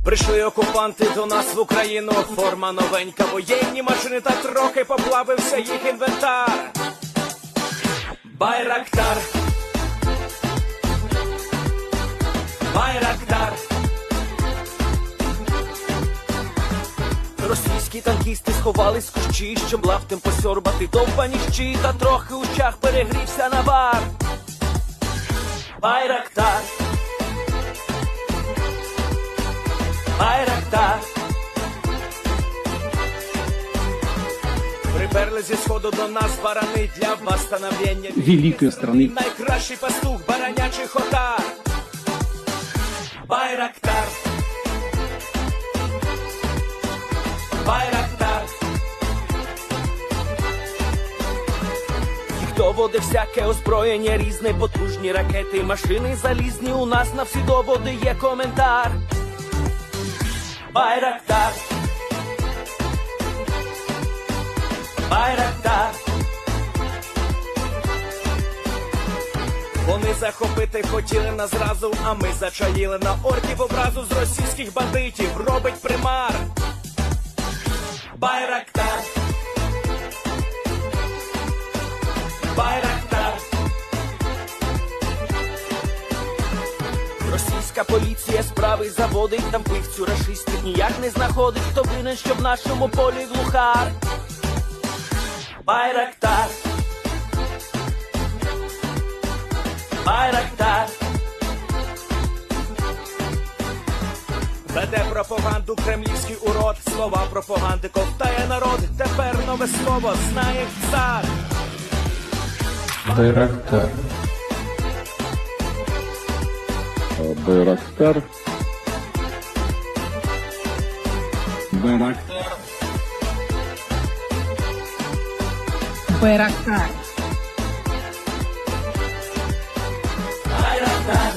Прийшли окупанти до нас в Україну, форма новенька, воєнні машини, та трохи поплавився їх інвентар. Байрактар, Байрактар. Російські танкісти сховались в кущі, щоб лаптем посьорбати довбані щі, та трохи у чах перегрівся навар. Байрактар, Байрактар. Приперли зі сходу до нас барани для восстановлення великої страни. Найкращий пастух баранячих отар. Байрактар, Байрактар. Їх доводи всяке озброєння різне, потужні ракети, машини залізні, у нас на всі доводи є коментар. Байрактар, Байрактар. Вони захопити хотіли нас зразу, а ми зачаїли на орків образу з російських бандитів, робить примар. Байрактар, Байрактар. Російська поліція справи заводить, там вбивцю рашистів ніяк не знаходить, хто винен, що в нашому полі глухар. Байрактар, Байрактар. Веде пропаганду кремлівський урод, слова пропаганди ковтає народ, тепер нове слово знає цар. Байрактар. Байрактар. Байрактар. Байрактар. Байрактар.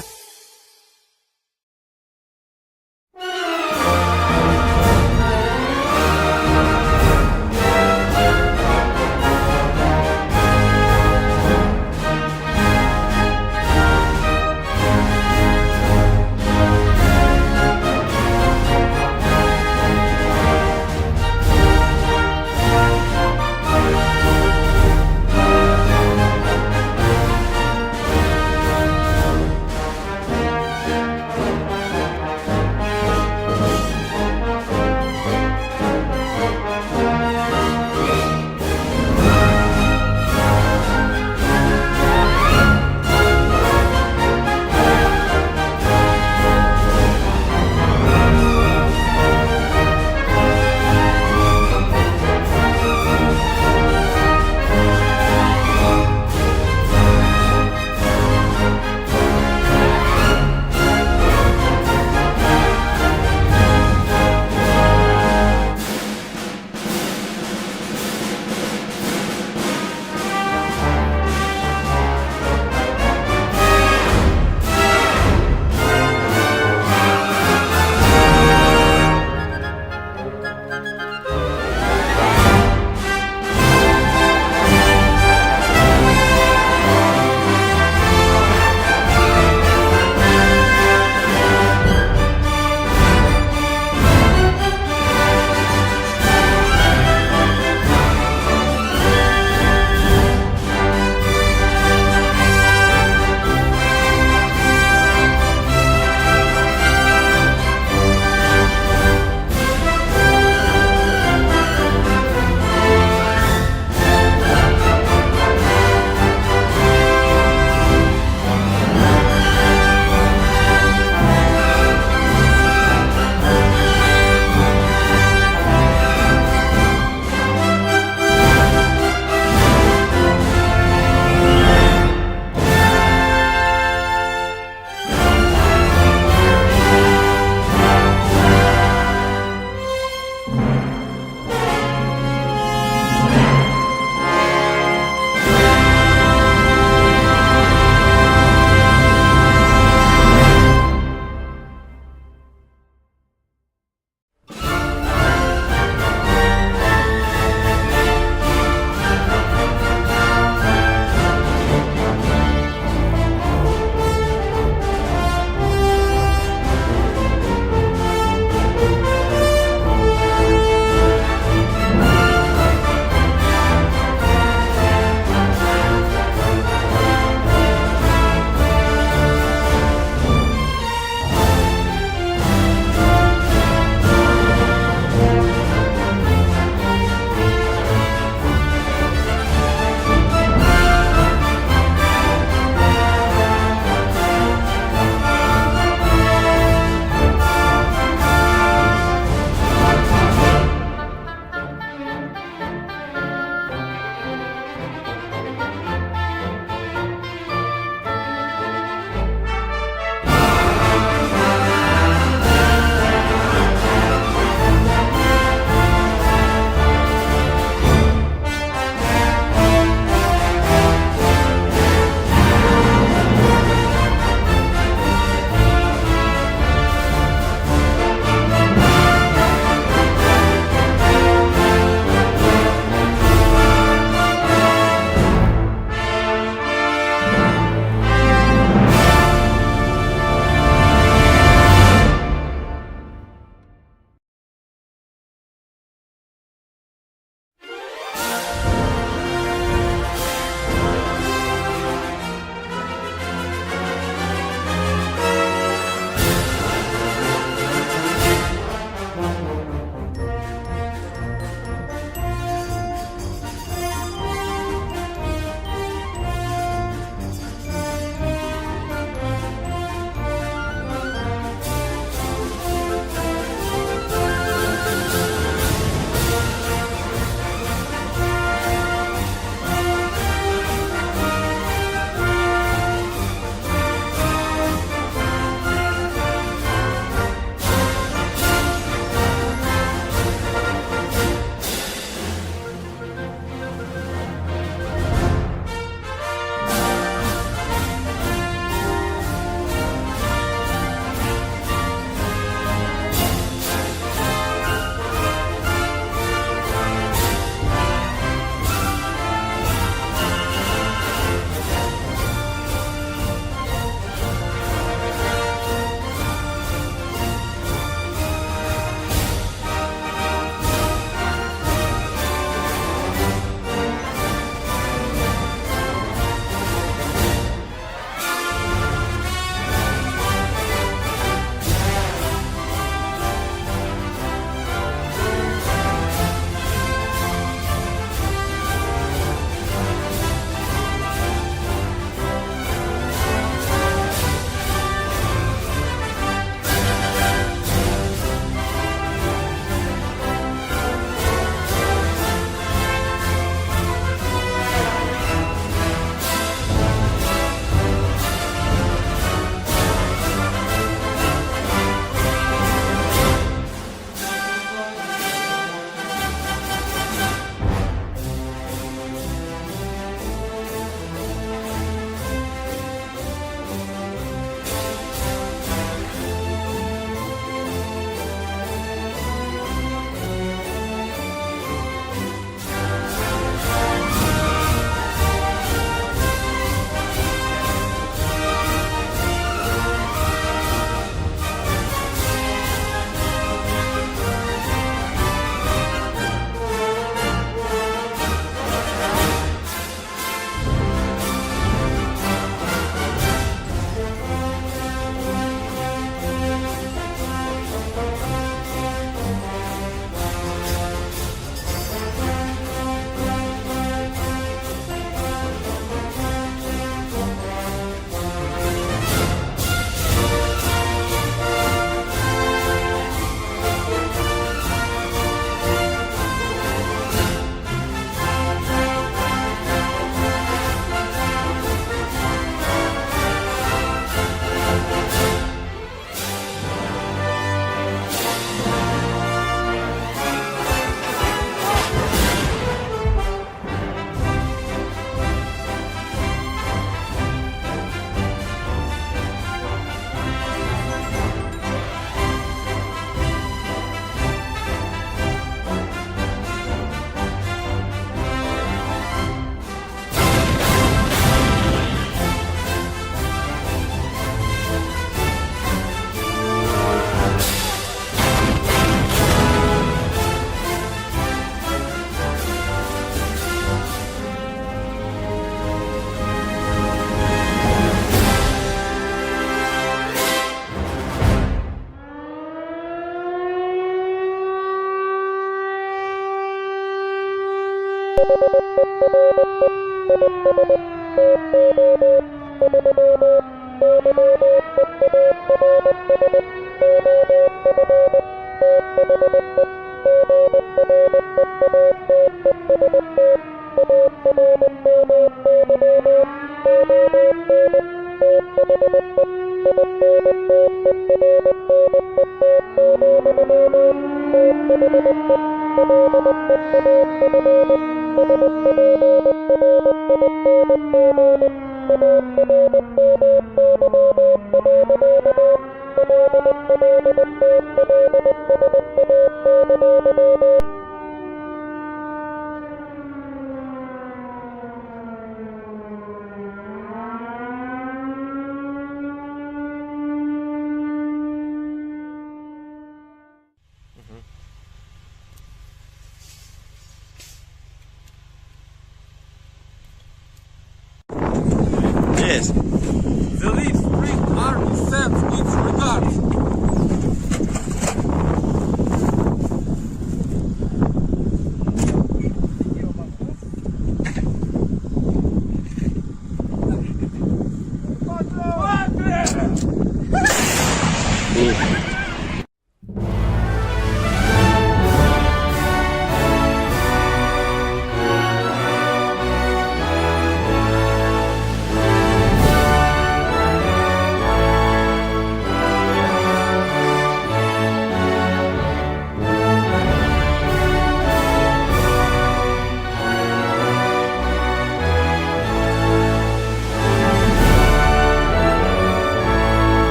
Yes. The Lithuanian army sends its regards.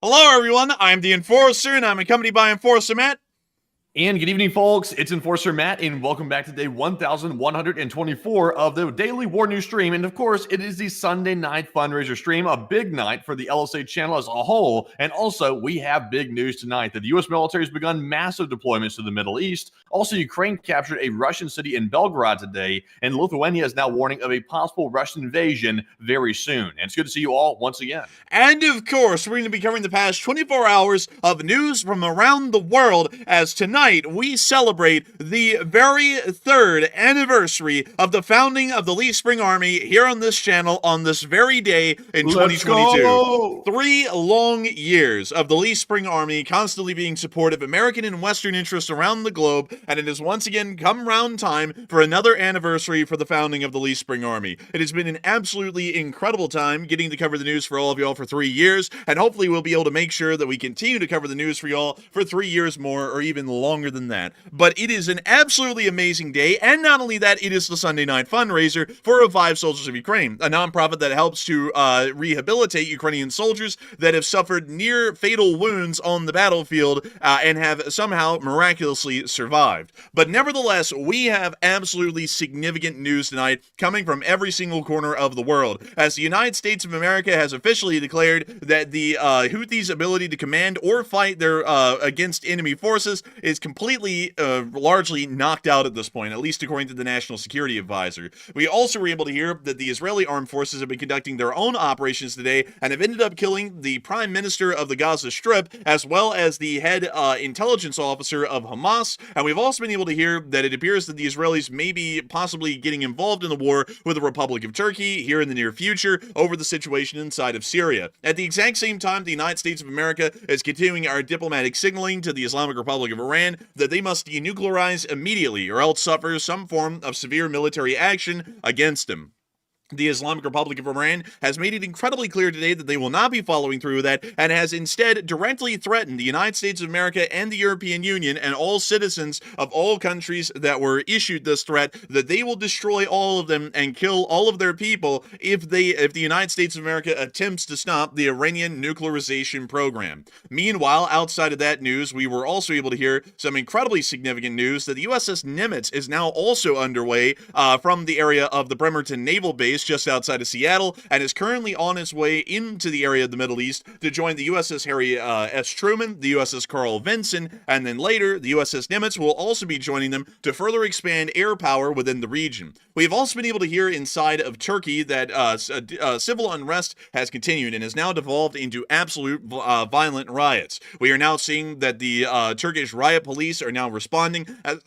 Hello, everyone. I'm the Enforcer, and I'm accompanied by Enforcer Matt. And good evening, folks. It's Enforcer Matt, and welcome back to day 1124 of the Daily War News stream. And of course, it is the Sunday night fundraiser stream, a big night for the LSA channel as a whole. And also, we have big news tonight that the U.S. military has begun massive deployments to the Middle East. Also, Ukraine captured a Russian city in Belgrade today, and Lithuania is now warning of a possible Russian invasion very soon. And it's good to see you all once again. And of course, we're going to be covering the past 24 hours of news from around the world, as tonight we celebrate the very third anniversary of the founding of the Leaf Spring Army here on this channel on this very day in 2022. 3 long years of the Leaf Spring Army constantly being supportive of American and Western interests around the globe, and it has once again come round time for another anniversary for the founding of the Leaf Spring Army. It has been an absolutely incredible time getting to cover the news for all of y'all for 3 years, and hopefully we'll be able to make sure that we continue to cover the news for y'all for 3 years more, or even longer than that. But it is an absolutely amazing day, and not only that, it is the Sunday night fundraiser for Revive Soldiers of Ukraine, a nonprofit that helps to rehabilitate Ukrainian soldiers that have suffered near fatal wounds on the battlefield and have somehow miraculously survived. But nevertheless, we have absolutely significant news tonight coming from every single corner of the world, as the United States of America has officially declared that the Houthis' ability to command or fight their against enemy forces is completely, largely knocked out at this point, at least according to the National Security Advisor. We also were able to hear that the Israeli armed forces have been conducting their own operations today and have ended up killing the Prime Minister of the Gaza Strip, as well as the head intelligence officer of Hamas, and we've also been able to hear that it appears that the Israelis may be possibly getting involved in the war with the Republic of Turkey here in the near future over the situation inside of Syria. At the exact same time, the United States of America is continuing our diplomatic signaling to the Islamic Republic of Iran that they must denuclearize immediately or else suffer some form of severe military action against them. The Islamic Republic of Iran has made it incredibly clear today that they will not be following through with that and has instead directly threatened the United States of America and the European Union and all citizens of all countries that were issued this threat that they will destroy all of them and kill all of their people if the United States of America attempts to stop the Iranian nuclearization program. Meanwhile, outside of that news, we were also able to hear some incredibly significant news that the USS Nimitz is now also underway from the area of the Bremerton Naval Base just outside of Seattle and is currently on its way into the area of the Middle East to join the USS Harry S. Truman, the USS Carl Vinson, and then later the USS Nimitz will also be joining them to further expand air power within the region. We have also been able to hear inside of Turkey that civil unrest has continued and has now devolved into absolute violent riots. We are now seeing that the Turkish riot police are now responding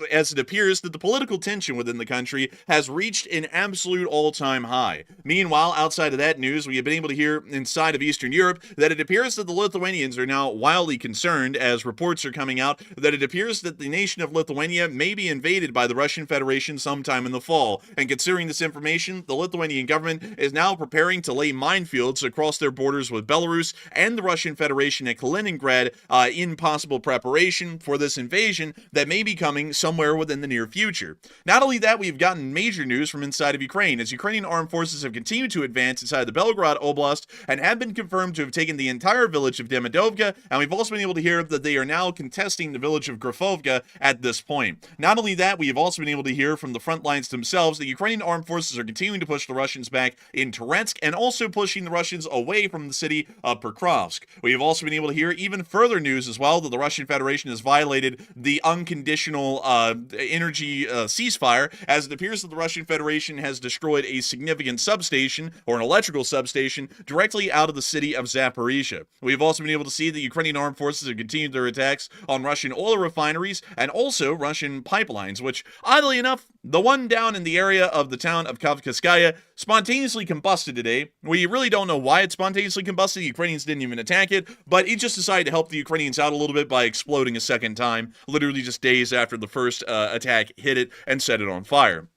as it appears that the political tension within the country has reached an absolute all-time high. Meanwhile, outside of that news, we have been able to hear inside of Eastern Europe that it appears that the Lithuanians are now wildly concerned as reports are coming out that it appears that the nation of Lithuania may be invaded by the Russian Federation sometime in the fall. And considering this information, the Lithuanian government is now preparing to lay minefields across their borders with Belarus and the Russian Federation at Kaliningrad in possible preparation for this invasion that may be coming somewhere within the near future. Not only that, we've gotten major news from inside of Ukraine as Ukrainian armed forces have continued to advance inside the Belgorod Oblast and have been confirmed to have taken the entire village of Demidovka, and we've also been able to hear that they are now contesting the village of Grafovka at this point. Not only that, we have also been able to hear from the front lines themselves that Ukrainian armed forces are continuing to push the Russians back in Toretsk and also pushing the Russians away from the city of Pokrovsk. We have also been able to hear even further news as well that the Russian Federation has violated the unconditional energy ceasefire, as it appears that the Russian Federation has destroyed a significant substation or an electrical substation directly out of the city of Zaporizhia. We've also been able to see that Ukrainian armed forces have continued their attacks on Russian oil refineries and also Russian pipelines, which, oddly enough, the one down in the area of the town of Kavkazskaya spontaneously combusted today. We really don't know why it spontaneously combusted. The Ukrainians didn't even attack it, but it just decided to help the Ukrainians out a little bit by exploding a second time, literally just days after the first attack hit it and set it on fire.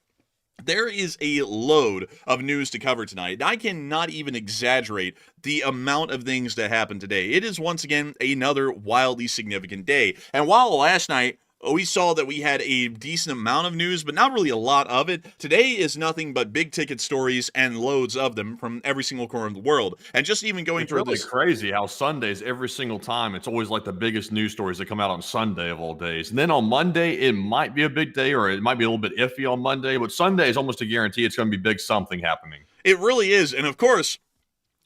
There is a load of news to cover tonight, and I cannot even exaggerate the amount of things that happened today. It is once again another wildly significant day. And while last night we saw that we had a decent amount of news, but not really a lot of it, today is nothing but big ticket stories and loads of them from every single corner of the world. And just even going through really this, crazy how Sundays, every single time, it's always like the biggest news stories that come out on Sunday of all days. And then on Monday, it might be a big day or it might be a little bit iffy on Monday, but Sunday is almost a guarantee it's going to be big something happening. it really is. And of course,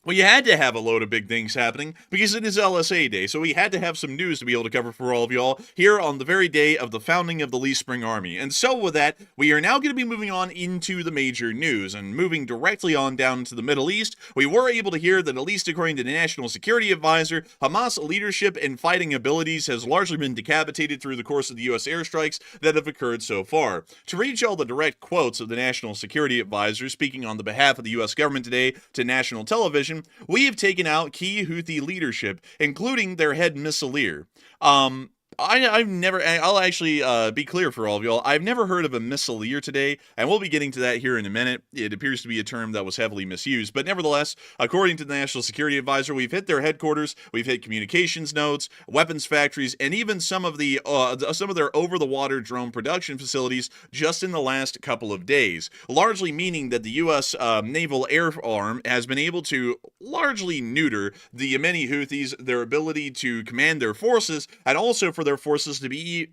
well, you had to have a load of big things happening because it is LSA Day, so we had to have some news to be able to cover for all of y'all here on the very day of the founding of the Lee Spring Army. And so with that, we are now going to be moving on into the major news and moving directly on down to the Middle East. We were able to hear that, at least according to the National Security Advisor, Hamas leadership and fighting abilities has largely been decapitated through the course of the U.S. airstrikes that have occurred so far. To read y'all the direct quotes of the National Security Advisor speaking on the behalf of the U.S. government today to national television, we have taken out key Houthi leadership, including their head missileer. I'll actually be clear for all of y'all. I've never heard of a missileer today, and we'll be getting to that here in a minute. It appears to be a term that was heavily misused, but nevertheless, according to the National Security Advisor, we've hit their headquarters, we've hit communications nodes, weapons factories, and even some of their over-the-water drone production facilities just in the last couple of days, largely meaning that the U.S. Naval Air Arm has been able to largely neuter the Yemeni Houthis, their ability to command their forces, and also for their forces to be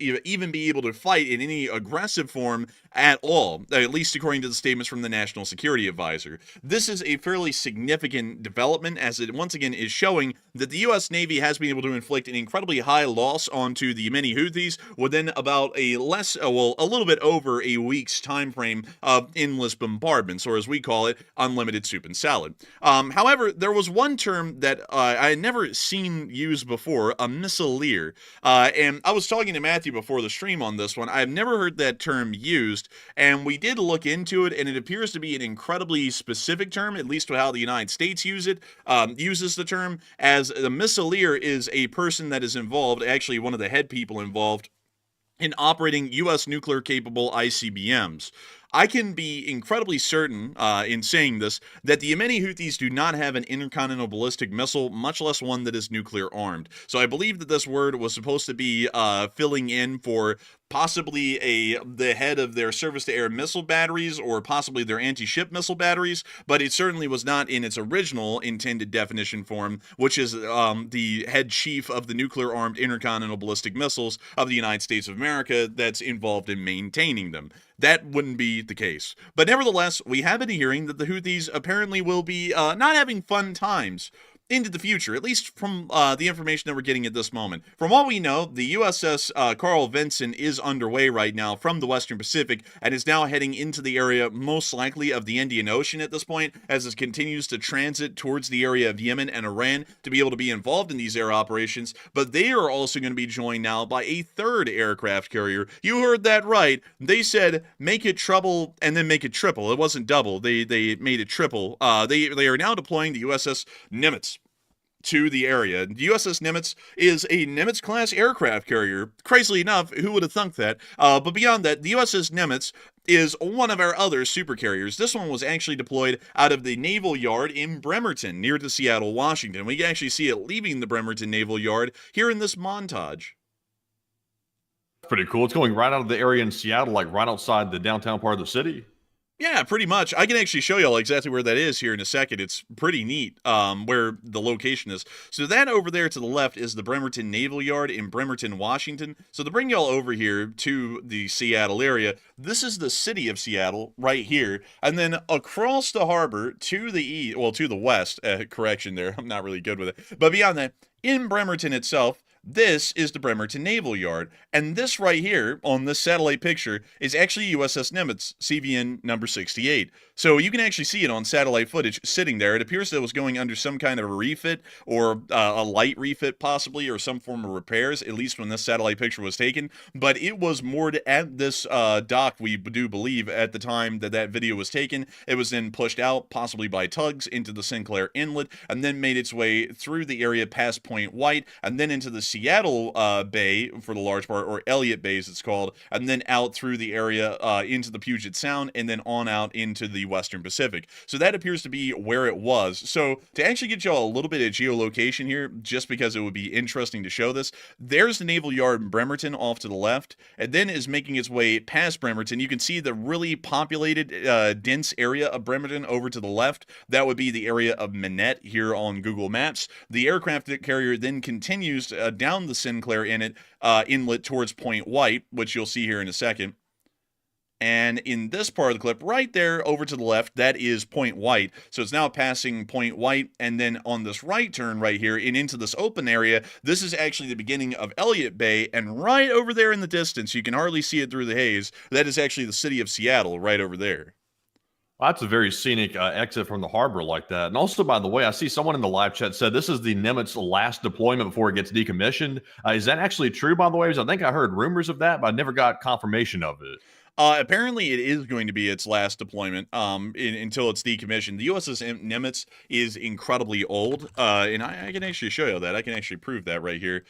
able to fight in any aggressive form at all, at least according to the statements from the National Security Advisor. This is a fairly significant development, as it once again is showing that the U.S. Navy has been able to inflict an incredibly high loss onto the Yemeni Houthis within about a little bit over a week's time frame of endless bombardments, or as we call it, unlimited soup and salad. However, there was one term that I had never seen used before, a missileer. And I was talking to Matthew before the stream on this one. I've never heard that term used, and we did look into it, and it appears to be an incredibly specific term, at least to how the United States uses the term, as a missileer is a person that is involved, actually one of the head people involved, in operating U.S. nuclear-capable ICBMs. I can be incredibly certain in saying this that the Yemeni Houthis do not have an intercontinental ballistic missile, much less one that is nuclear armed. So I believe that this word was supposed to be filling in for possibly the head of their surface-to-air missile batteries or possibly their anti-ship missile batteries, but it certainly was not in its original intended definition form, which is the head chief of the nuclear-armed intercontinental ballistic missiles of the United States of America that's involved in maintaining them. That wouldn't be the case. But nevertheless, we have been hearing that the Houthis apparently will be not having fun times into the future, at least from the information that we're getting at this moment. From what we know, the USS Carl Vinson is underway right now from the Western Pacific and is now heading into the area most likely of the Indian Ocean at this point, as it continues to transit towards the area of Yemen and Iran to be able to be involved in these air operations. But they are also going to be joined now by a third aircraft carrier. You heard that right. They said make it trouble and then make it triple. It wasn't double. They made it triple. They are now deploying the USS Nimitz to the area. The USS Nimitz is a Nimitz-class aircraft carrier. Crazily enough, who would have thunk that? But beyond that, the USS Nimitz is one of our other super carriers. This one was actually deployed out of the Naval Yard in Bremerton, near to Seattle, Washington. We can actually see it leaving the Bremerton Naval Yard here in this montage. Pretty cool. It's going right out of the area in Seattle, like right outside the downtown part of the city. Yeah, pretty much. I can actually show you all exactly where that is here in a second. It's pretty neat where the location is. So that over there to the left is the Bremerton Naval Yard in Bremerton, Washington. So to bring y'all over here to the Seattle area, this is the city of Seattle right here. And then across the harbor to the east, well, to the west, correction there, I'm not really good with it. But beyond that, in Bremerton itself, this is the Bremerton Naval Yard, and this right here on this satellite picture is actually USS Nimitz, CVN number 68. So you can actually see it on satellite footage sitting there. It appears that it was going under some kind of a refit or a light refit possibly, or some form of repairs, at least when this satellite picture was taken. But it was moored at this dock, we do believe, at the time that that video was taken. It was then pushed out, possibly by tugs, into the Sinclair Inlet, and then made its way through the area past Point White, and then into the Seattle Bay for the large part, or Elliott Bay as it's called, and then out through the area into the Puget Sound, and then on out into the Western Pacific. So that appears to be where it was. So to actually get y'all a little bit of geolocation here, just because it would be interesting to show this, there's the Naval Yard in Bremerton off to the left, and then is making its way past Bremerton. You can see the really populated, dense area of Bremerton over to the left. That would be the area of Minette here on Google Maps. The aircraft carrier then continues down the Sinclair Inlet towards Point White, which you'll see here in a second. And in this part of the clip, right there over to the left, that is Point White. So it's now passing Point White, and then on this right turn right here and into this open area, this is actually the beginning of Elliott Bay, and right over there in the distance, you can hardly see it through the haze, that is actually the city of Seattle right over there. Well, that's a very scenic exit from the harbor like that. And also, by the way, I see someone in the live chat said this is the Nimitz last deployment before it gets decommissioned. Is that actually true, by the way? Because I think I heard rumors of that, but I never got confirmation of it. Apparently, it is going to be its last deployment until it's decommissioned. The USS Nimitz is incredibly old, and I can actually show you that. I can actually prove that right here.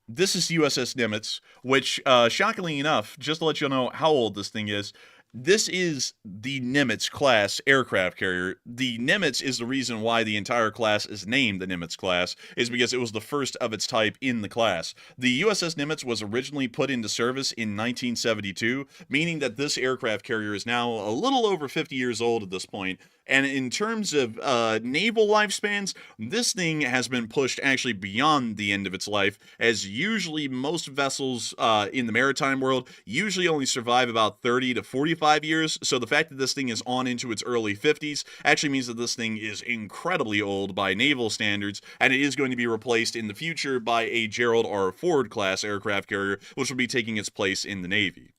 This is USS Nimitz, which, shockingly enough, just to let you know how old this thing is, this is the Nimitz class aircraft carrier. The Nimitz is the reason why the entire class is named the Nimitz class, is because it was the first of its type in the class. The USS Nimitz was originally put into service in 1972, meaning that this aircraft carrier is now a little over 50 years old at this point. And in terms of naval lifespans, this thing has been pushed actually beyond the end of its life, as usually most vessels in the maritime world usually only survive about 30 to 45 years. So the fact that this thing is on into its early 50s actually means that this thing is incredibly old by naval standards, and it is going to be replaced in the future by a Gerald R. Ford class aircraft carrier, which will be taking its place in the Navy.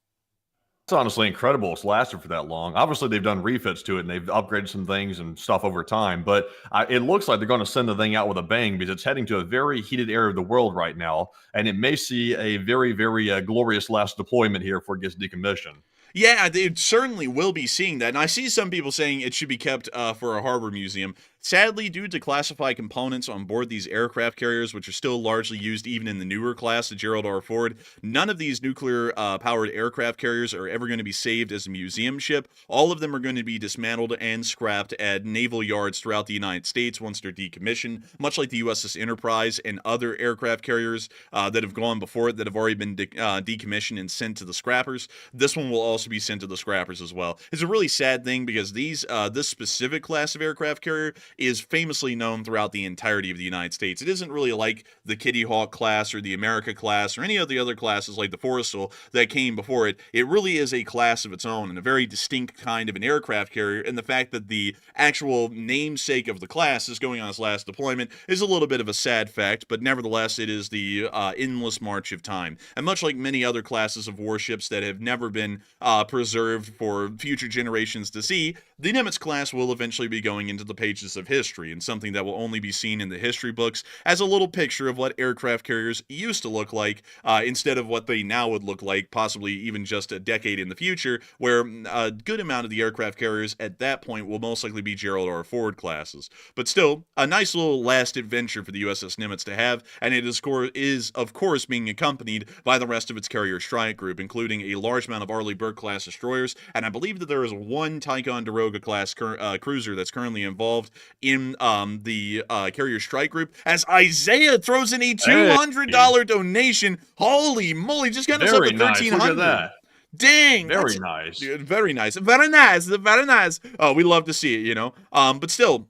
It's honestly incredible it's lasted for that long. Obviously, they've done refits to it, and they've upgraded some things and stuff over time, but it looks like they're going to send the thing out with a bang, because it's heading to a very heated area of the world right now, and it may see a very, very glorious last deployment here before it gets decommissioned. Yeah, they certainly will be seeing that. And I see some people saying it should be kept for a harbor museum. Sadly, due to classified components on board these aircraft carriers, which are still largely used even in the newer class, the Gerald R. Ford, none of these nuclear-powered aircraft carriers are ever going to be saved as a museum ship. All of them are going to be dismantled and scrapped at naval yards throughout the United States once they're decommissioned, much like the USS Enterprise and other aircraft carriers that have gone before it that have already been decommissioned and sent to the scrappers. This one will also be sent to the scrappers as well. It's a really sad thing because this specific class of aircraft carrier is famously known throughout the entirety of the United States. It isn't really like the Kitty Hawk class or the America class or any of the other classes like the Forrestal that came before it. It really is a class of its own and a very distinct kind of an aircraft carrier, and the fact that the actual namesake of the class is going on its last deployment is a little bit of a sad fact, but nevertheless it is the endless march of time. And much like many other classes of warships that have never been preserved for future generations to see, the Nimitz class will eventually be going into the pages of history, and something that will only be seen in the history books as a little picture of what aircraft carriers used to look like, instead of what they now would look like, possibly even just a decade in the future, where a good amount of the aircraft carriers at that point will most likely be Gerald R. Ford classes. But still, a nice little last adventure for the USS Nimitz to have, and it is of course being accompanied by the rest of its carrier strike group, including a large amount of Arleigh Burke class destroyers, and I believe that there is one Tycon Daroga class cruiser that's currently involved in the carrier strike group, as Isaiah throws in a $200 donation. Holy moly, just got himself a $1,300. Look at that. Dang, very nice. Very nice. Very nice. Very nice. Oh, we love to see it, you know. But still,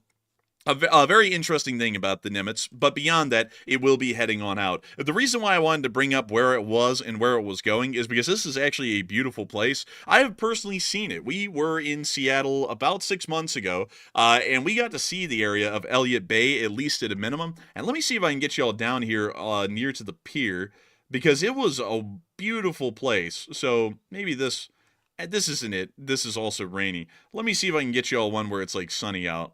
a very interesting thing about the Nimitz, but beyond that, it will be heading on out. The reason why I wanted to bring up where it was and where it was going is because this is actually a beautiful place. I have personally seen it. We were in Seattle about 6 months ago, and we got to see the area of Elliott Bay, at least at a minimum. And let me see if I can get you all down here near to the pier, because it was a beautiful place. So maybe this isn't it. This is also rainy. Let me see if I can get you all one where it's like sunny out.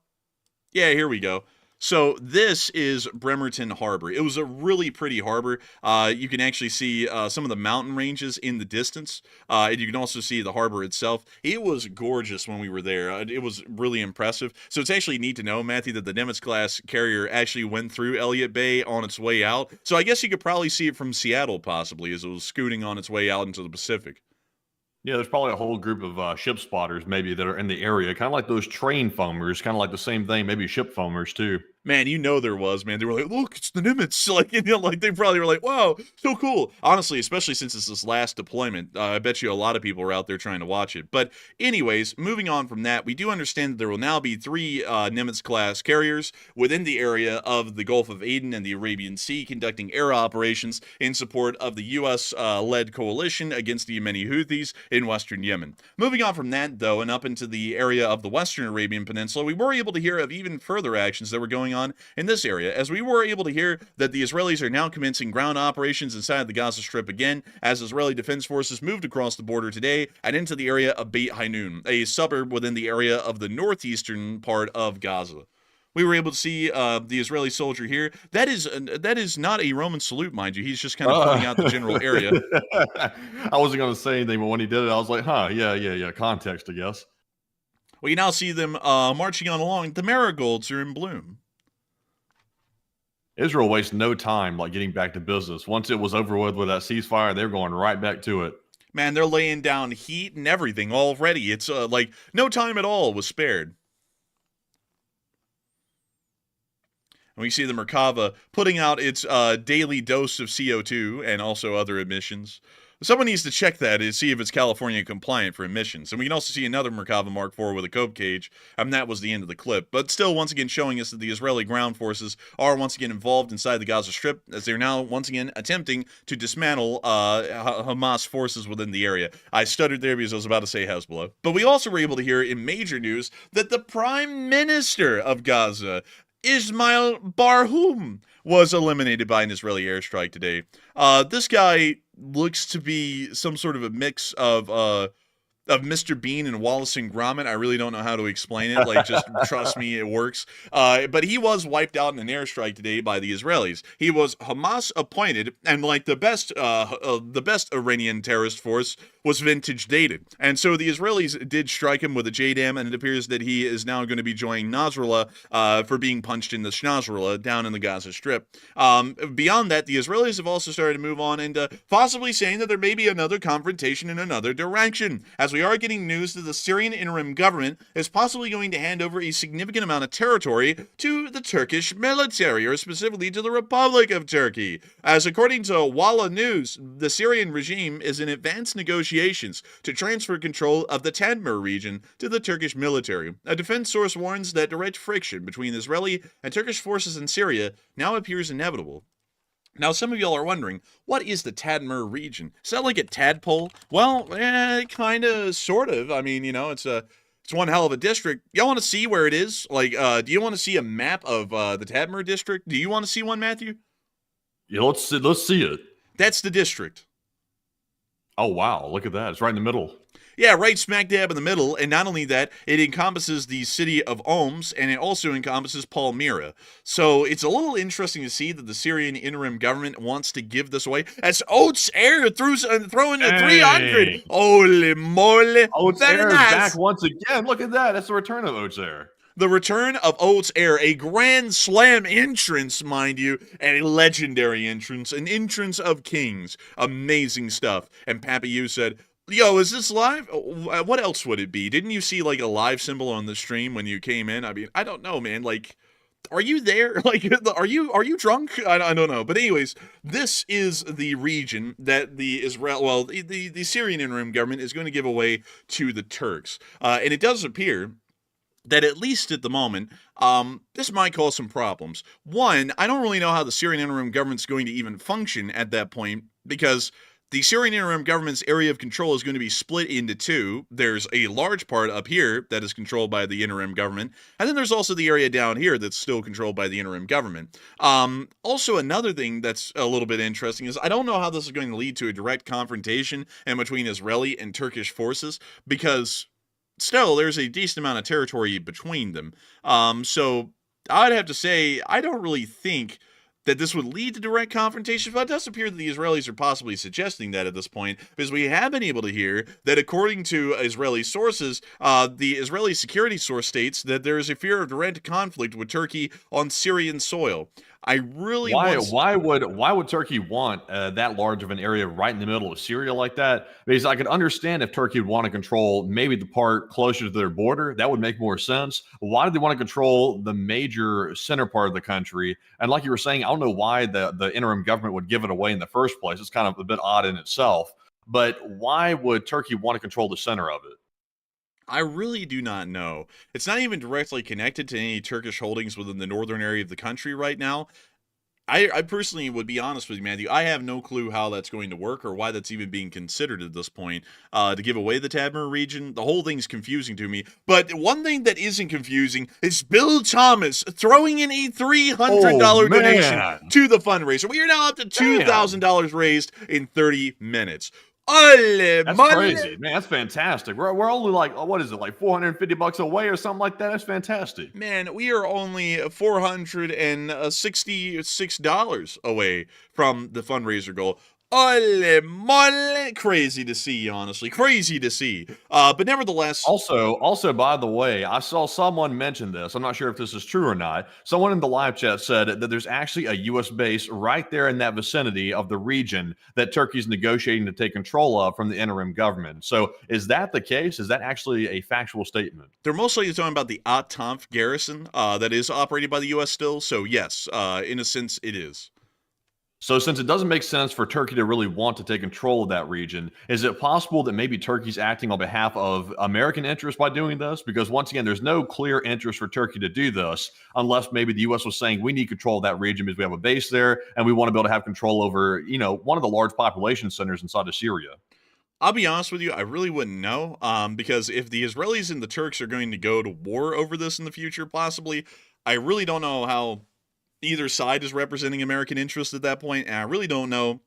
Yeah, here we go. So this is Bremerton Harbor. It was a really pretty harbor. You can actually see some of the mountain ranges in the distance, and you can also see the harbor itself. It was gorgeous when we were there. It was really impressive. So it's actually neat to know, Matthew, that the Nimitz class carrier actually went through Elliott Bay on its way out. So I guess you could probably see it from Seattle, possibly, as it was scooting on its way out into the Pacific. Yeah, there's probably a whole group of ship spotters maybe that are in the area, kind of like those train foamers, kind of like the same thing, maybe ship foamers too. Man, you know there was, man. They were like, look, it's the Nimitz. Like, you know, like they probably were like, wow, so cool. Honestly, especially since it's this last deployment, I bet you a lot of people are out there trying to watch it. But anyways, moving on from that, we do understand that there will now be 3 Nimitz-class carriers within the area of the Gulf of Aden and the Arabian Sea conducting air operations in support of the U.S.-led coalition against the Yemeni Houthis in western Yemen. Moving on from that, though, and up into the area of the western Arabian Peninsula, we were able to hear of even further actions that were going on in this area, as we were able to hear that the Israelis are now commencing ground operations inside the Gaza Strip again, as Israeli Defense Forces moved across the border today and into the area of Beit Hanun, a suburb within the area of the northeastern part of Gaza. We were able to see the Israeli soldier here. That is not a Roman salute, mind you. He's just kind of pointing out the general area. I wasn't going to say anything, but when he did it, I was like, huh, yeah. Context, I guess. Well, you now see them marching on along. The marigolds are in bloom. Israel wastes no time like getting back to business. Once it was over with that ceasefire, they're going right back to it. Man, they're laying down heat and everything already. It's like no time at all was spared. And we see the Merkava putting out its daily dose of CO2 and also other emissions. Someone needs to check that and see if it's California compliant for emissions. And we can also see another Merkava Mark IV with a cope cage, and that was the end of the clip. But still, once again, showing us that the Israeli ground forces are once again involved inside the Gaza Strip, as they're now once again attempting to dismantle Hamas forces within the area. I stuttered there because I was about to say Hezbollah. But we also were able to hear in major news that the Prime Minister of Gaza, Ismail Barhoum, was eliminated by an Israeli airstrike today. This guy looks to be some sort of a mix of Mr. Bean and Wallace and Gromit. I really don't know how to explain it. Like, just trust me, it works. But he was wiped out in an airstrike today by the Israelis. He was Hamas appointed, and like the best Iranian terrorist force was vintage dated. And so the Israelis did strike him with a JDAM, and it appears that he is now going to be joining Nasrallah for being punched in the Nasrallah down in the Gaza Strip. Beyond that, the Israelis have also started to move on and possibly saying that there may be another confrontation in another direction, as we are getting news that the Syrian interim government is possibly going to hand over a significant amount of territory to the Turkish military, or specifically to the Republic of Turkey. As according to Walla News, the Syrian regime is in advanced negotiations to transfer control of the Tadmur region to the Turkish military. A defense source warns that direct friction between Israeli and Turkish forces in Syria now appears inevitable. Now, some of y'all are wondering, what is the Tadmur region? Is that like a tadpole? Well, kind of, sort of. I mean, it's one hell of a district. Y'all want to see where it is? Like, do you want to see a map of the Tadmur district? Do you want to see one, Matthew? Yeah, let's see it. That's the district. Oh, wow. Look at that. It's right in the middle. Yeah, right smack dab in the middle. And not only that, it encompasses the city of Oms, and it also encompasses Palmyra. So it's a little interesting to see that the Syrian interim government wants to give this away. As Oats Air throwing the 300. Holy moly. Oats Very Air nice. is back once again. Look at that. That's the return of Oats Air. The return of Oats Air, a Grand Slam entrance, mind you, and a legendary entrance, an entrance of kings. Amazing stuff. And Pappy You said, yo, is this live? What else would it be? Didn't you see like a live symbol on the stream when you came in? I mean, I don't know, man. Like, are you there? Like, are you drunk? I don't know. But anyways, this is the region that the Syrian interim government is going to give away to the Turks. And it does appear that at least at the moment, this might cause some problems. One, I don't really know how the Syrian interim government's going to even function at that point, because the Syrian interim government's area of control is going to be split into two. There's a large part up here that is controlled by the interim government, and then there's also the area down here that's still controlled by the interim government. Also, another thing that's a little bit interesting is I don't know how this is going to lead to a direct confrontation in between Israeli and Turkish forces, because still, there's a decent amount of territory between them. So I'd have to say, I don't really think that this would lead to direct confrontation, but it does appear that the Israelis are possibly suggesting that at this point, because we have been able to hear that according to Israeli sources, the Israeli security source states that there is a fear of direct conflict with Turkey on Syrian soil. I really why would Turkey want that large of an area right in the middle of Syria like that? Because I could understand if Turkey would want to control maybe the part closer to their border. That would make more sense. Why do they want to control the major center part of the country? And like you were saying, I don't know why the interim government would give it away in the first place. It's kind of a bit odd in itself. But why would Turkey want to control the center of it? I really do not know. It's not even directly connected to any Turkish holdings within the northern area of the country right now. I personally would be honest with you, Matthew. I have no clue how that's going to work or why that's even being considered at this point to give away the Tadmur region. The whole thing's confusing to me. But one thing that isn't confusing is Bill Thomas throwing in a $300 donation to the fundraiser. We are now up to $2,000 raised in 30 minutes. That's crazy, man. That's fantastic. We're only like, what is it, like $450 away or something like that? That's fantastic. Man, we are only $466 away from the fundraiser goal. Ole mole. Crazy to see, honestly. Crazy to see. But nevertheless. Also, by the way, I saw someone mention this. I'm not sure if this is true or not. Someone in the live chat said that there's actually a U.S. base right there in that vicinity of the region that Turkey's negotiating to take control of from the interim government. So is that the case? Is that actually a factual statement? They're mostly talking about the At-Tanf garrison that is operated by the U.S. still. So yes, in a sense, it is. So since it doesn't make sense for Turkey to really want to take control of that region, is it possible that maybe Turkey's acting on behalf of American interests by doing this? Because once again, there's no clear interest for Turkey to do this unless maybe the U.S. was saying we need control of that region because we have a base there and we want to be able to have control over, one of the large population centers inside of Syria. I'll be honest with you, I really wouldn't know, because if the Israelis and the Turks are going to go to war over this in the future, possibly, I really don't know how either side is representing American interests at that point, and I really don't know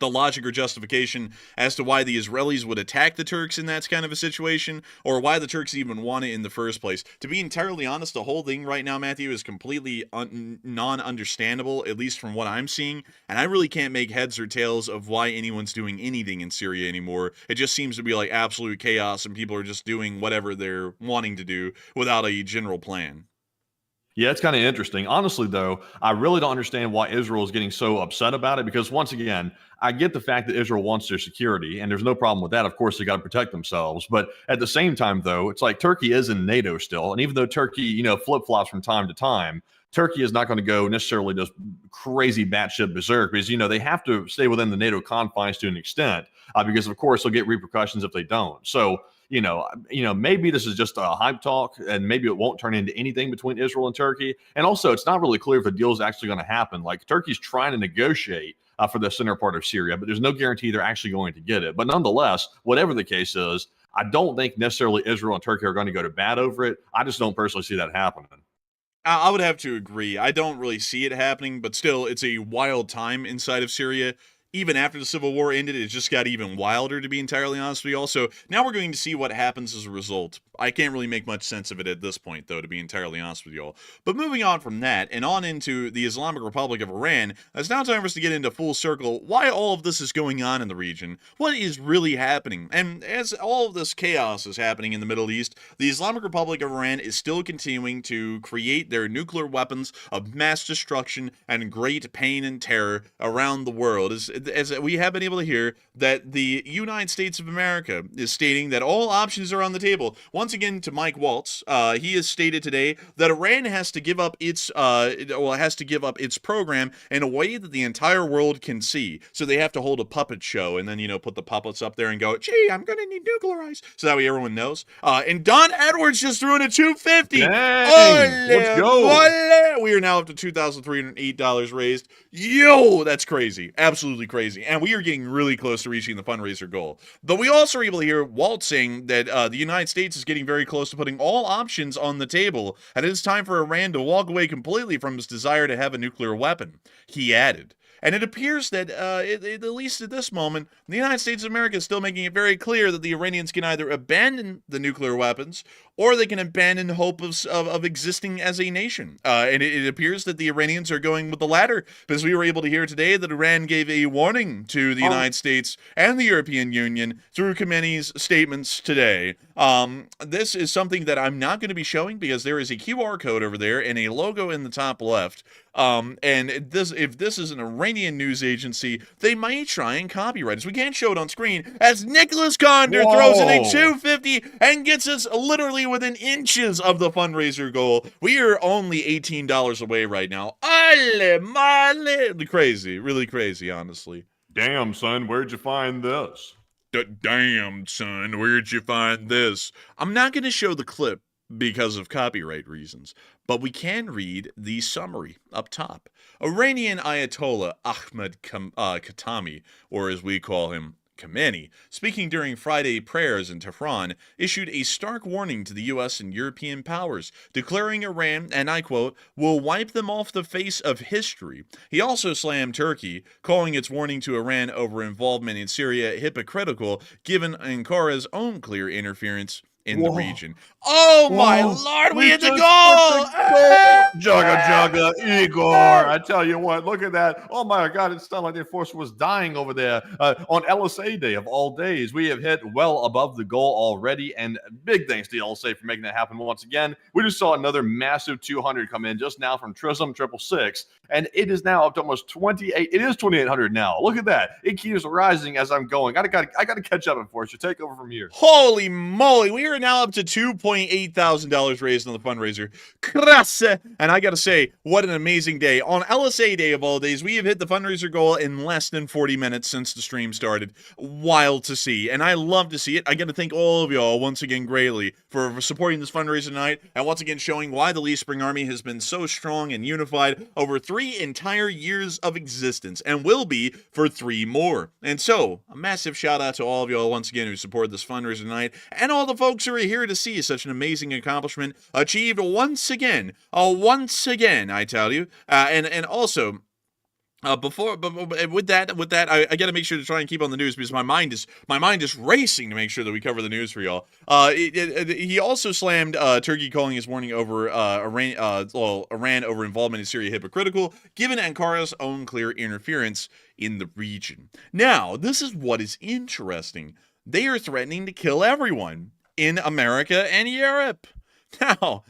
the logic or justification as to why the Israelis would attack the Turks in that kind of a situation, or why the Turks even want it in the first place. To be entirely honest, the whole thing right now, Matthew, is completely non-understandable, at least from what I'm seeing, and I really can't make heads or tails of why anyone's doing anything in Syria anymore. It just seems to be like absolute chaos, and people are just doing whatever they're wanting to do without a general plan. Yeah, it's kind of interesting. Honestly, though, I really don't understand why Israel is getting so upset about it because, once again, I get the fact that Israel wants their security, and there's no problem with that. Of course, they got to protect themselves. But at the same time, though, it's like Turkey is in NATO still. And even though Turkey, flip-flops from time to time, Turkey is not going to go necessarily just crazy batshit berserk because, they have to stay within the NATO confines to an extent because, of course, they'll get repercussions if they don't. So, maybe this is just a hype talk and maybe it won't turn into anything between Israel and Turkey. And also, it's not really clear if a deal is actually going to happen. Like, Turkey's trying to negotiate for the center part of Syria, but there's no guarantee they're actually going to get it. But nonetheless, whatever the case is, I don't think necessarily Israel and Turkey are going to go to bat over it. I just don't personally see that happening. I would have to agree. I don't really see it happening, but still, it's a wild time inside of Syria. Even after the civil war ended, it just got even wilder, to be entirely honest with you. Also, now we're going to see what happens as a result. I can't really make much sense of it at this point, though, to be entirely honest with you all. But moving on from that, and on into the Islamic Republic of Iran, it's now time for us to get into full circle why all of this is going on in the region. What is really happening? And as all of this chaos is happening in the Middle East, the Islamic Republic of Iran is still continuing to create their nuclear weapons of mass destruction and great pain and terror around the world. As we have been able to hear that the United States of America is stating that all options are on the table. Once again, to Mike Waltz, he has stated today that Iran has to give up its program in a way that the entire world can see. So they have to hold a puppet show and then put the puppets up there and go, "Gee, I'm gonna denuclearize," so that way everyone knows. And Don Edwards just threw in a 250. Dang, let's go. Ole. We are now up to $2,308 raised. Yo, that's crazy, absolutely crazy. And we are getting really close to reaching the fundraiser goal. But we also are able to hear Walt saying that the United States is getting very close to putting all options on the table, and it is time for Iran to walk away completely from its desire to have a nuclear weapon, he added. And it appears that, at least at this moment, the United States of America is still making it very clear that the Iranians can either abandon the nuclear weapons or they can abandon hope of existing as a nation. And it appears that the Iranians are going with the latter, because we were able to hear today that Iran gave a warning to the United States and the European Union through Khamenei's statements today. This is something that I'm not going to be showing because there is a QR code over there and a logo in the top left. And if this is an Iranian news agency, they might try and copyright us. We can't show it on screen as Nicholas Condor throws in a 250 and gets us literally within inches of the fundraiser goal. We are only $18 away right now. Ale male. Crazy, really crazy, honestly. Damn, son, where'd you find this? Damn, son, where'd you find this? I'm not going to show the clip because of copyright reasons, but we can read the summary up top. Iranian Ayatollah Ahmed Khatami, or as we call him, Khamenei, speaking during Friday prayers in Tehran, issued a stark warning to the U.S. and European powers, declaring Iran, and I quote, "will wipe them off the face of history." He also slammed Turkey, calling its warning to Iran over involvement in Syria hypocritical, given Ankara's own clear interference in the region. Oh my lord, we hit the goal! Jugga, Igor. I tell you what, look at that. Oh my God, it sounded like the enforcer was dying over there on LSA Day of all days. We have hit well above the goal already, and big thanks to LSA for making that happen once again. We just saw another massive 200 come in just now from Trism 666, and it is now up to almost 28. It is 2,800 now. Look at that. It keeps rising as I'm going. I got to catch up, Enforcer. Take over from here. Holy moly, we are now up to $2.8 thousand raised on the fundraiser. Krasse! And I gotta say, what an amazing day. On LSA Day of all days, we have hit the fundraiser goal in less than 40 minutes since the stream started. Wild to see, and I love to see it. I gotta thank all of y'all once again greatly for supporting this fundraiser tonight, and once again showing why the Lee Spring Army has been so strong and unified over 3 entire years of existence, and will be for 3 more. And so, a massive shout out to all of y'all once again who supported this fundraiser tonight, and all the folks who are here to see such an amazing accomplishment achieved once again, I tell you. And also, But with that, I got to make sure to try and keep on the news because my mind is racing to make sure that we cover the news for y'all. He also slammed Turkey, calling his warning over Iran over involvement in Syria hypocritical, given Ankara's own clear interference in the region. Now, this is what is interesting. They are threatening to kill everyone in America and Europe. Now,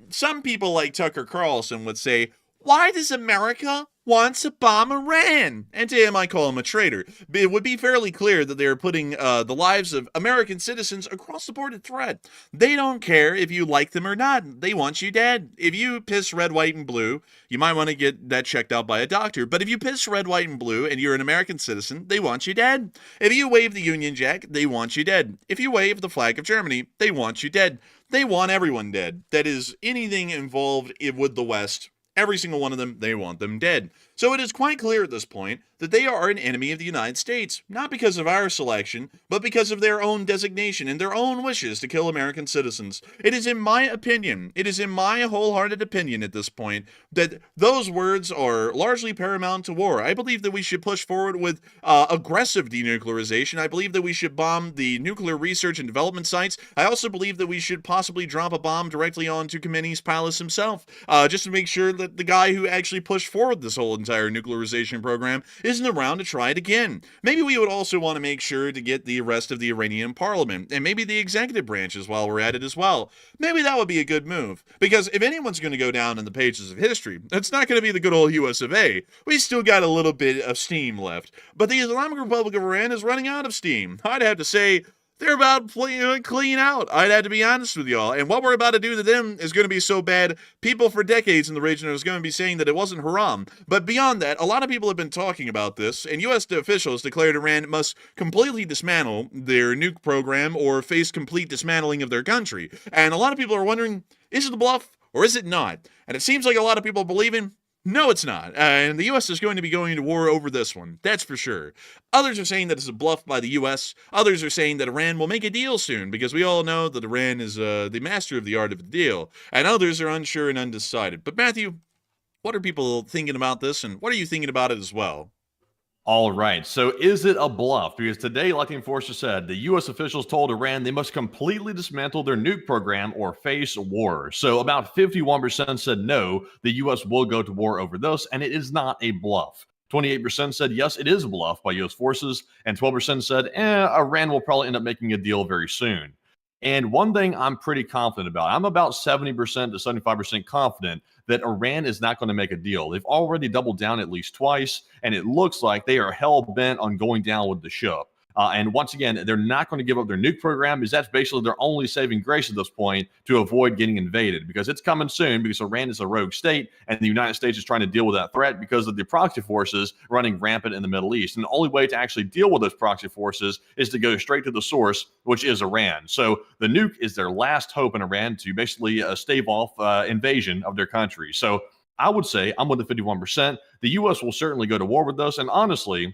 some people like Tucker Carlson would say, why does America want to bomb Iran? And to him, I call him a traitor. But it would be fairly clear that they are putting the lives of American citizens across the board at threat. They don't care if you like them or not. They want you dead. If you piss red, white, and blue, you might want to get that checked out by a doctor. But if you piss red, white, and blue and you're an American citizen, they want you dead. If you wave the Union Jack, they want you dead. If you wave the flag of Germany, they want you dead. They want everyone dead. That is, anything involved with the West. Every single one of them, they want them dead. So it is quite clear at this point that they are an enemy of the United States, not because of our selection, but because of their own designation and their own wishes to kill American citizens. It is in my opinion, it is in my wholehearted opinion at this point, that those words are largely paramount to war. I believe that we should push forward with aggressive denuclearization. I believe that we should bomb the nuclear research and development sites. I also believe that we should possibly drop a bomb directly onto Khomeini's palace himself, just to make sure that the guy who actually pushed forward this whole entire nuclearization program isn't around to try it again. Maybe we would also want to make sure to get the rest of the Iranian parliament, and maybe the executive branches while we're at it as well. Maybe that would be a good move, because if anyone's going to go down in the pages of history, it's not going to be the good old US of A. We still got a little bit of steam left, but the Islamic Republic of Iran is running out of steam. I'd have to say, they're about to clean out. I'd have to be honest with y'all. And what we're about to do to them is going to be so bad, people for decades in the region are going to be saying that it wasn't haram. But beyond that, a lot of people have been talking about this, and U.S. officials declared Iran must completely dismantle their nuke program or face complete dismantling of their country. And a lot of people are wondering, is it a bluff or is it not? And it seems like a lot of people believe in, no, it's not. And the U.S. is going to be going to war over this one. That's for sure. Others are saying that it's a bluff by the U.S. Others are saying that Iran will make a deal soon, because we all know that Iran is the master of the art of the deal. And others are unsure and undecided. But Matthew, what are people thinking about this, and what are you thinking about it as well? All right. So is it a bluff? Because today, like the enforcer said, the U.S. officials told Iran they must completely dismantle their nuke program or face war. So about 51% said no, the U.S. will go to war over this, and it is not a bluff. 28% said yes, it is a bluff by U.S. forces, and 12% said, Iran will probably end up making a deal very soon. And one thing I'm pretty confident about, I'm about 70% to 75% confident that Iran is not going to make a deal. They've already doubled down at least twice, and it looks like they are hell-bent on going down with the ship. And once again, they're not going to give up their nuke program, because that's basically their only saving grace at this point to avoid getting invaded, because it's coming soon, because Iran is a rogue state and the United States is trying to deal with that threat because of the proxy forces running rampant in the Middle East. And the only way to actually deal with those proxy forces is to go straight to the source, which is Iran. So the nuke is their last hope in Iran to basically stave off invasion of their country. So I would say I'm with the 51%. The U.S. will certainly go to war with us. And honestly,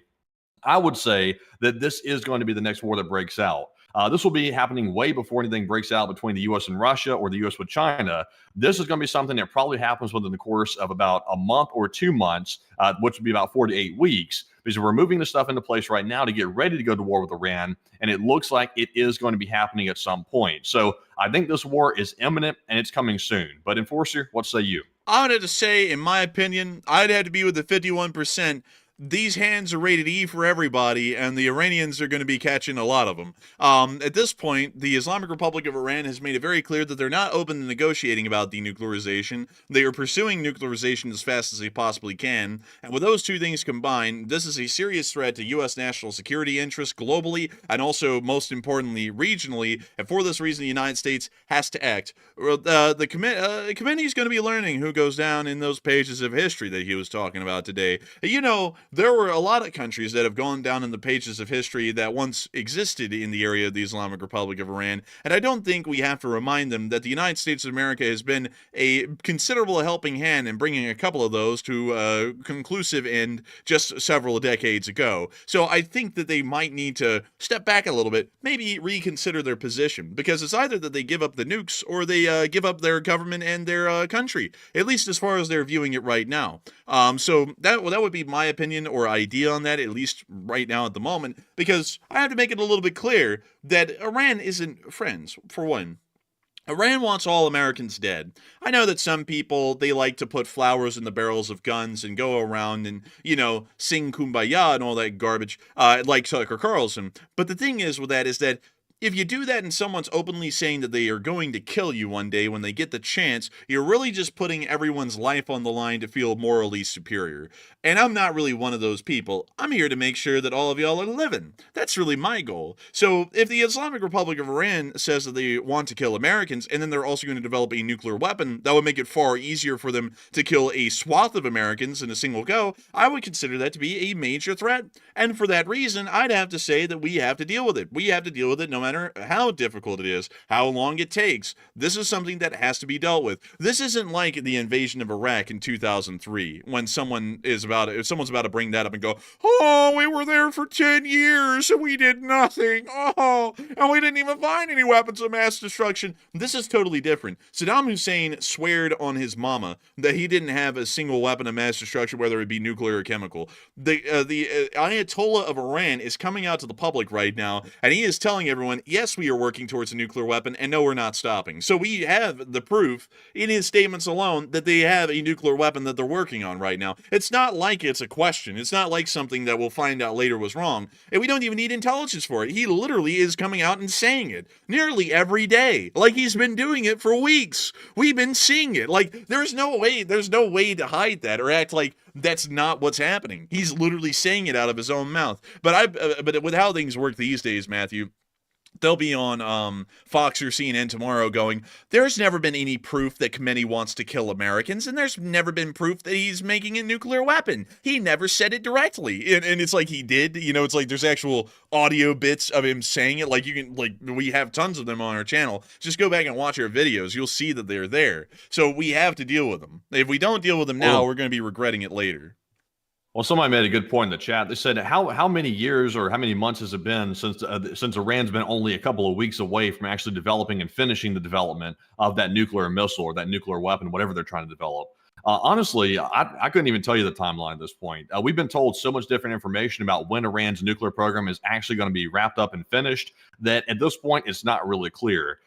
I would say that this is going to be the next war that breaks out. This will be happening way before anything breaks out between the U.S. and Russia or the U.S. with China. This is going to be something that probably happens within the course of about a month or 2 months, which would be about 4 to 8 weeks, because we're moving the stuff into place right now to get ready to go to war with Iran, and it looks like it is going to be happening at some point. So I think this war is imminent, and it's coming soon. But Enforcer, what say you? I would have to say, in my opinion, I'd have to be with the 51%. These hands are rated E for everybody, and the Iranians are going to be catching a lot of them. At this point, the Islamic Republic of Iran has made it very clear that they're not open to negotiating about denuclearization. They are pursuing nuclearization as fast as they possibly can, and with those two things combined, this is a serious threat to U.S. national security interests globally, and also, most importantly, regionally, and for this reason, the United States has to act. The committee is going to be learning who goes down in those pages of history that he was talking about today. You know, there were a lot of countries that have gone down in the pages of history that once existed in the area of the Islamic Republic of Iran, and I don't think we have to remind them that the United States of America has been a considerable helping hand in bringing a couple of those to a conclusive end just several decades ago. So I think that they might need to step back a little bit, maybe reconsider their position, because it's either that they give up the nukes or they give up their government and their country, at least as far as they're viewing it right now. So that would be my opinion or idea on that, at least right now at the moment, because I have to make it a little bit clear that Iran isn't friends, for one. Iran wants all Americans dead. I know that some people, they like to put flowers in the barrels of guns and go around and, sing Kumbaya and all that garbage, like Tucker Carlson. But the thing is with that is that if you do that and someone's openly saying that they are going to kill you one day when they get the chance, you're really just putting everyone's life on the line to feel morally superior. And I'm not really one of those people. I'm here to make sure that all of y'all are living. That's really my goal. So if the Islamic Republic of Iran says that they want to kill Americans, and then they're also going to develop a nuclear weapon, that would make it far easier for them to kill a swath of Americans in a single go. I would consider that to be a major threat. And for that reason, I'd have to say that we have to deal with it. We have to deal with it no matter how difficult it is, how long it takes. This is something that has to be dealt with. This isn't like the invasion of Iraq in 2003 when someone's about to bring that up and go, oh, we were there for 10 years and we did nothing. Oh, and we didn't even find any weapons of mass destruction. This is totally different. Saddam Hussein sweared on his mama that he didn't have a single weapon of mass destruction, whether it be nuclear or chemical. The Ayatollah of Iran is coming out to the public right now, and he is telling everyone, yes, we are working towards a nuclear weapon, and no, we're not stopping. So we have the proof in his statements alone that they have a nuclear weapon that they're working on right now. It's not like it's a question. It's not like something that we'll find out later was wrong, and we don't even need intelligence for it. He literally is coming out and saying it nearly every day, like he's been doing it for weeks. We've been seeing it. Like, there's no way to hide that or act like that's not what's happening. He's literally saying it out of his own mouth. But with how things work these days, Matthew, they'll be on Fox or CNN tomorrow going, there's never been any proof that Khomeini wants to kill Americans, and there's never been proof that he's making a nuclear weapon. He never said it directly. And it's like he did. It's like there's actual audio bits of him saying it. Like, we have tons of them on our channel. Just go back and watch our videos. You'll see that they're there. So we have to deal with them. If we don't deal with them now, we're going to be regretting it later. Well, somebody made a good point in the chat. They said, how many years or how many months has it been since Iran's been only a couple of weeks away from actually developing and finishing the development of that nuclear missile or that nuclear weapon, whatever they're trying to develop? Honestly, I couldn't even tell you the timeline at this point. We've been told so much different information about when Iran's nuclear program is actually going to be wrapped up and finished that at this point, it's not really clear.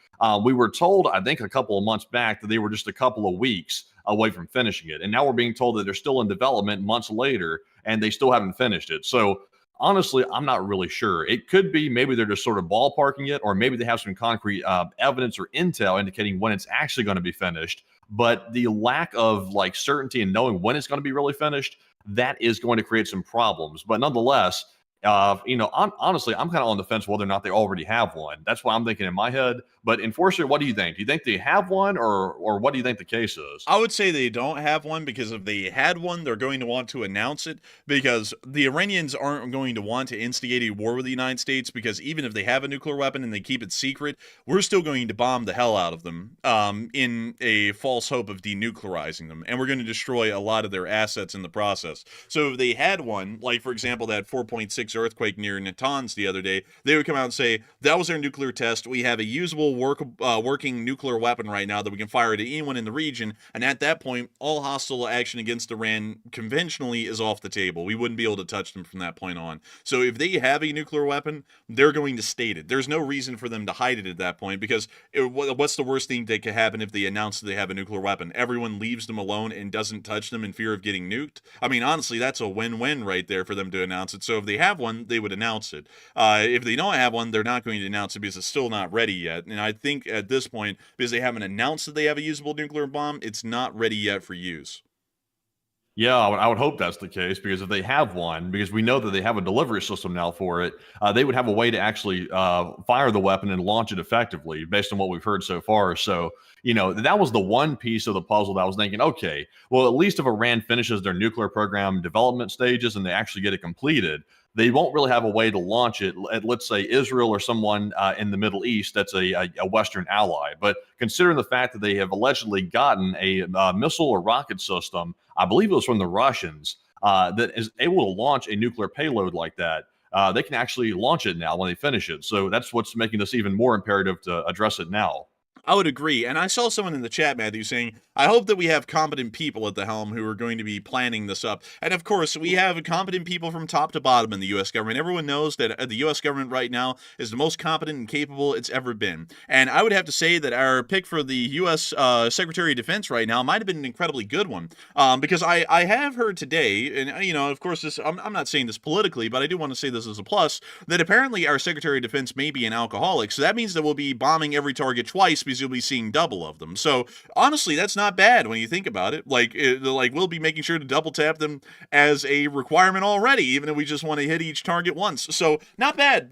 We were told, I think a couple of months back, that they were just a couple of weeks away from finishing it. And now we're being told that they're still in development months later and they still haven't finished it. So honestly, I'm not really sure. It could be maybe they're just sort of ballparking it, or maybe they have some concrete evidence or intel indicating when it's actually going to be finished. But the lack of certainty and knowing when it's going to be really finished, that is going to create some problems. But nonetheless, honestly, I'm kind of on the fence whether or not they already have one. That's what I'm thinking in my head. But enforcer, what do you think? Do you think they have one, or what do you think the case is? I would say they don't have one, because if they had one, they're going to want to announce it, because the Iranians aren't going to want to instigate a war with the United States, because even if they have a nuclear weapon and they keep it secret, we're still going to bomb the hell out of them in a false hope of denuclearizing them, and we're going to destroy a lot of their assets in the process. So if they had one, like, for example, that 4.6 earthquake near Natanz the other day, they would come out and say, that was our nuclear test. We have a usable working nuclear weapon right now that we can fire to anyone in the region, and at that point, all hostile action against Iran conventionally is off the table. We wouldn't be able to touch them from that point on. So if they have a nuclear weapon, they're going to state it. There's no reason for them to hide it at that point, because what's the worst thing that could happen if they announce that they have a nuclear weapon? Everyone leaves them alone and doesn't touch them in fear of getting nuked? I mean, honestly, that's a win-win right there for them to announce it. So if they have one, they would announce it. If they don't have one, they're not going to announce it because it's still not ready yet. And I think at this point, because they haven't announced that they have a usable nuclear bomb, it's not ready yet for use. Yeah, I would hope that's the case because if they have one, because we know that they have a delivery system now for it, they would have a way to actually fire the weapon and launch it effectively based on what we've heard so far. So, that was the one piece of the puzzle that I was thinking, okay, well, at least if Iran finishes their nuclear program development stages and they actually get it completed, they won't really have a way to launch it at, let's say, Israel or someone in the Middle East that's a Western ally. But considering the fact that they have allegedly gotten a missile or rocket system, I believe it was from the Russians, that is able to launch a nuclear payload like that. They can actually launch it now when they finish it. So that's what's making this even more imperative to address it now. I would agree. And I saw someone in the chat, Matthew, saying, I hope that we have competent people at the helm who are going to be planning this up. And of course, we have competent people from top to bottom in the U.S. government. Everyone knows that the U.S. government right now is the most competent and capable it's ever been. And I would have to say that our pick for the U.S. Secretary of Defense right now might have been an incredibly good one. Because I have heard today, and, of course, I'm not saying this politically, but I do want to say this as a plus, that apparently our Secretary of Defense may be an alcoholic. So that means that we'll be bombing every target twice because you'll be seeing double of them. So honestly, that's not bad when you think about it. Like we'll be making sure to double tap them as a requirement already, even if we just want to hit each target once. So not bad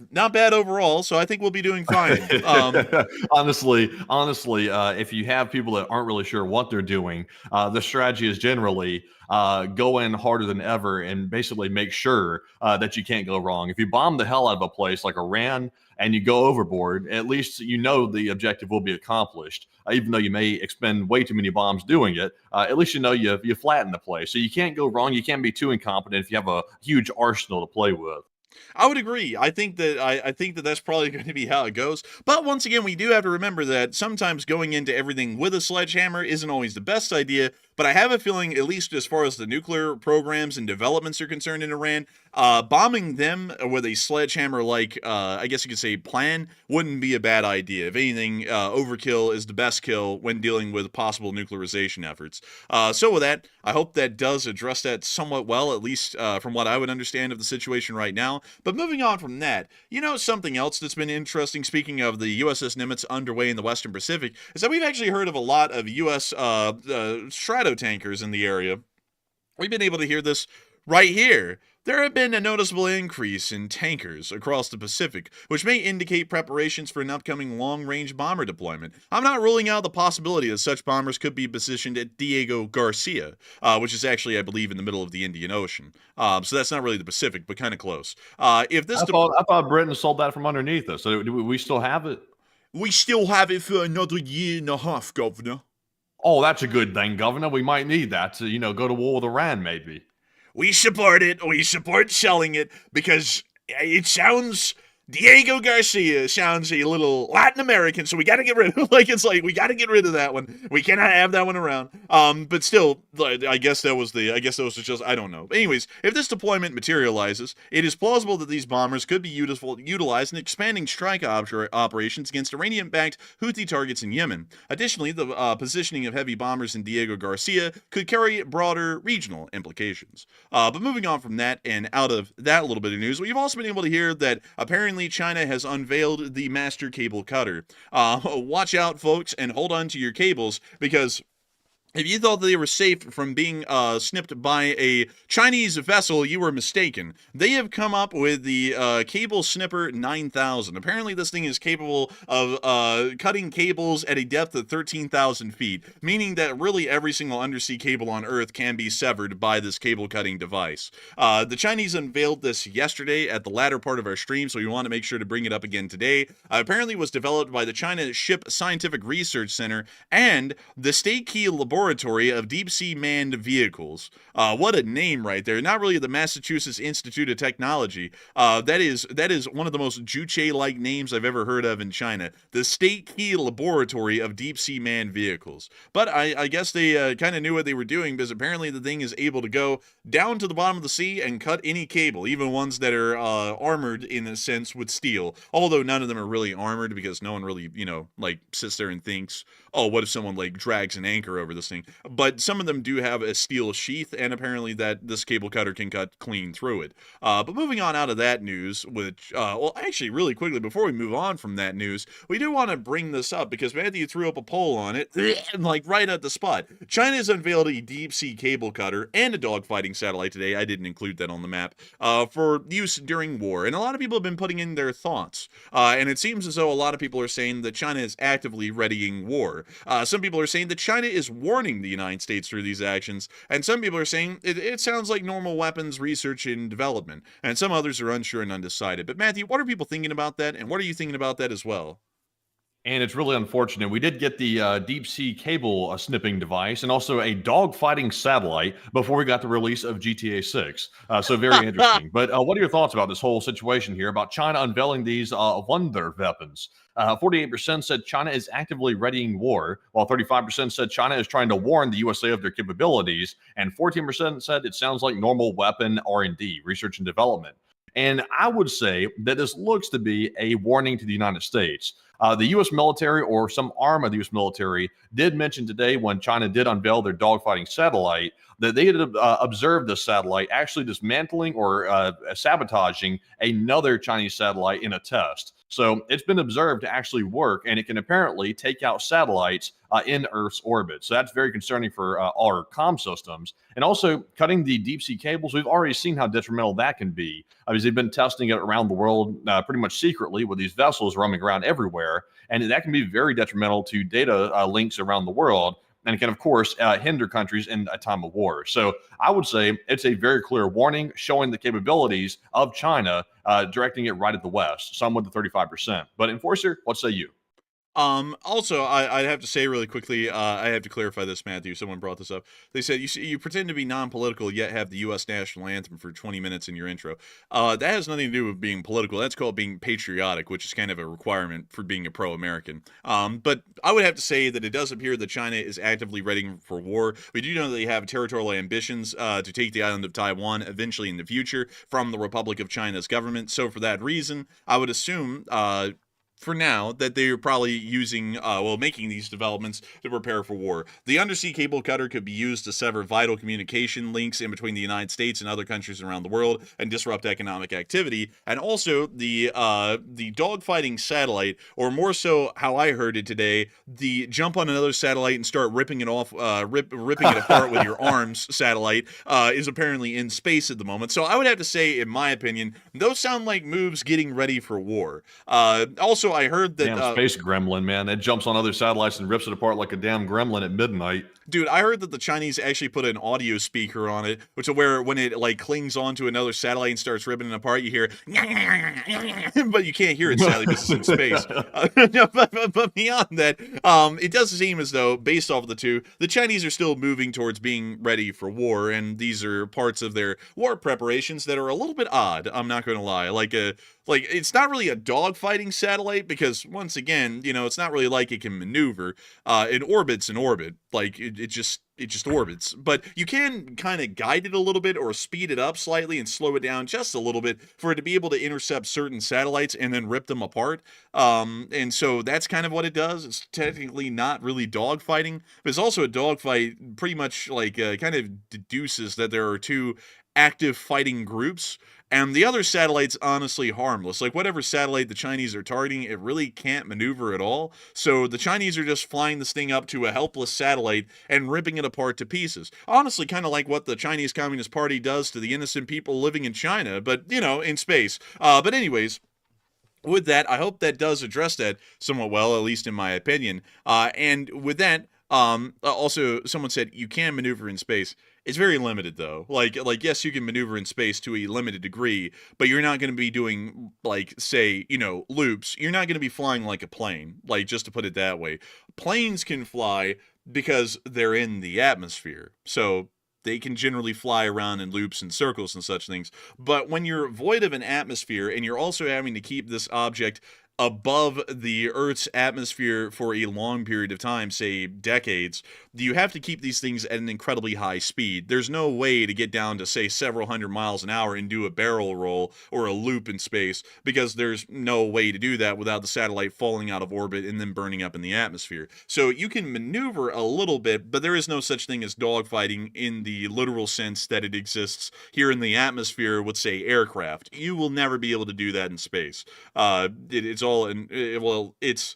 overall. So I think we'll be doing fine. Honestly, if you have people that aren't really sure what they're doing, the strategy is generally go in harder than ever and basically make sure that you can't go wrong. If you bomb the hell out of a place like Iran and you go overboard, at least the objective will be accomplished. Even though you may expend way too many bombs doing it, at least you flatten the place. So you can't go wrong. You can't be too incompetent if you have a huge arsenal to play with. I would agree. I think that that's probably going to be how it goes. But once again, we do have to remember that sometimes going into everything with a sledgehammer isn't always the best idea. But I have a feeling, at least as far as the nuclear programs and developments are concerned in Iran, bombing them with a sledgehammer, like I guess you could say, plan wouldn't be a bad idea. If anything, overkill is the best kill when dealing with possible nuclearization efforts. So with that, I hope that does address that somewhat well, at least from what I would understand of the situation right now. But moving on from that, something else that's been interesting, speaking of the USS Nimitz underway in the Western Pacific, is that we've actually heard of a lot of U.S. Strato tankers in the area. We've been able to hear this right here. There have been a noticeable increase in tankers across the Pacific, which may indicate preparations for an upcoming long-range bomber deployment. I'm not ruling out the possibility that such bombers could be positioned at Diego Garcia, which is actually, I believe, in the middle of the Indian Ocean. So that's not really the Pacific, but kind of close. If this I thought Britain sold that from underneath us. So do we still have it? We still have it for another year and a half, Governor. Oh, that's a good thing, Governor. We might need that to, go to war with Iran, maybe. We support it. We support selling it because it sounds... Diego Garcia sounds a little Latin American, so we got to get rid of we got to get rid of that one. We cannot have that one around. But still, I guess that was just, I don't know. Anyways, if this deployment materializes, it is plausible that these bombers could be utilized in expanding strike operations against Iranian-backed Houthi targets in Yemen. Additionally, the positioning of heavy bombers in Diego Garcia could carry broader regional implications. But moving on from that and out of that little bit of news, we've also been able to hear that apparently China has unveiled the master cable cutter. Watch out, folks, and hold on to your cables, because if you thought they were safe from being snipped by a Chinese vessel, you were mistaken. They have come up with the Cable Snipper 9000. Apparently, this thing is capable of cutting cables at a depth of 13,000 feet, meaning that really every single undersea cable on Earth can be severed by this cable-cutting device. The Chinese unveiled this yesterday at the latter part of our stream, so we want to make sure to bring it up again today. Apparently, it was developed by the China Ship Scientific Research Center and the State Key Laboratory of Deep Sea Manned Vehicles. What a name right there. Not really the Massachusetts Institute of Technology. That is one of the most Juche-like names I've ever heard of in China. The State Key Laboratory of Deep Sea Manned Vehicles. But I guess they kind of knew what they were doing, because apparently the thing is able to go down to the bottom of the sea and cut any cable, even ones that are armored in a sense with steel. Although none of them are really armored, because no one really, sits there and thinks, oh, what if someone drags an anchor over this thing? interesting. But some of them do have a steel sheath, and apparently that this cable cutter can cut clean through it. But moving on out of that news, which, well, actually, really quickly, before we move on from that news, we do want to bring this up because Matthew threw up a poll on it, and like right at the spot. China has unveiled a deep-sea cable cutter and a dogfighting satellite today. I didn't include that on the map, for use during war. And a lot of people have been putting in their thoughts. And it seems as though a lot of people are saying that China is actively readying war. Some people are saying that China is warning the United States through these actions. And some people are saying it sounds like normal weapons research and development. And some others are unsure and undecided. But Matthew, what are people thinking about that? And what are you thinking about that as well? And it's really unfortunate. We did get the deep sea cable snipping device and also a dog-fighting satellite before we got the release of GTA 6. So very interesting. But what are your thoughts about this whole situation here about China unveiling these wonder weapons? 48% said China is actively readying war, while 35% said China is trying to warn the USA of their capabilities, and 14% said it sounds like normal weapon R&D, research and development. And I would say that this looks to be a warning to the United States. The U.S. military or some arm of the U.S. military did mention today when China did unveil their dogfighting satellite that they had observed the satellite actually dismantling or sabotaging another Chinese satellite in a test. So it's been observed to actually work, and it can apparently take out satellites in Earth's orbit. So that's very concerning for our comm systems. And also cutting the deep sea cables, we've already seen how detrimental that can be. Because they've been testing it around the world pretty much secretly with these vessels roaming around everywhere. And that can be very detrimental to data links around the world. And it can, of course, hinder countries in a time of war. So I would say it's a very clear warning showing the capabilities of China, directing it right at the West, some with the 35%. But Enforcer, what say you? Also, I'd have to say really quickly, I have to clarify this, Matthew. Someone brought this up. They said, you pretend to be non-political, yet have the U.S. national anthem for 20 minutes in your intro. That has nothing to do with being political. That's called being patriotic, which is kind of a requirement for being a pro-American. But I would have to say that it does appear that China is actively readying for war. We do know that they have territorial ambitions to take the island of Taiwan eventually in the future from the Republic of China's government. So for that reason, I would assume for now that they are probably using, making these developments to prepare for war. The undersea cable cutter could be used to sever vital communication links in between the United States and other countries around the world and disrupt economic activity. And also the dogfighting satellite, or more so how I heard it today, the jump on another satellite and start ripping it off, ripping it apart with your arms satellite, is apparently in space at the moment. So I would have to say, in my opinion, those sound like moves getting ready for war. Also, I heard that damn space gremlin, man, it jumps on other satellites and rips it apart like a damn gremlin at midnight. Dude, I heard that the Chinese actually put an audio speaker on it, which is where when it like clings onto another satellite and starts ripping it apart, you hear, but you can't hear it sadly because it's in space. But beyond that, it does seem as though, based off of the two, the Chinese are still moving towards being ready for war, and these are parts of their war preparations that are a little bit odd. I'm not going to lie. Like it's not really a dogfighting satellite because once again, it's not really like it can maneuver. It orbits in orbit. Like it just orbits, but you can kind of guide it a little bit or speed it up slightly and slow it down just a little bit for it to be able to intercept certain satellites and then rip them apart. And so that's kind of what it does. It's technically not really dogfighting, but it's also a dogfight. Pretty much like kind of deduces that there are two active fighting groups. And the other satellite's honestly harmless. Like, whatever satellite the Chinese are targeting, it really can't maneuver at all. So the Chinese are just flying this thing up to a helpless satellite and ripping it apart to pieces. Honestly, kind of like what the Chinese Communist Party does to the innocent people living in China, but, in space. But anyways, with that, I hope that does address that somewhat well, at least in my opinion. And with that, also, someone said you can maneuver in space. It's very limited, though. Like yes, you can maneuver in space to a limited degree, but you're not going to be doing, like, say, loops. You're not going to be flying like a plane, like, just to put it that way. Planes can fly because they're in the atmosphere. So they can generally fly around in loops and circles and such things. But when you're void of an atmosphere and you're also having to keep this object above the Earth's atmosphere for a long period of time, say decades, you have to keep these things at an incredibly high speed. There's no way to get down to, say, several hundred miles an hour and do a barrel roll or a loop in space, because there's no way to do that without the satellite falling out of orbit and then burning up in the atmosphere. So you can maneuver a little bit, but there is no such thing as dogfighting in the literal sense that it exists here in the atmosphere with, say, aircraft. You will never be able to do that in space. It's all in, well, it's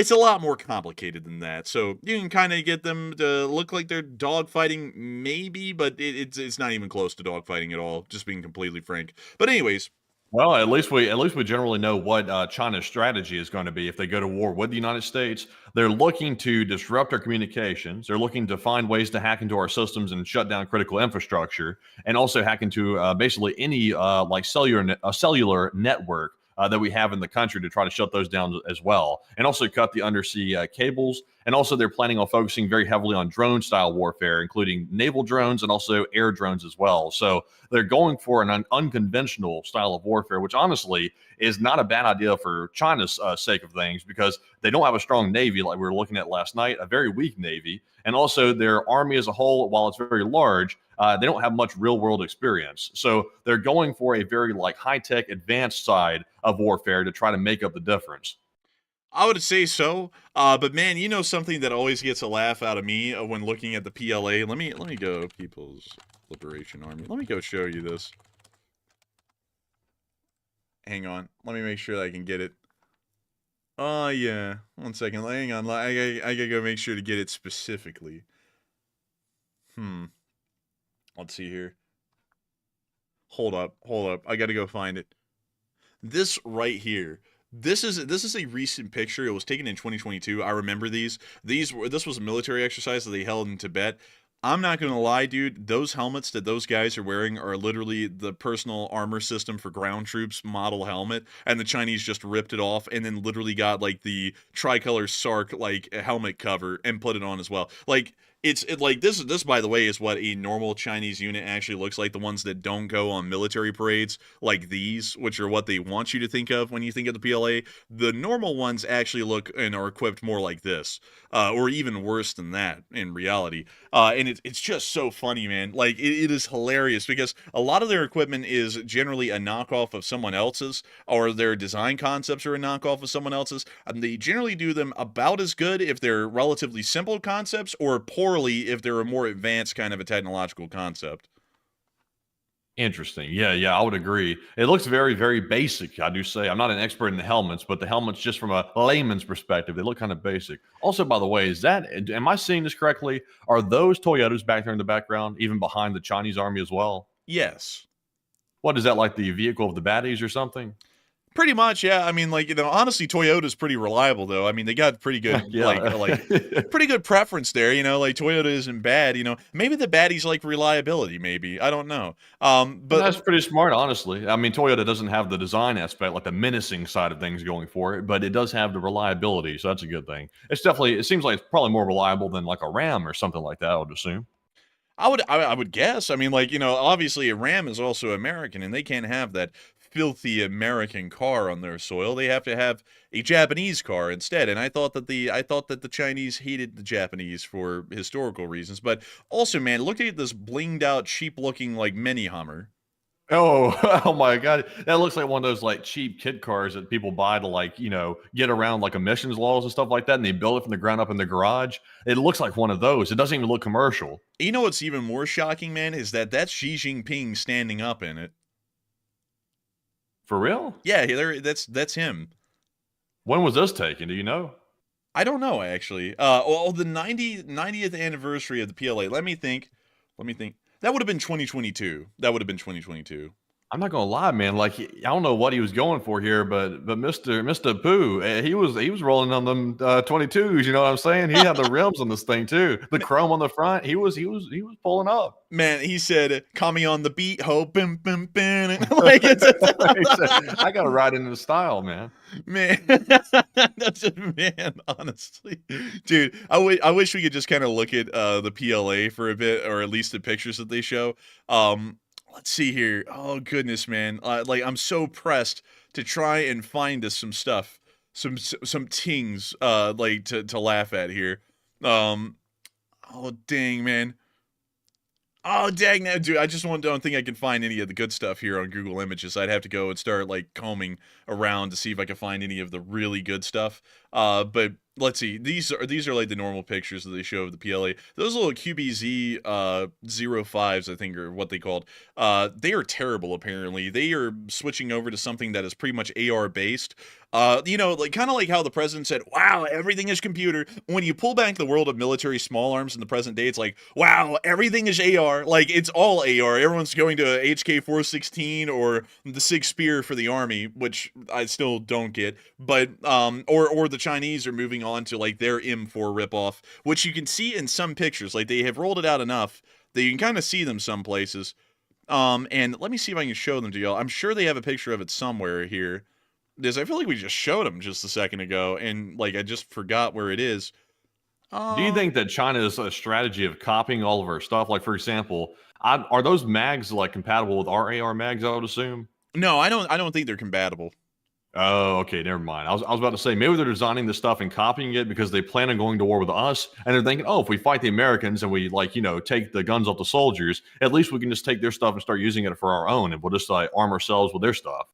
a lot more complicated than that. So you can kind of get them to look like they're dogfighting, maybe, but it's not even close to dogfighting at all, just being completely frank. But anyways, Well, at least we generally know what China's strategy is going to be if they go to war with the United States. They're looking to disrupt our communications. They're looking to find ways to hack into our systems and shut down critical infrastructure, and also hack into basically any like cellular network that we have in the country, to try to shut those down as well, and also cut the undersea cables. And also, they're planning on focusing very heavily on drone style warfare, including naval drones and also air drones as well. So they're going for an unconventional style of warfare, which honestly is not a bad idea for China's sake of things, because they don't have a strong navy like we were looking at last night, a very weak navy. And also, their army as a whole, while it's very large, they don't have much real world experience. So they're going for a very like high tech, advanced side of warfare to try to make up the difference. I would say so. But man, you know something that always gets a laugh out of me when looking at the PLA. Let me go People's Liberation Army. Let me go show you this. Hang on. Let me make sure that I can get it. Oh yeah. One second. Hang on. I gotta go make sure to get it specifically. Let's see here. Hold up. I gotta go find it. This right here. This is a recent picture. It was taken in 2022. I remember these. This was a military exercise that they held in Tibet. I'm not gonna lie, dude. Those helmets that those guys are wearing are literally the personal armor system for ground troops model helmet, and the Chinese just ripped it off and then literally got like the tricolor Sark like helmet cover and put it on as well. Like like this by the way is what a normal Chinese unit actually looks like, the ones that don't go on military parades like these, which are what they want you to think of when you think of the PLA. The normal ones actually look and are equipped more like this, or even worse than that in reality. And it's just so funny, man. Like it is hilarious because a lot of their equipment is generally a knockoff of someone else's, or their design concepts are a knockoff of someone else's. And they generally do them about as good if they're relatively simple concepts, or poorly if they're a more advanced kind of a technological concept. Interesting. Yeah, I would agree. It looks very, very basic. I do say I'm not an expert in the helmets, but the helmets, just from a layman's perspective, they look kind of basic. Also, by the way, am I seeing this correctly? Are those Toyotas back there in the background, even behind the Chinese army as well? Yes. What is that, like the vehicle of the baddies or something? Pretty much, yeah. I mean, like, honestly, Toyota's pretty reliable, though. I mean, they got pretty good, Yeah. pretty good preference there. Like Toyota isn't bad. Maybe the baddies like reliability. Maybe, I don't know. And But that's pretty smart, honestly. I mean, Toyota doesn't have the design aspect, like the menacing side of things going for it, but it does have the reliability, so that's a good thing. It seems like it's probably more reliable than like a Ram or something like that, I would assume. I would guess. I mean, like, obviously, a Ram is also American, and they can't have that filthy American car on their soil. They have to have a Japanese car instead. And I thought that the Chinese hated the Japanese for historical reasons. But also, man, look at this blinged out, cheap looking like mini Hummer. Oh, oh my God. That looks like one of those like cheap kid cars that people buy to like, get around like emissions laws and stuff like that. And they build it from the ground up in the garage. It looks like one of those. It doesn't even look commercial. You know what's even more shocking, man, is that that's Xi Jinping standing up in it. For real? Yeah, that's him. When was this taken? Do you know? I don't know, actually. Well, the 90th anniversary of the PLA. Let me think. That would have been 2022. I'm not gonna lie, man. Like I don't know what he was going for here, but Mister Pooh, he was rolling on them 22s. You know what I'm saying? He had the rims on this thing too, the chrome on the front. He was pulling up. Man, he said, "Call me on the beat, ho, bim, bim, bim." Like it's He said, I gotta ride into the style, man. man, that's just man. Honestly, dude, I wish we could just kind of look at the PLA for a bit, or at least the pictures that they show. Let's see here. Oh goodness, man. Like I'm so pressed to try and find us some stuff some tings like to laugh at here. Oh dang, man. Oh dang, now, dude! I just don't think I can find any of the good stuff here on Google Images. I'd have to go and start like combing around to see if I can find any of the really good stuff. But let's see. These are like the normal pictures that they show of the PLA. Those little QBZ 05s, I think, are what they called. They are terrible. Apparently, they are switching over to something that is pretty much AR based. You know, like kind of like how the president said, "Wow, everything is computer." When you pull back the world of military small arms in the present day, it's like, "Wow, everything is AR." Like it's all AR. Everyone's going to a HK416 or the Sig Spear for the army, which I still don't get. But or the Chinese are moving on to like their M4 ripoff, which you can see in some pictures. Like they have rolled it out enough that you can kind of see them some places. And let me see if I can show them to y'all. I'm sure they have a picture of it somewhere here. Because I feel like we just showed them just a second ago, and like I just forgot where it is. Do you think that China's strategy of copying all of our stuff, like for example, are those mags like compatible with our AR mags? I would assume. No, I don't think they're compatible. Oh, okay, never mind. I was about to say maybe they're designing this stuff and copying it because they plan on going to war with us, and they're thinking, oh, if we fight the Americans and we like take the guns off the soldiers, at least we can just take their stuff and start using it for our own, and we'll just like arm ourselves with their stuff.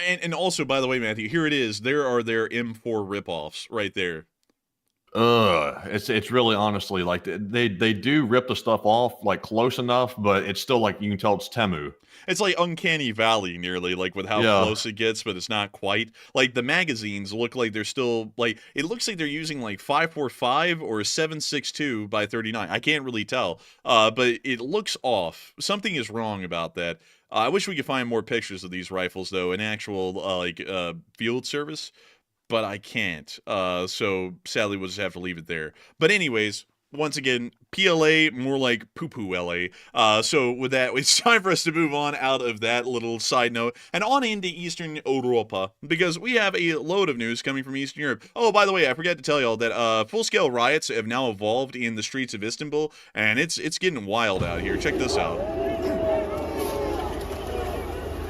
And also, by the way, Matthew, here it is. There are their M4 ripoffs right there. It's really honestly like they do rip the stuff off like close enough, but it's still like you can tell it's Temu. It's like Uncanny Valley nearly, like with how close it gets, but it's not quite. Like the magazines look like they're still like it looks like they're using like 545 or 762 by 39. I can't really tell, but it looks off. Something is wrong about that. I wish we could find more pictures of these rifles though in actual field service, but I can't. So sadly, we'll just have to leave it there. But anyways. Once again, PLA, more like poo-poo LA. So with that, it's time for us to move on out of that little side note and on into Eastern Europa, because we have a load of news coming from Eastern Europe. Oh, by the way, I forgot to tell y'all that full-scale riots have now evolved in the streets of Istanbul, and it's getting wild out here. Check this out.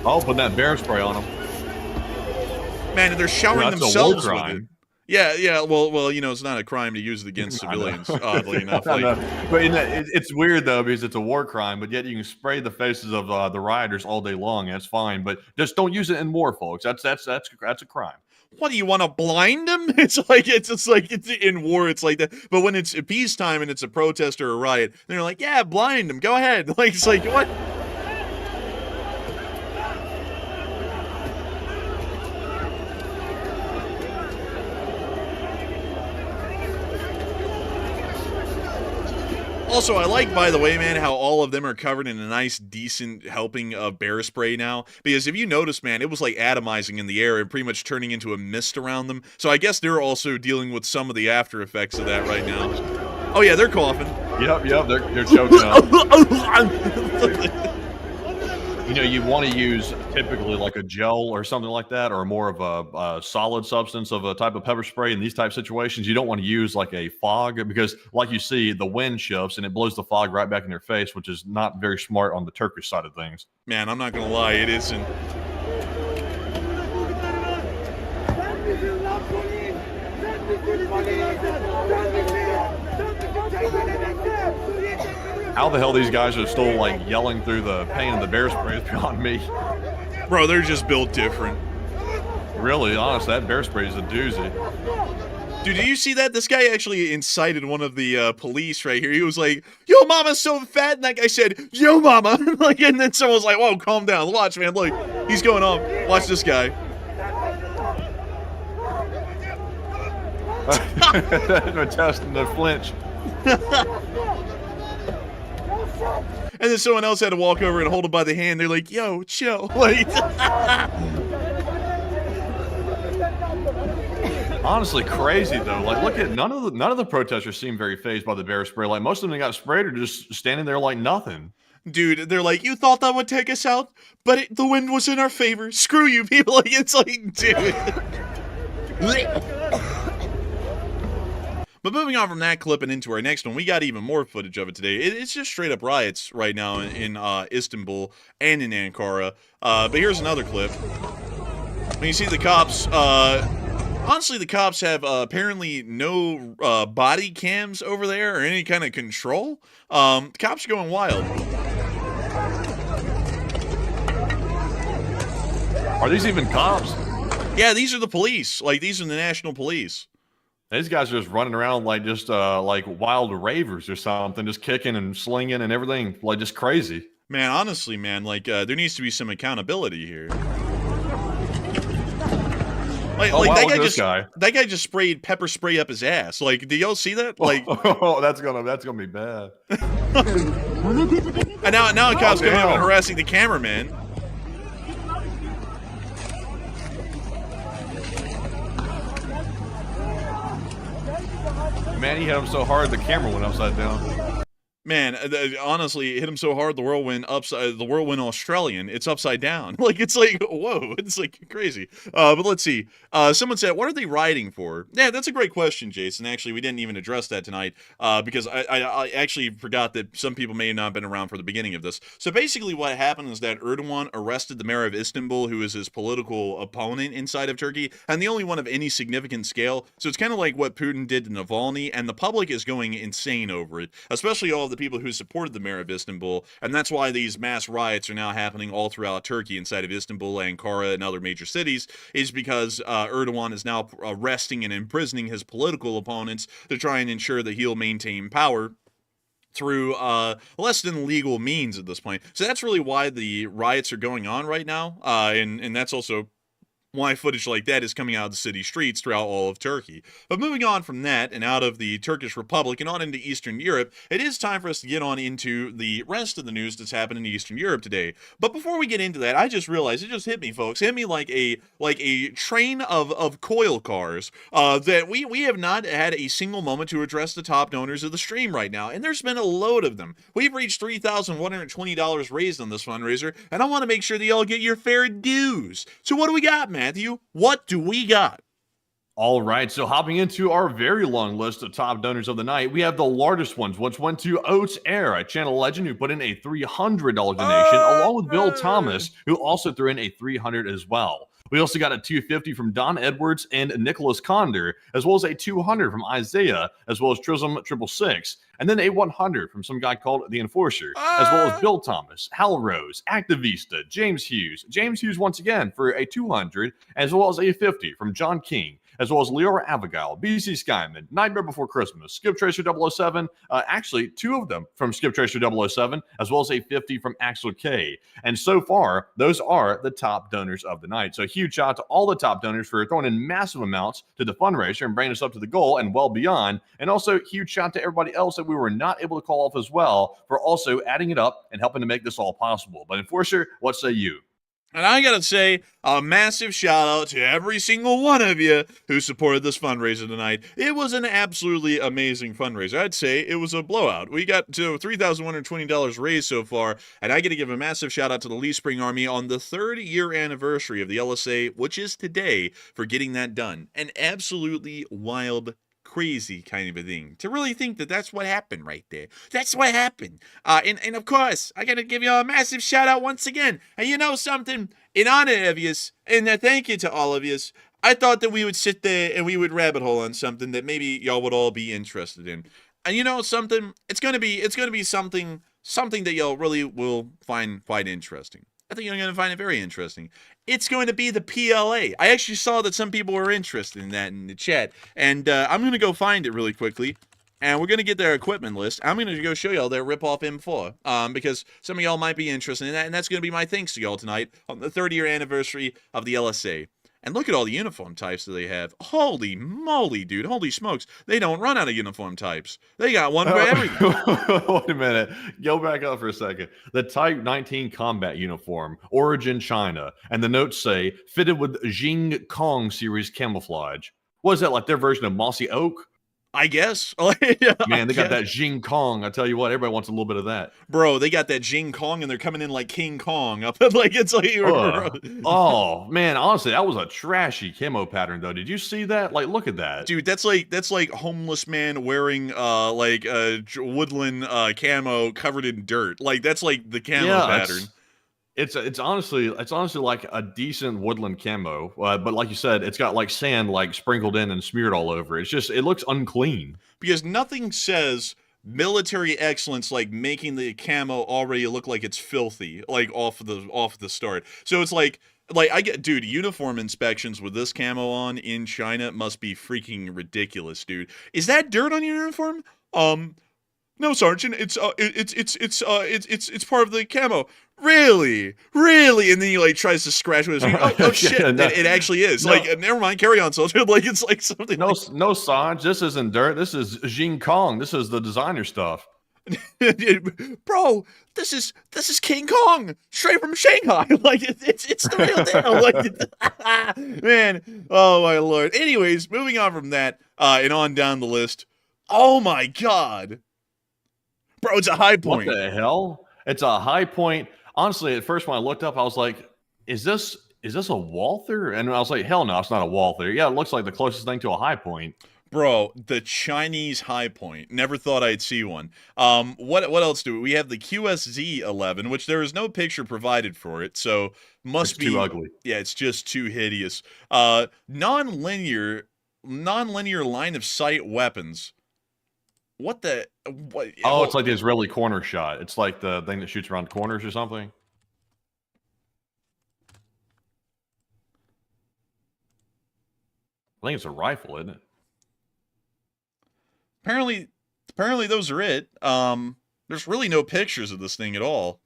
Oh, put that bear spray on them. Man, they're showering themselves with it. Yeah. Well, it's not a crime to use it against civilians, oddly enough. But it's weird though because it's a war crime, but yet you can spray the faces of the rioters all day long. That's fine, but just don't use it in war, folks. That's a crime. What do you want to blind them? It's in war. It's like that. But when it's peacetime and it's a protest or a riot, they're like, yeah, blind them. Go ahead. Like it's like what? Also, I like, by the way, man, how all of them are covered in a nice, decent helping of bear spray now. Because if you notice, man, it was like atomizing in the air and pretty much turning into a mist around them. So I guess they're also dealing with some of the after effects of that right now. Oh yeah, they're coughing. Yep, they're choking up. You want to use typically like a gel or something like that, or more of a solid substance of a type of pepper spray. In these type situations, you don't want to use like a fog because, like you see, the wind shifts and it blows the fog right back in their face, which is not very smart on the Turkish side of things. Man, I'm not gonna lie, it isn't. How the hell these guys are still like yelling through the pain of the bear spray is beyond me. Bro, they're just built different. Really, honest, that bear spray is a doozy. Dude, did you see that? This guy actually incited one of the police right here. He was like, yo, mama's so fat. And that guy said, yo, mama. Like, and then someone was like, whoa, calm down. Watch, man. Look, he's going off. Watch this guy. They're testing the flinch. And then someone else had to walk over and hold him by the hand. They're like, yo, chill. Like, honestly, crazy though. Like, look at none of the protesters seem very fazed by the bear spray. Like, most of them that got sprayed are just standing there like nothing. Dude, they're like, you thought that would take us out, but the wind was in our favor. Screw you, people. Like, it's like, dude. But moving on from that clip and into our next one, we got even more footage of it today. It's just straight up riots right now in Istanbul and in Ankara. But here's another clip. When you see the cops Honestly, the cops have apparently no body cams over there or any kind of control. The cops are going wild. Are these even cops? Yeah, these are the police. Like, these are the national police. These guys are just running around like just like wild ravers or something, just kicking and slinging and everything, like just crazy. Man, honestly, man, like, there needs to be some accountability here. Like, Oh, like wow, that look guy at this just guy. that guy just sprayed pepper spray up his ass. Like, did y'all see that? Like, Oh, that's gonna be bad. and now the cops coming up and harassing the cameraman. Man, he hit him so hard the camera went upside down. Man, honestly, it hit him so hard the whirlwind Australian, it's upside down. Like, it's like, whoa, it's like crazy. But let's see. Someone said, what are they riding for? Yeah, that's a great question, Jason. Actually, we didn't even address that tonight because I actually forgot that some people may have not been around for the beginning of this. So basically what happened is that Erdogan arrested the mayor of Istanbul, who is his political opponent inside of Turkey, and the only one of any significant scale. So it's kind of like what Putin did to Navalny, and the public is going insane over it, especially all of the people who supported the mayor of Istanbul, and that's why these mass riots are now happening all throughout Turkey, inside of Istanbul, Ankara, and other major cities, is because Erdogan is now arresting and imprisoning his political opponents to try and ensure that he'll maintain power through less than legal means at this point. So that's really why the riots are going on right now, and that's also why footage like that is coming out of the city streets throughout all of Turkey. But moving on from that and out of the Turkish Republic and on into Eastern Europe, it is time for us to get on into the rest of the news that's happening in Eastern Europe today. But before we get into that, I just realized, it just hit me, folks. It hit me like a train of coil cars that we have not had a single moment to address the top donors of the stream right now. And there's been a load of them. We've reached $3,120 raised on this fundraiser, and I want to make sure that y'all get your fair dues. So what do we got, Matthew? What do we got? All right, so hopping into our very long list of top donors of the night, we have the largest ones, which went to Oats Air, a channel legend who put in a $300 donation, along with Bill Thomas, who also threw in a $300 as well. We also got a $250 from Don Edwards and Nicholas Conder, as well as a $200 from Isaiah, as well as Trism 666, and then a $100 from some guy called The Enforcer, as well as Bill Thomas, Hal Rose, Activista, James Hughes once again for a $200, as well as a $50 from John King, as well as Leora Abigail, BC Skyman, Nightmare Before Christmas, Skip Tracer 007, actually two of them from Skip Tracer 007, as well as a 50 from Axel K. And so far, those are the top donors of the night. So huge shout out to all the top donors for throwing in massive amounts to the fundraiser and bringing us up to the goal and well beyond. And also huge shout out to everybody else that we were not able to call off as well for also adding it up and helping to make this all possible. But Enforcer, what say you? And I gotta say, a massive shout out to every single one of you who supported this fundraiser tonight. It was an absolutely amazing fundraiser. I'd say it was a blowout. We got to $3,120 raised so far, and I gotta give a massive shout out to the Lee Spring Army on the 3rd-year anniversary of the LSA, which is today, for getting that done. An absolutely wild, crazy kind of a thing to really think that that's what happened right there. That's what happened. And of course, I gotta give you a massive shout out once again. And you know something? In honor of yous, and a thank you to all of yous, I thought that we would sit there and we would rabbit hole on something that maybe y'all would all be interested in. And you know something? It's gonna be something that y'all really will find quite interesting. I think you're going to find it very interesting. It's going to be the PLA. I actually saw that some people were interested in that in the chat. And I'm going to go find it really quickly. And we're going to get their equipment list. I'm going to go show y'all their rip-off M4. Because some of y'all might be interested in that. And that's going to be my thanks to y'all tonight on the 30th anniversary of the LSA. And look at all the uniform types that they have. Holy moly, dude. Holy smokes. They don't run out of uniform types. They got one for everything. Wait a minute. Go back up for a second. The Type 19 combat uniform, origin China. And the notes say, fitted with Jing Kong series camouflage. What is that, like their version of Mossy Oak? I guess. Man, they got that Jing Kong. I tell you what, everybody wants a little bit of that. Bro, they got that Jing Kong, and they're coming in like King Kong. Like it's like oh man, honestly, that was a trashy camo pattern though. Did you see that? Like, look at that, dude. That's like homeless man wearing woodland camo covered in dirt. Like that's like the camo pattern. It's honestly like a decent woodland camo, but like you said, it's got like sand like sprinkled in and smeared all over. It looks unclean. Because nothing says military excellence like making the camo already look like it's filthy, like off the start. So it's like I get, dude, uniform inspections with this camo on in China must be freaking ridiculous, dude. Is that dirt on your uniform? No, Sergeant. It's part of the camo. Really, really, and then he like tries to scratch with his finger. Oh shit! Yeah, no, it actually is. no, Like, never mind. Carry on, soldier. Like it's like something. no, Like, no, Sanj. This isn't dirt. This is Jing Kong. This is the designer stuff. bro, this is King Kong straight from Shanghai. Like it's the real deal. Like man, oh my lord. Anyways, moving on from that and on down the list. Oh my god, bro, it's a high point. What the hell? It's a high point. Honestly, at first when I looked up, I was like, "Is this a Walther?" And I was like, "Hell no, it's not a Walther." Yeah, it looks like the closest thing to a high point. Bro, the Chinese high point. Never thought I'd see one. What else do we have? The QSZ-11, which there is no picture provided for it, so must be too ugly. Yeah, it's just too hideous. Non-linear line of sight weapons. What the what? Oh, it's like this really corner shot. It's like the thing that shoots around corners or something. I think it's a rifle, isn't it? Apparently those are it. There's really no pictures of this thing at all.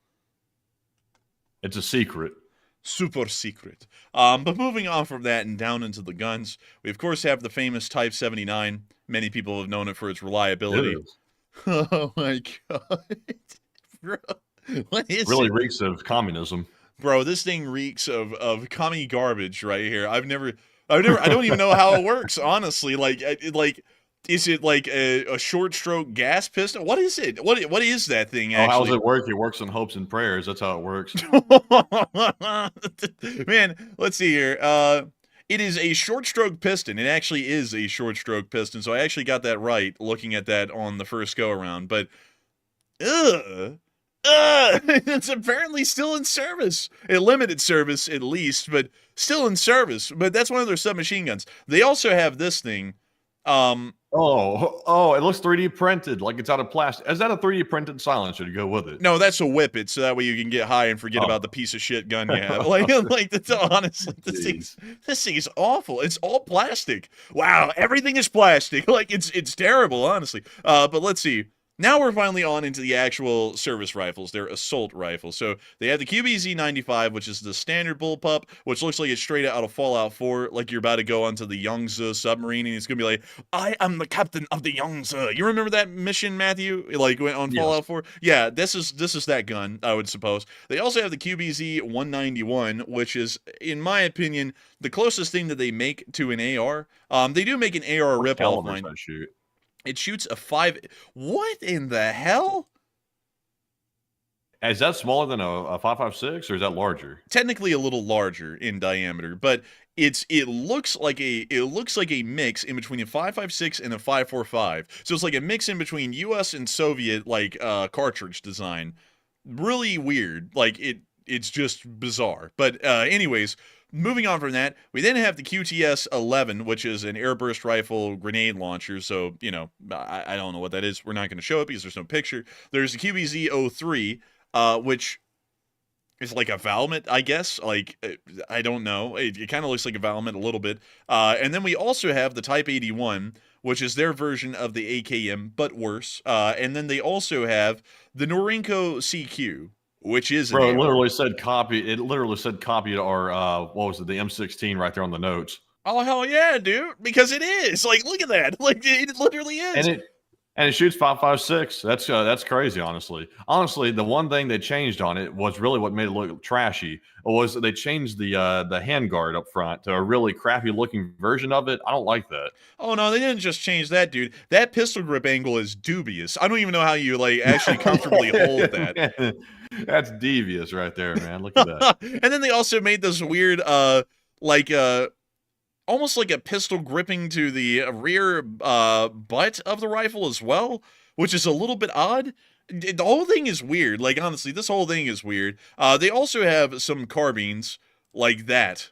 It's a secret. Super secret. But moving on from that and down into the guns, we of course have the famous Type 79. Many people have known it for its reliability. Oh my god. Bro, what is really it? reeks of communism. Bro, this thing reeks of commie garbage right here. I don't even know how it works, honestly. Like is it like a short stroke gas pistol? What is it? What is that thing actually? Oh, how does it work? It works on hopes and prayers. That's how it works. Man, let's see here. It is a short stroke piston. It actually is a short stroke piston. So I actually got that right looking at that on the first go around. But it's apparently still in service. A limited service at least, but still in service. But that's one of their submachine guns. They also have this thing. Oh, it looks 3D printed, like it's out of plastic. Is that a 3D printed silencer to go with it? No, that's a whippet, so that way you can get high and forget about the piece of shit gun you have. like that's honestly, this thing is awful. It's all plastic. Wow, everything is plastic. Like it's terrible, honestly. But let's see. Now we're finally on into the actual service rifles. They're assault rifles. So they have the QBZ-95, which is the standard bullpup, which looks like it's straight out of Fallout 4, like you're about to go onto the Yangtze submarine, and it's going to be like, I am the captain of the Yangtze. You remember that mission, Matthew? Like on Fallout 4? Yeah, this is that gun, I would suppose. They also have the QBZ-191, which is, in my opinion, the closest thing that they make to an AR. They do make an AR ripoff. It shoots a 5. What in the hell? Is that smaller than a 5.56, or is that larger? Technically a little larger in diameter, but it looks like a mix in between a 5.56 and a 5.45. So it's like a mix in between US and Soviet like cartridge design. Really weird. Like it's just bizarre. But anyways, moving on from that, we then have the QTS-11, which is an airburst rifle grenade launcher. So, you know, I don't know what that is. We're not going to show it because there's no picture. There's the QBZ-03, which is like a Valmet, I guess. Like, I don't know. It kind of looks like a Valmet a little bit. And then we also have the Type 81, which is their version of the AKM, but worse. And then they also have the Norinco CQ, which is Bro, it literally said copy. It literally said copy to our what was it, the M16 right there on the notes. Oh hell yeah, dude! Because it is. Like, look at that. Like, it literally is. And it shoots 5.56. That's crazy, honestly. Honestly, the one thing they changed on it was really what made it look trashy. Was they changed the handguard up front to a really crappy looking version of it. I don't like that. Oh no, they didn't just change that, dude. That pistol grip angle is dubious. I don't even know how you like actually comfortably hold that. That's devious right there, man. Look at that. And then they also made this weird almost like a pistol gripping to the rear butt of the rifle as well, which is a little bit odd. The whole thing is weird. Like, honestly, this whole thing is weird. They also have some carbines like that.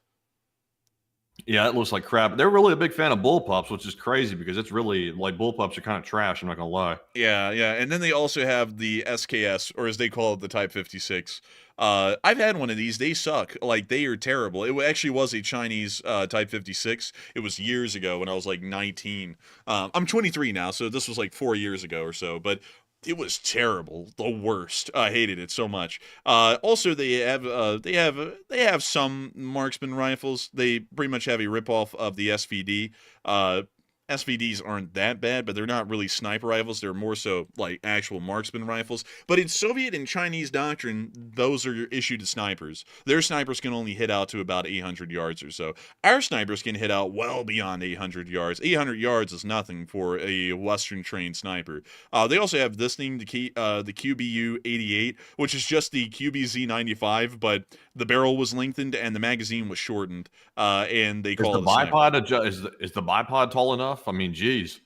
Yeah, it looks like crap. They're really a big fan of bullpups, which is crazy because it's really like bullpups are kind of trash. I'm not gonna lie. Yeah, yeah. And then they also have the SKS, or as they call it, the Type 56. I've had one of these. They suck. Like, they are terrible. It actually was a Chinese Type 56. It was years ago when I was like 19. I'm 23 now, so this was like 4 years ago or so. But it was terrible, the worst. I hated it so much. Also, they have some marksman rifles. They pretty much have a ripoff of the SVD. SVDs aren't that bad, but they're not really sniper rifles. They're more so like actual marksman rifles. But in Soviet and Chinese doctrine, those are issued to snipers. Their snipers can only hit out to about 800 yards or so. Our snipers can hit out well beyond 800 yards. 800 yards is nothing for a Western trained sniper. They also have this thing, the QBU-88, which is just the QBZ-95, but the barrel was lengthened and the magazine was shortened. And they call Is the it a sniper. is the bipod tall enough? I mean, geez.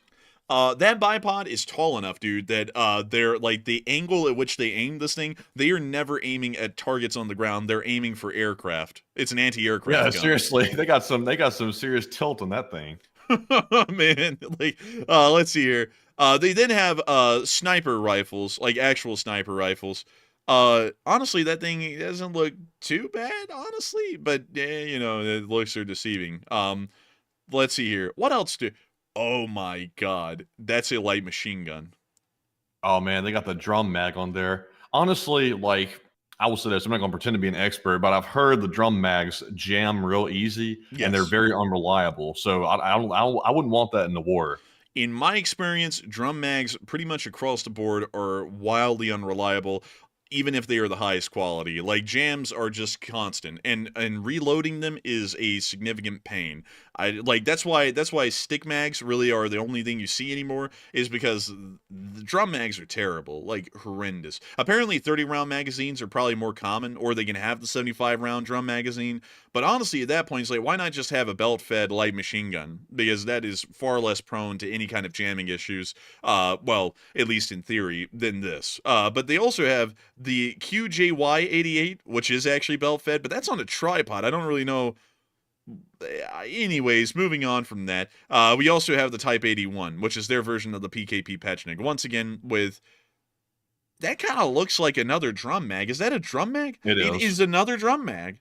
That bipod is tall enough, dude, that they're like the angle at which they aim this thing, they are never aiming at targets on the ground. They're aiming for aircraft. It's an anti-aircraft Yeah, gun. seriously, they got some serious tilt on that thing. Man, like let's see here. They then have sniper rifles, like actual sniper rifles. Honestly, that thing doesn't look too bad, honestly, but yeah, the looks are deceiving. Let's see here. What else do? Oh my God, that's a light machine gun. Oh man, they got the drum mag on there. Honestly, like I will say this, I'm not going to pretend to be an expert, but I've heard the drum mags jam real easy, and they're Yes. very unreliable. So I wouldn't want that in the war. In my experience, drum mags pretty much across the board are wildly unreliable, even if they are the highest quality. Like, jams are just constant, and reloading them is a significant pain. That's why stick mags really are the only thing you see anymore, is because the drum mags are terrible, like horrendous. Apparently 30 round magazines are probably more common, or they can have the 75 round drum magazine. But honestly, at that point, it's like, why not just have a belt-fed light machine gun? Because that is far less prone to any kind of jamming issues, well, at least in theory, than this. But they also have the QJY-88, which is actually belt-fed, but that's on a tripod. I don't really know. Anyways, moving on from that, we also have the Type 81, which is their version of the PKP Pechnik. Once again, with... That kind of looks like another drum mag. Is that a drum mag? It is. It is another drum mag.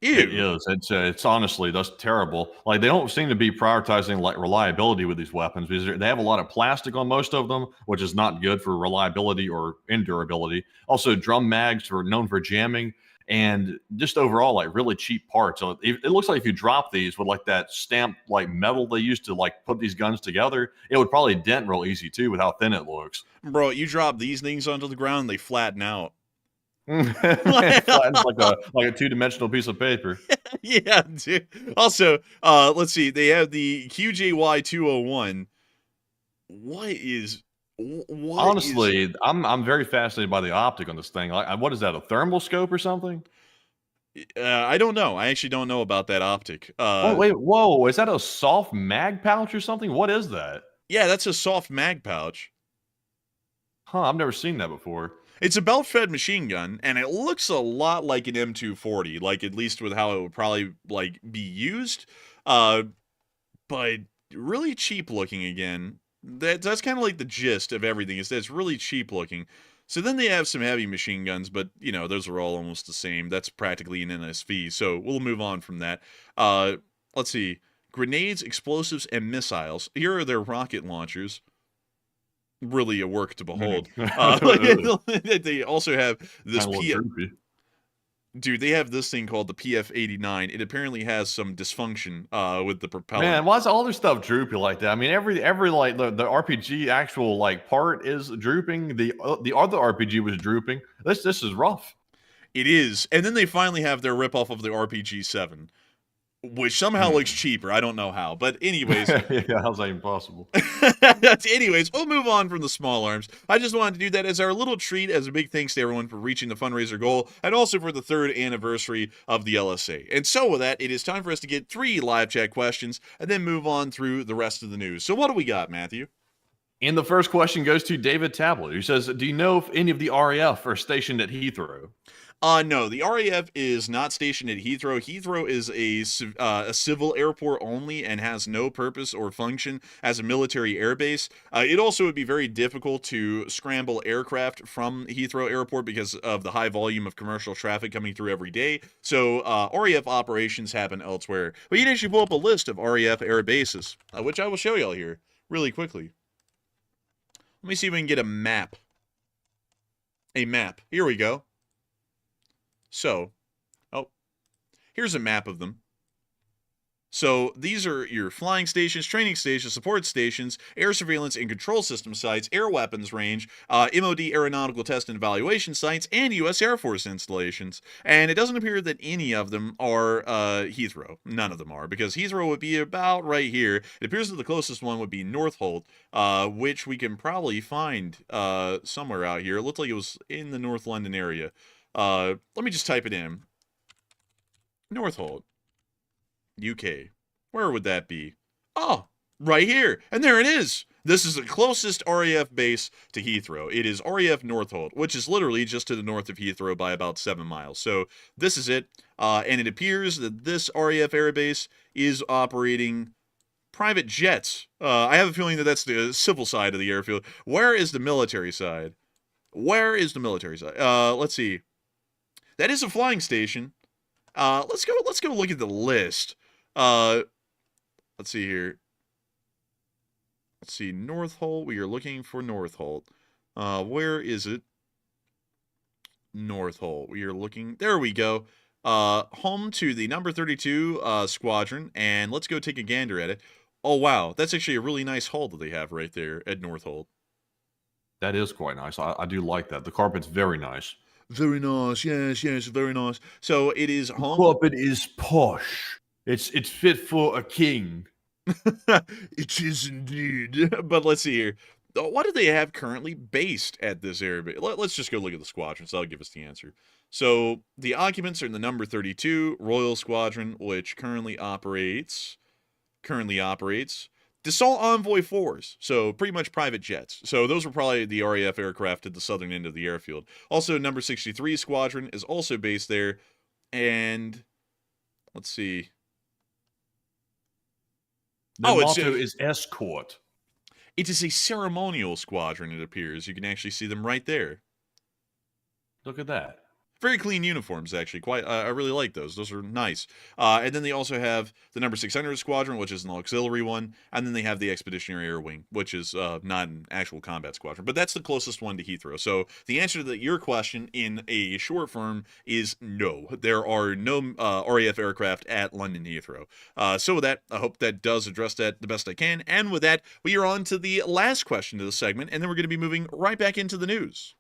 Ew. It is. It's honestly, that's terrible. Like, they don't seem to be prioritizing like reliability with these weapons because they have a lot of plastic on most of them, which is not good for reliability or endurability. Also, drum mags are known for jamming and just overall like really cheap parts. So it looks like if you drop these with like that stamped like metal they used to like put these guns together, it would probably dent real easy too with how thin it looks. Bro, you drop these things onto the ground, they flatten out. It flattens like a two-dimensional piece of paper. Yeah, dude. Also, let's see. They have the QJY 201. Honestly, I'm very fascinated by the optic on this thing. Like, what is that? A thermal scope or something? I don't know. I actually don't know about that optic. Oh wait, whoa! Is that a soft mag pouch or something? What is that? Yeah, that's a soft mag pouch. Huh? I've never seen that before. It's a belt-fed machine gun, and it looks a lot like an M240, like at least with how it would probably like be used. But really cheap looking again. That's kind of like the gist of everything, is that it's really cheap looking. So then they have some heavy machine guns, but those are all almost the same. That's practically an NSV. So we'll move on from that. Let's see. Grenades, explosives, and missiles. Here are their rocket launchers. Really a work to behold. They also have this Dude, they have this thing called the PF-89. It apparently has some dysfunction with the propeller. Man, why is all this stuff droopy like that? I mean, every like the RPG actual like part is drooping. The other RPG was drooping. This is rough. It is. And then they finally have their ripoff of the RPG-7. Which somehow looks cheaper. I don't know how. But anyways. Yeah, how's that even possible? Anyways, we'll move on from the small arms. I just wanted to do that as our little treat, as a big thanks to everyone for reaching the fundraiser goal, and also for the 3rd anniversary of the LSA. And so with that, it is time for us to get 3 live chat questions, and then move on through the rest of the news. So what do we got, Matthew? And the first question goes to David Tablet, who says, do you know if any of the RAF are stationed at Heathrow? No, the RAF is not stationed at Heathrow. Heathrow is a civil airport only and has no purpose or function as a military airbase. It also would be very difficult to scramble aircraft from Heathrow Airport because of the high volume of commercial traffic coming through every day. So RAF operations happen elsewhere. But you can actually pull up a list of RAF air bases, which I will show y'all here really quickly. Let me see if we can get a map. A map. Here we go. So, oh, here's a map of them. So these are your flying stations, training stations, support stations, air surveillance and control system sites, air weapons range, MOD aeronautical test and evaluation sites, and U.S. Air Force installations. And it doesn't appear that any of them are Heathrow. None of them are, because Heathrow would be about right here. It appears that the closest one would be Northolt, which we can probably find somewhere out here. It looked like it was in the North London area. Let me just type it in. Northolt. UK. Where would that be? Oh, right here. And there it is. This is the closest RAF base to Heathrow. It is RAF Northolt, which is literally just to the north of Heathrow by about 7 miles. So this is it. And it appears that this RAF air base is operating private jets. I have a feeling that that's the civil side of the airfield. Where is the military side? Where is the military side? Let's see. That is a flying station. Let's go look at the list. Let's see here. Let's see, Northolt. We are looking for Northolt. Where is it? Northolt. We are looking. There we go. Home to the number 32 squadron, and let's go take a gander at it. Oh wow, that's actually a really nice hull that they have right there at Northolt. That is quite nice. I do like that. The carpet's very nice. Very nice. Yes, very nice. So it is home. Carpet is posh. It's fit for a king. It is indeed. But let's see here. What do they have currently based at this airbase? Let's just go look at the squadrons. That'll give us the answer. So the occupants are in the number 32 Royal Squadron, which currently operates Dassault Envoy 4s, so pretty much private jets. So those were probably the RAF aircraft at the southern end of the airfield. Also, number 63 Squadron is also based there. And let's see. The motto is escort. It is a ceremonial squadron, it appears. You can actually see them right there. Look at that. Very clean uniforms, actually. I really like those. Those are nice. And then they also have the number 600 Squadron, which is an auxiliary one. And then they have the Expeditionary Air Wing, which is not an actual combat squadron. But that's the closest one to Heathrow. So the answer to your question in a short form is no. There are no RAF aircraft at London Heathrow. So with that, I hope that does address that the best I can. And with that, we are on to the last question of the segment. And then we're going to be moving right back into the news.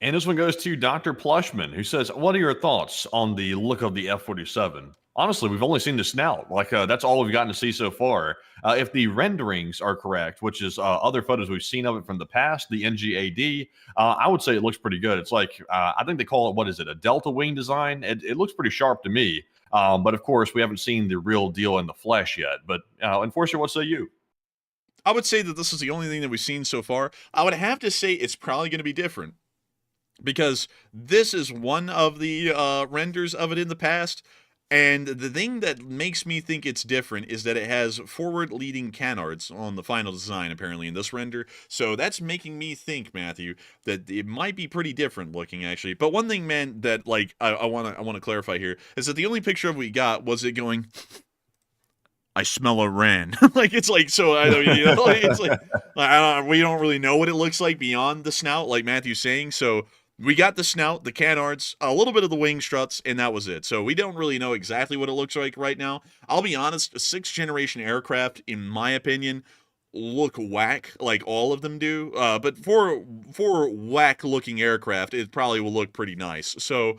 And this one goes to Dr. Plushman, who says, what are your thoughts on the look of the F-47? Honestly, we've only seen the snout. That's all we've gotten to see so far. If the renderings are correct, which is other photos we've seen of it from the past, the NGAD, I would say it looks pretty good. It's like, I think they call it, what is it, a delta wing design? It looks pretty sharp to me. But of course, we haven't seen the real deal in the flesh yet. But Enforcer, what say you? I would say that this is the only thing that we've seen so far. I would have to say it's probably going to be different, because this is one of the renders of it in the past, and the thing that makes me think it's different is that it has forward-leading canards on the final design, apparently, in this render. So that's making me think, Matthew, that it might be pretty different looking, actually. But one thing, man, that I want to clarify here is that the only picture we got was it going, I smell a ran. It's like, so I don't, it's like, we don't really know what it looks like beyond the snout, like Matthew's saying. So we got the snout, the canards, a little bit of the wing struts, and that was it. So we don't really know exactly what it looks like right now. I'll be honest, a 6th generation aircraft, in my opinion, look whack, like all of them do. But for whack looking aircraft, it probably will look pretty nice. So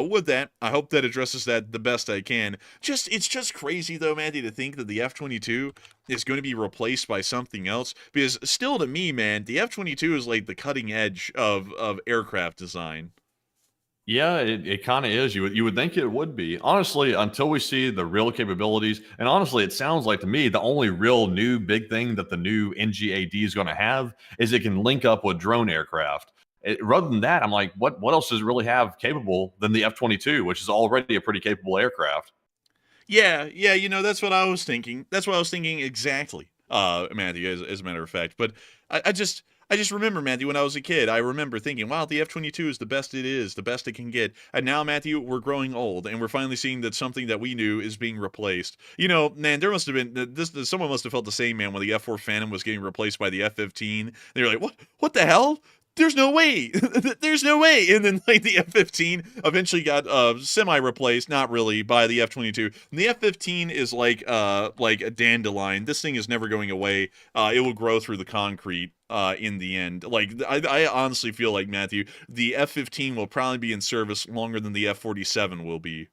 with that, I hope that addresses that the best I can. It's just crazy though, Matty, to think that the F-22 is going to be replaced by something else, because still to me, man, the F-22 is like the cutting edge of aircraft design. Yeah, it kind of is. You would think it would be. Honestly, until we see the real capabilities, and honestly, it sounds like to me the only real new big thing that the new NGAD is going to have is it can link up with drone aircraft. Rather than that, I'm like, what else does it really have capable than the F-22, which is already a pretty capable aircraft? Yeah, yeah, that's what I was thinking. That's what I was thinking exactly, Matthew, as a matter of fact. But I just remember, Matthew, when I was a kid, I remember thinking, wow, the F-22 is the best it is, the best it can get. And now, Matthew, we're growing old, and we're finally seeing that something that we knew is being replaced. Man, there must have been, someone must have felt the same, man, when the F-4 Phantom was getting replaced by the F-15. They were like, what the hell? There's no way. There's no way. And then like the F-15 eventually got semi-replaced, not really, by the F-22. And the F-15 is like a dandelion. This thing is never going away. It will grow through the concrete in the end. Like I honestly feel like, Matthew, the F-15 will probably be in service longer than the F-47 will be.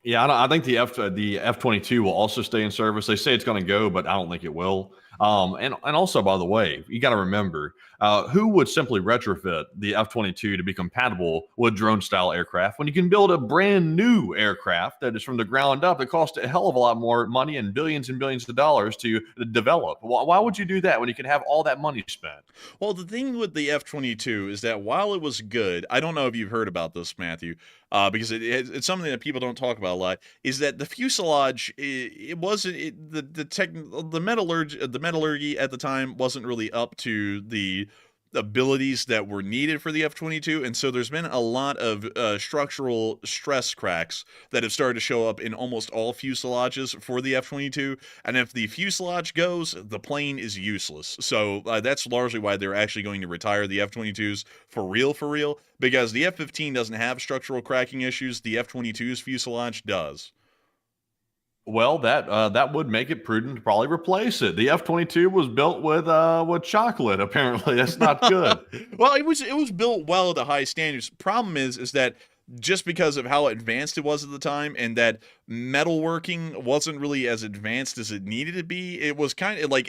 Yeah, I think the F-22 will also stay in service. They say it's going to go, but I don't think it will. And also, by the way, you got to remember who would simply retrofit the F-22 to be compatible with drone-style aircraft when you can build a brand new aircraft that is from the ground up that costs a hell of a lot more money and billions of dollars to develop. Why would you do that when you can have all that money spent? Well, the thing with the F-22 is that while it was good, I don't know if you've heard about this, Matthew, because it's something that people don't talk about a lot, is that the fuselage, it wasn't, the metallurgy at the time wasn't really up to the abilities that were needed for the F-22, and so there's been a lot of structural stress cracks that have started to show up in almost all fuselages for the F-22, and if the fuselage goes, the plane is useless. So that's largely why they're actually going to retire the F-22s for real, because the F-15 doesn't have structural cracking issues, the F-22's fuselage does. Well, that would make it prudent to probably replace it. The F-22 was built with chocolate. Apparently, that's not good. Well, it was built well at the high standards. Problem is that just because of how advanced it was at the time, and that metalworking wasn't really as advanced as it needed to be, it was kind of like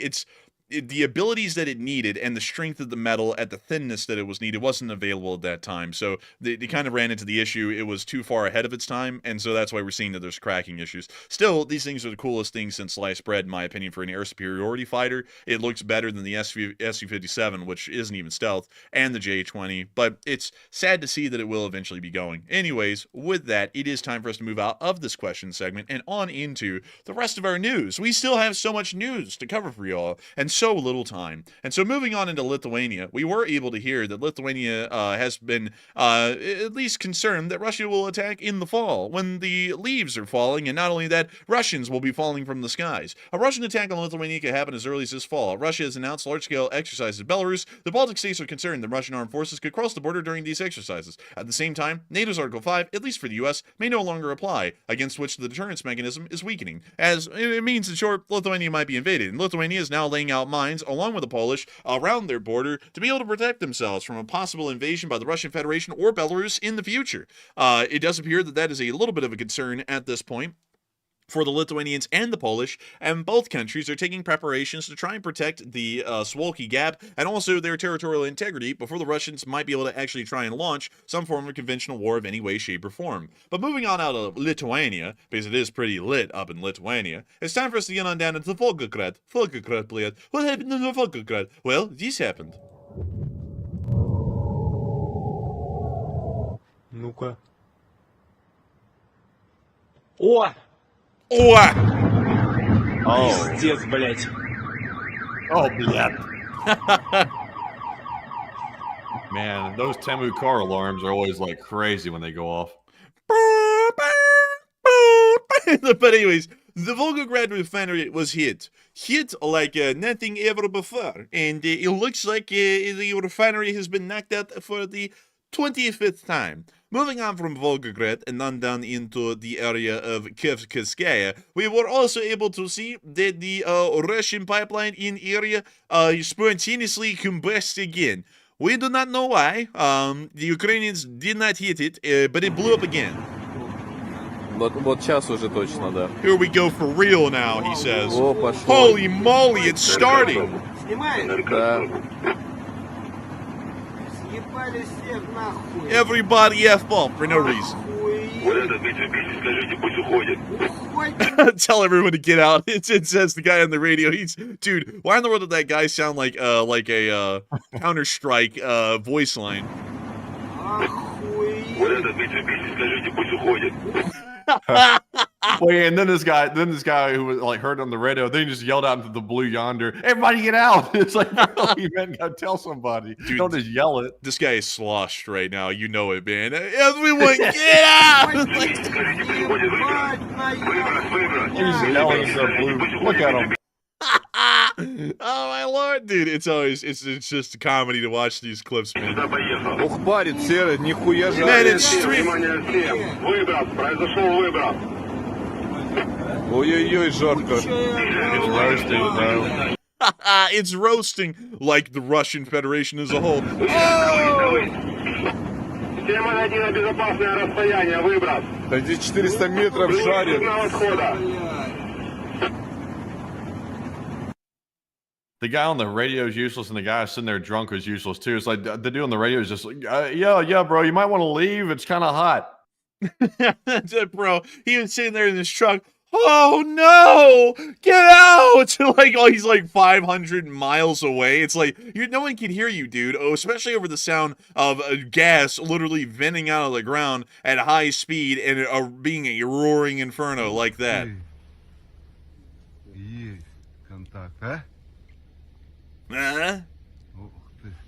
the abilities that it needed and the strength of the metal at the thinness that it was needed wasn't available at that time. So they kind of ran into the issue. It was too far ahead of its time, and so that's why we're seeing that there's cracking issues. Still, these things are the coolest things since sliced bread, in my opinion, for an air superiority fighter. It looks better than the Su-57, which isn't even stealth, and the J-20, but it's sad to see that it will eventually be going. Anyways, with that, it is time for us to move out of this question segment and on into the rest of our news. We still have so much news to cover for y'all, and so little time. And so moving on into Lithuania, we were able to hear that Lithuania has been at least concerned that Russia will attack in the fall when the leaves are falling, and not only that, Russians will be falling from the skies. A Russian attack on Lithuania could happen as early as this fall. Russia has announced large-scale exercises in Belarus. The Baltic states are concerned that Russian armed forces could cross the border during these exercises. At the same time, NATO's Article 5, at least for the U.S., may no longer apply, against which the deterrence mechanism is weakening. As it means, in short, Lithuania might be invaded, and Lithuania is now laying out mines, along with the Polish, around their border to be able to protect themselves from a possible invasion by the Russian Federation or Belarus in the future. It does appear that is a little bit of a concern at this point for the Lithuanians and the Polish, and both countries are taking preparations to try and protect the Suwalki Gap and also their territorial integrity before the Russians might be able to actually try and launch some form of conventional war of any way, shape, or form. But moving on out of Lithuania, because it is pretty lit up in Lithuania, it's time for us to get on down into Volgograd. Volgograd, please. What happened in Volgograd? Well, this happened. Ну-ка. О! Oh! Oh, Пиздец, блядь. oh, yeah. Man, those Temu car alarms are always like crazy when they go off. But anyways, the Volgograd refinery was hit like nothing ever before, and it looks like the refinery has been knocked out for the 25th time. Moving on from Volgograd and on down into the area of Kivskaya, we were also able to see that the Russian pipeline in area spontaneously combusted again. We do not know why. The Ukrainians did not hit it, but it blew up again. Вот сейчас уже точно, да. Here we go for real now, he says. О, пошло. Holy moly, it's starting. Да. Everybody F off for no reason. Tell everyone to get out. It says the guy on the radio. Dude, why in the world did that guy sound like a Counter-Strike voice line? Wait, and then this guy who was like heard on the radio, they just yelled out into the blue yonder, "Everybody get out!" It's like, you man, gotta tell somebody. Dude, don't just yell it. This guy is sloshed right now. You know it, man. Everyone get out! He's yelling into the blue. Look at him. Oh my lord, dude! It's just a comedy to watch these clips, man. Ух, парит, серый, нихуя же. Man, it's stream. Ой-ой-ой, жарко. It's roasting, bro. It's roasting like the Russian Federation as a whole. Да здесь 400 метров жарит. The guy on the radio is useless, and the guy sitting there drunk is useless too. It's like the dude on the radio is just like, yeah, bro, you might want to leave. It's kind of hot. Bro, he was sitting there in his truck. Oh no! Get out! Like, oh, he's like 500 miles away. It's like no one can hear you, dude. Oh, especially over the sound of gas literally venting out of the ground at high speed and being a roaring inferno like that.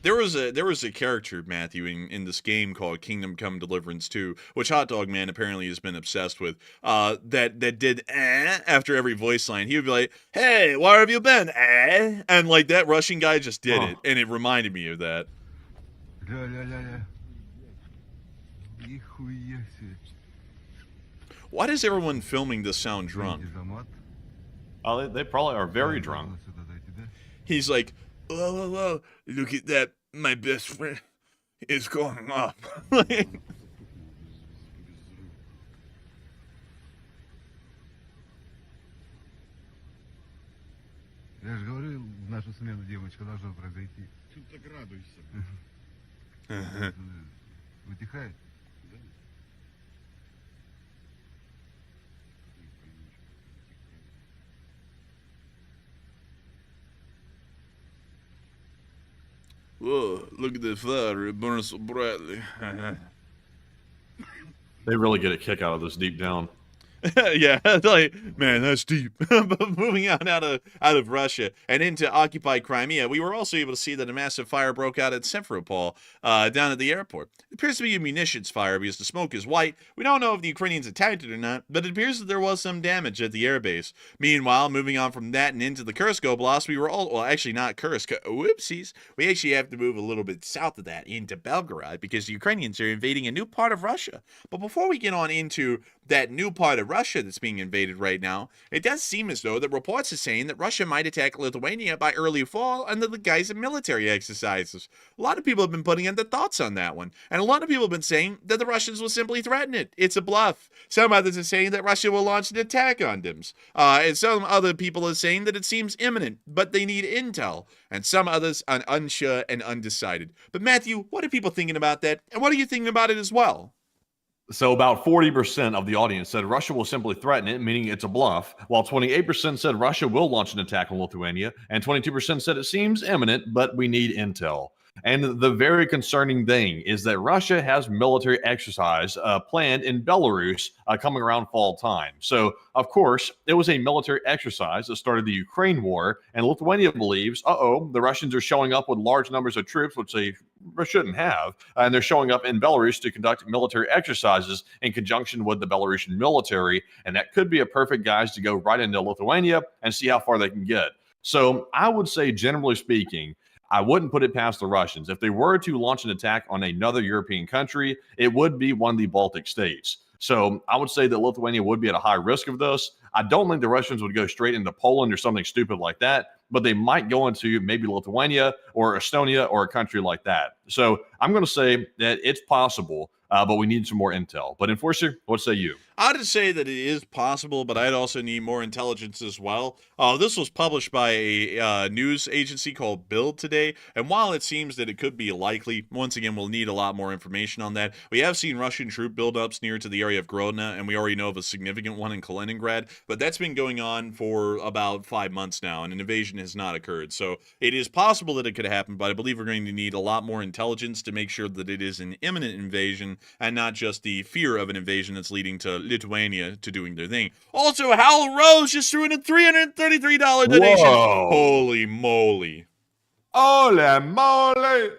There was a character, Matthew, in this game called Kingdom Come Deliverance 2, which Hot Dog Man apparently has been obsessed with. That did after every voice line. He would be like, "Hey, where have you been?" And like that Russian guy just did it, and it reminded me of that. Why does everyone filming this sound drunk? Oh, they probably are very drunk. He's like, "Whoa, look at that. My best friend is going up." Я же говорил, в нашу смену девочка должна произойти. Ты так радуйся. Вытихает? Whoa, look at the fire. It burns so brightly. They really get a kick out of this deep down. Yeah, like, man, that's deep. But moving on out of Russia and into occupied Crimea, we were also able to see that a massive fire broke out at Simferopol, down at the airport. It appears to be a munitions fire because the smoke is white. We don't know if the Ukrainians attacked it or not, but it appears that there was some damage at the airbase. Meanwhile, moving on from that and into the Kursk Oblast, we were all, well, actually not Kursk, whoopsies. We actually have to move a little bit south of that into Belgorod because the Ukrainians are invading a new part of Russia. But before we get on into that new part of Russia that's being invaded right now, it does seem as though that reports are saying that Russia might attack Lithuania by early fall under the guise of military exercises. A lot of people have been putting in their thoughts on that one, and a lot of people have been saying that the Russians will simply threaten it. It's a bluff. Some others are saying that Russia will launch an attack on them. And some other people are saying that it seems imminent, but they need intel. And some others are unsure and undecided. But Matthew, what are people thinking about that? And what are you thinking about it as well? So about 40% of the audience said Russia will simply threaten it, meaning it's a bluff, while 28% said Russia will launch an attack on Lithuania, and 22% said it seems imminent, but we need intel. And the very concerning thing is that Russia has military exercise planned in Belarus coming around fall time. So, of course, it was a military exercise that started the Ukraine war, and Lithuania believes, the Russians are showing up with large numbers of troops, which they shouldn't have, and they're showing up in Belarus to conduct military exercises in conjunction with the Belarusian military, and that could be a perfect guise to go right into Lithuania and see how far they can get. So I would say, generally speaking, I wouldn't put it past the Russians. If they were to launch an attack on another European country, it would be one of the Baltic states. So I would say that Lithuania would be at a high risk of this. I don't think the Russians would go straight into Poland or something stupid like that, but they might go into maybe Lithuania or Estonia or a country like that. So I'm going to say that it's possible, but we need some more intel. But Enforcer, what say you? I'd say that it is possible, but I'd also need more intelligence as well. This was published by a news agency called Build today, and while it seems that it could be likely, once again, we'll need a lot more information on that. We have seen Russian troop buildups near to the area of Grodno, and we already know of a significant one in Kaliningrad, but that's been going on for about 5 months now, and an invasion has not occurred. So it is possible that it could happen, but I believe we're going to need a lot more intelligence to make sure that it is an imminent invasion and not just the fear of an invasion that's leading to Lithuania to doing their thing. Also, Hal Rose just threw in a $333 donation. Whoa. Holy moly. Holy moly.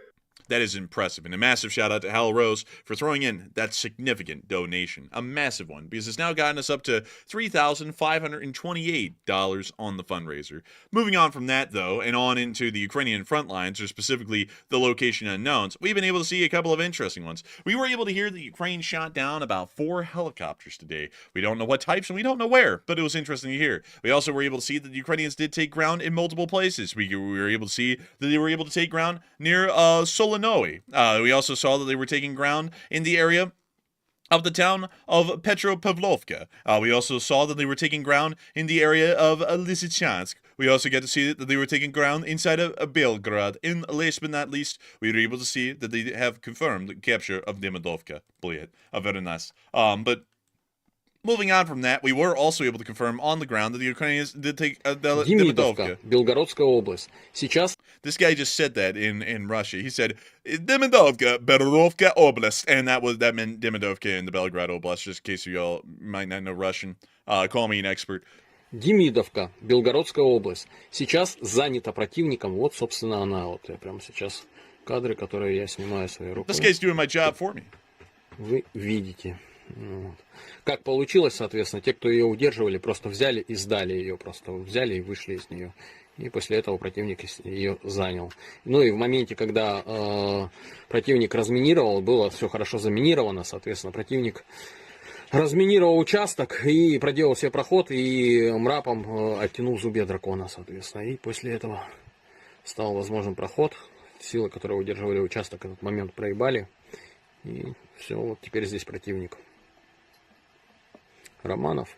That is impressive. And a massive shout out to Hal Rose for throwing in that significant donation. A massive one, because it's now gotten us up to $3,528 on the fundraiser. Moving on from that, though, and on into the Ukrainian front lines, or specifically the location unknowns, we've been able to see a couple of interesting ones. We were able to hear that Ukraine shot down about 4 helicopters today. We don't know what types and we don't know where, but it was interesting to hear. We also were able to see that the Ukrainians did take ground in multiple places. We were able to see that they were able to take ground near Solanoe. We also saw that they were taking ground in the area of the town of Petropavlovka. We also saw that they were taking ground in the area of Lysychansk. We also get to see that they were taking ground inside of Belgrade. And last but not least, we were able to see that they have confirmed the capture of Demidovka. Very nice. But moving on from that, we were also able to confirm on the ground that the Ukrainians did take Demidovka. Белгородская область. Сейчас This guy just said that in Russia. He said Demidovka, Belorovka Oblast, and that meant Demidovka in the Belgrade Oblast. Just in case you all might not know Russian, call me an expert. Демидовка, Белгородская область. Сейчас занята противником. Вот, собственно, она. Вот я прямо сейчас кадры, которые я снимаю своей рукой. This guy's doing my job for me. Вы видите. Вот. Как получилось, соответственно, те, кто ее удерживали, просто взяли и сдали ее. Просто взяли и вышли из нее. И после этого противник ее занял. Ну и в моменте, когда противник разминировал, было все хорошо заминировано, соответственно, противник разминировал участок и проделал себе проход, и мрапом оттянул зубья дракона, соответственно. И после этого стал возможен проход. Силы, которые удерживали участок, в этот момент проебали. И все, вот теперь здесь противник. Романов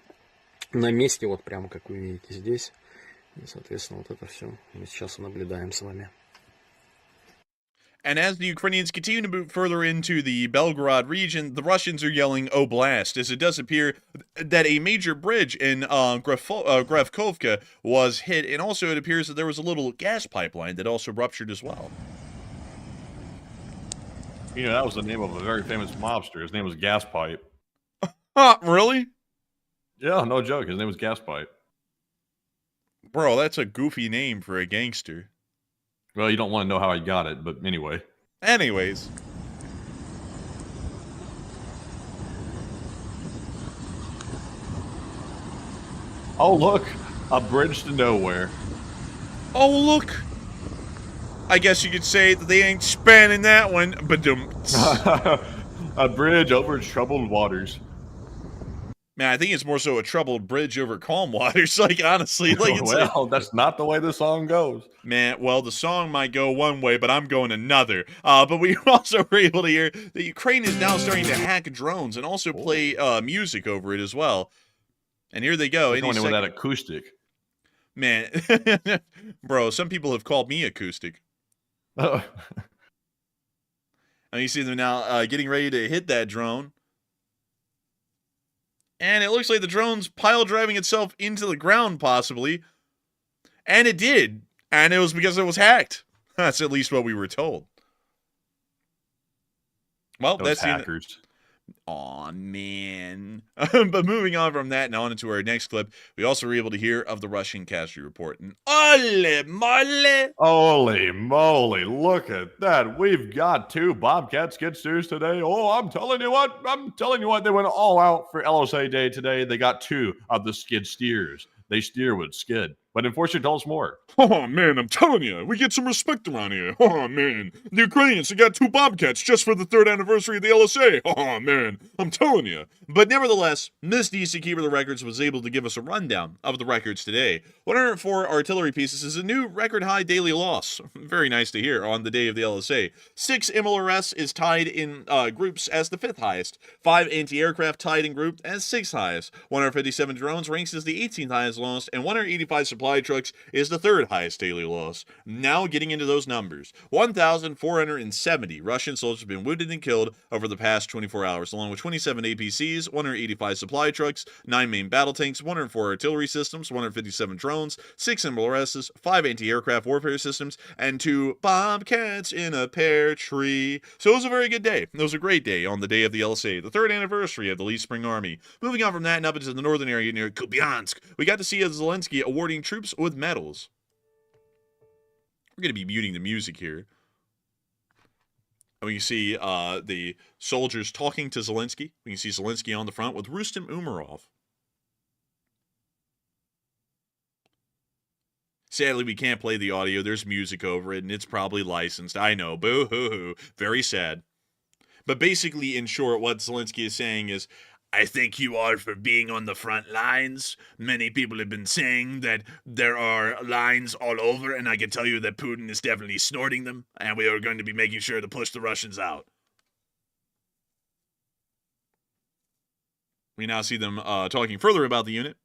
на месте, вот прямо как вы видите здесь. И, соответственно, вот это все мы сейчас наблюдаем с вами. And as the Ukrainians continue to move further into the Belgorod region, the Russians are yelling "Oblast," as it does appear that a major bridge in Grevkovka was hit, and also it appears that there was a little gas pipeline that also ruptured as well. You know, that was the name of a very famous mobster. His name was Gaspipe. Really? Yeah, no joke. His name was Gaspipe. Bro, that's a goofy name for a gangster. Well, you don't want to know how he got it, but anyway. Anyways. Oh, look. A bridge to nowhere. Oh, look. I guess you could say that they ain't spanning that one, but A bridge over troubled waters. man, I think it's more so a troubled bridge over calm waters. Like, honestly, like it's Well, that's not the way the song goes. man, well, the song might go one way, but I'm going another. But we also were able to hear that Ukraine is now starting to hack drones and also play music over it as well. And here they go. Going in with that acoustic. Man, bro, some people have called me acoustic. Oh. And you see them now getting ready to hit that drone. And it looks like the drone's pile driving itself into the ground, possibly. And it did. And it was because it was hacked. That's at least what we were told. Well, Those that's hackers. Aw, man. But moving on from that and on into our next clip, we also were able to hear of the Russian casualty report. And ole mole! Holy moly, look at that. We've got 2 Bobcat skid steers today. Oh, I'm telling you what, they went all out for LSA Day today. They got 2 of the skid steers. They steer with skid. But Enforcer, tell us more. Oh, man, I'm telling you, we get some respect around here. Oh, man. The Ukrainians, they got 2 Bobcats just for the 3rd anniversary of the LSA. Oh, man, I'm telling you. But nevertheless, Miss DC Keeper of the Records was able to give us a rundown of the records today. 104 artillery pieces is a new record high daily loss. Very nice to hear on the day of the LSA. 6 MLRS is tied in groups as the 5th highest. 5 anti-aircraft tied in group as 6th highest. 157 drones ranks as the 18th highest loss, and 185 supply trucks is the 3rd highest daily loss. Now getting into those numbers. 1,470 Russian soldiers have been wounded and killed over the past 24 hours, along with 27 APCs, 185 supply trucks, 9 main battle tanks, 104 artillery systems, 157 drones, 6 MLRSs, 5 anti-aircraft warfare systems, and 2 Bobcats in a pear tree. So it was a very good day. It was a great day on the day of the LSA, the 3rd anniversary of the Least Spring Army. Moving on from that and up into the northern area near Kupiansk, we got to see Zelensky awarding troops with medals. We're going to be muting the music here. And we can see the soldiers talking to Zelensky. We can see Zelensky on the front with Rustem Umarov. Sadly, we can't play the audio. There's music over it, and it's probably licensed. I know. Boo-hoo-hoo. Very sad. But basically, in short, what Zelensky is saying is, I thank you all for being on the front lines. Many people have been saying that there are lines all over, and I can tell you that Putin is definitely snorting them, and we are going to be making sure to push the Russians out. We now see them talking further about the unit.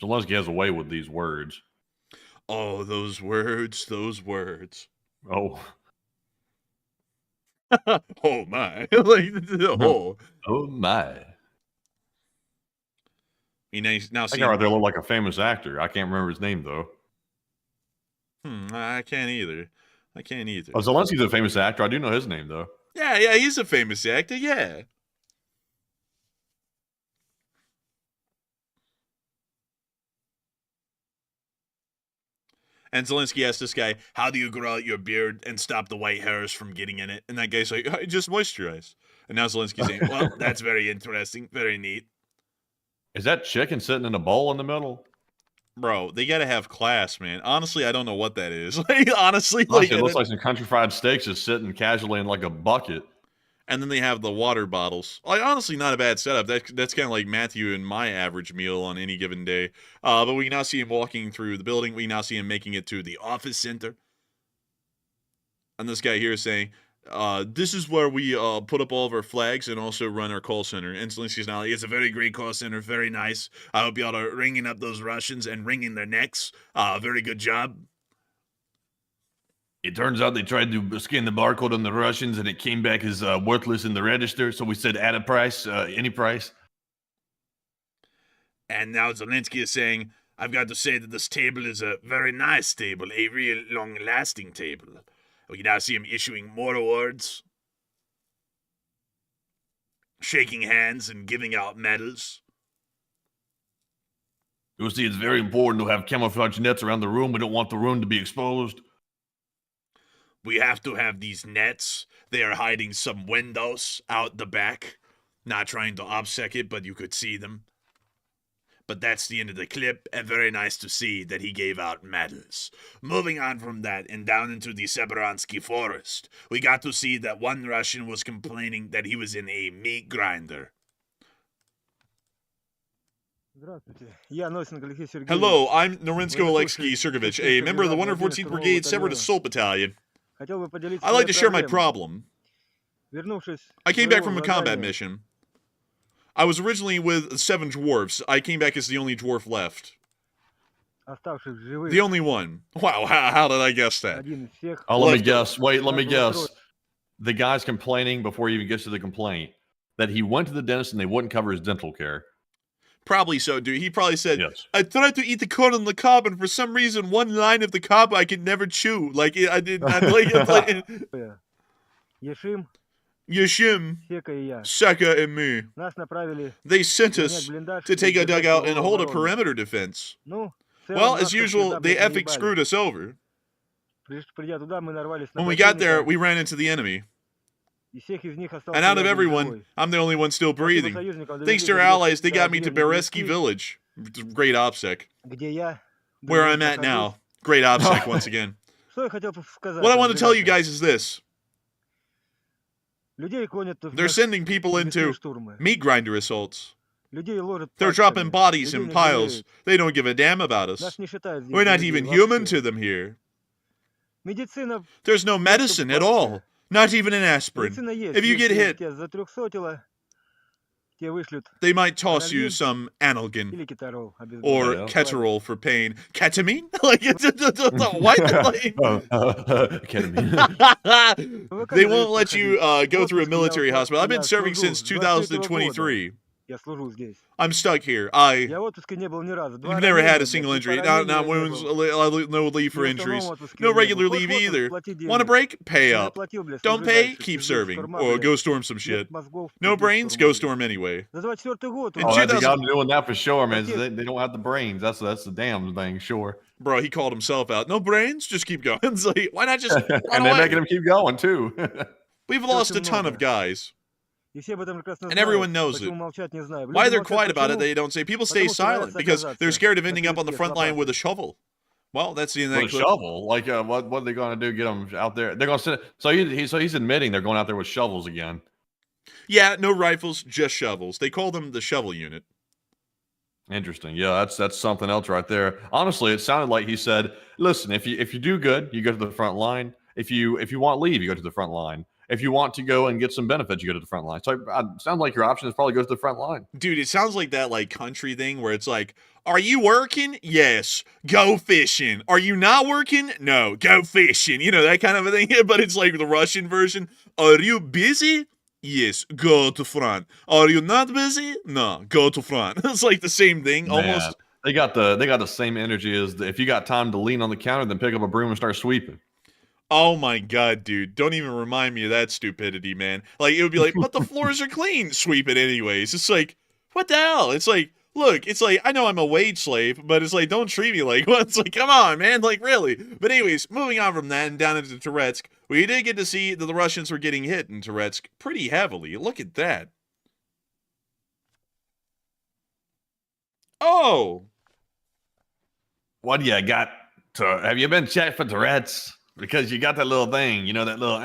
Zelensky has a way with these words. Oh, those words, those words. Oh. Oh, my. Like, oh. Oh, my. You now That see guy right there looked like a famous actor. I can't remember his name, though. I can't either. Oh, Zelensky's a famous actor. I do know his name, though. Yeah, he's a famous actor, yeah. And Zelensky asked this guy, how do you grow out your beard and stop the white hairs from getting in it? And that guy's like, I just moisturize. And now Zelensky's saying, well, that's very interesting, very neat. Is that chicken sitting in a bowl in the middle? Bro, they gotta have class, man. Honestly, I don't know what that is. Like, honestly, it looks like some country fried steaks just sitting casually in like a bucket. And then they have the water bottles. Like, honestly, not a bad setup. That's kind of like Matthew and my average meal on any given day. But we now see him walking through the building. We now see him making it to the office center. And this guy here is saying, this is where we put up all of our flags and also run our call center. And Zelensky's now like, it's a very great call center, very nice. I hope y'all are ringing up those Russians and wringing their necks. Very good job. It turns out they tried to scan the barcode on the Russians, and it came back as worthless in the register. So we said, add a price, any price. And now Zelensky is saying, I've got to say that this table is a very nice table, a real long-lasting table. We now see him issuing more awards, shaking hands and giving out medals. You'll see, it's very important to have camouflage nets around the room. We don't want the room to be exposed. We have to have these nets. They are hiding some windows out the back. Not trying to obsec it, but you could see them. But that's the end of the clip, and very nice to see that he gave out medals. Moving on from that and down into the Seberansky forest, we got to see that one Russian was complaining that he was in a meat grinder. Hello, I'm Norinsko Alexei Sergeyevich, a member of the 114th Brigade Separatist Assault Battalion. I'd like to share my problem. I came back from a combat mission. I was originally with 7 dwarves. I came back as the only dwarf left. The only one. Wow, how did I guess that? Oh, let me guess. Wait, let me guess. The guy's complaining before he even gets to the complaint that he went to the dentist and they wouldn't cover his dental care. Probably so, dude. He probably said, yes. I tried to eat the corn on the cob, and for some reason, one line of the cob I could never chew. Like, I did not like it. Yeshim, Seka, and me. They sent us to take a dugout and hold a perimeter defense. Well, as usual, they epic screwed us over. When we got there, we ran into the enemy. And out of everyone, I'm the only one still breathing. Thanks to our allies, they got me to Bereski village. Great OPSEC. Where I'm at now. Great OPSEC once again. What I want to tell you guys is this. They're sending people into meat grinder assaults. They're dropping bodies in piles. They don't give a damn about us. We're not even human to them here. There's no medicine at all. Not even an aspirin. If you get hit, they might toss you some analgin or keterol for pain. Ketamine? Like, what? Ketamine. They won't let you go through a military hospital. I've been serving since 2023. I'm stuck here. I've never had a single injury. Not wounds, no leave for injuries. No regular leave either. Want a break? Pay up. Don't pay? Keep serving. Or go storm some shit. No brains? Go storm anyway. Oh, that's I'm doing that for sure, man. They don't have the brains. That's the damn thing, sure. Bro, he called himself out. No brains? Just keep going. It's like, why not just and they're making him keep going, too. We've lost a ton of guys. And everyone knows it. Why they're quiet about it, they don't say. People stay silent because they're scared of ending up on the front line with a shovel. Well, that's the end of that clip. Shovel? Like, what are they going to do? Get them out there? They're going to send. So he's admitting they're going out there with shovels again. Yeah, no rifles, just shovels. They call them the shovel unit. Interesting. Yeah, that's something else right there. Honestly, it sounded like he said, "Listen, if you do good, you go to the front line. If you want leave, you go to the front line. If you want to go and get some benefits, you go to the front line." So it sounds like your option is probably go to the front line. Dude, it sounds like that like country thing where it's like, are you working? Yes. Go fishing. Are you not working? No. Go fishing. You know, that kind of a thing. But it's like the Russian version. Are you busy? Yes. Go to front. Are you not busy? No. Go to front. It's like the same thing almost. They got the same energy as if you got time to lean on the counter, then pick up a broom and start sweeping. Oh my god, dude. Don't even remind me of that stupidity, man. Like, it would be like, but the floors are clean. Sweep it anyways. It's like, what the hell? It's like, look, it's like, I know I'm a wage slave, but it's like, don't treat me like one. It's like, come on, man. Like, really. But anyways, moving on from that and down into Toretsk, we did get to see that the Russians were getting hit in Toretsk pretty heavily. Look at that. Oh. What do you got? Have you been checked for Tourette's? Because you got that little thing, you know, that little.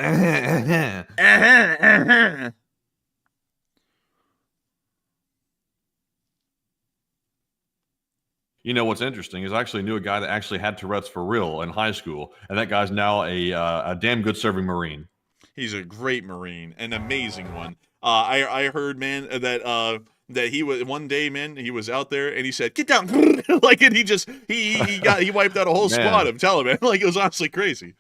You know what's interesting is I actually knew a guy that actually had Tourette's for real in high school, and that guy's now a damn good serving Marine. He's a great Marine, an amazing one. I heard, man, that he was one day, man, he was out there and he said, "Get down," like, and he wiped out a whole squad of Taliban. Like, it was honestly crazy.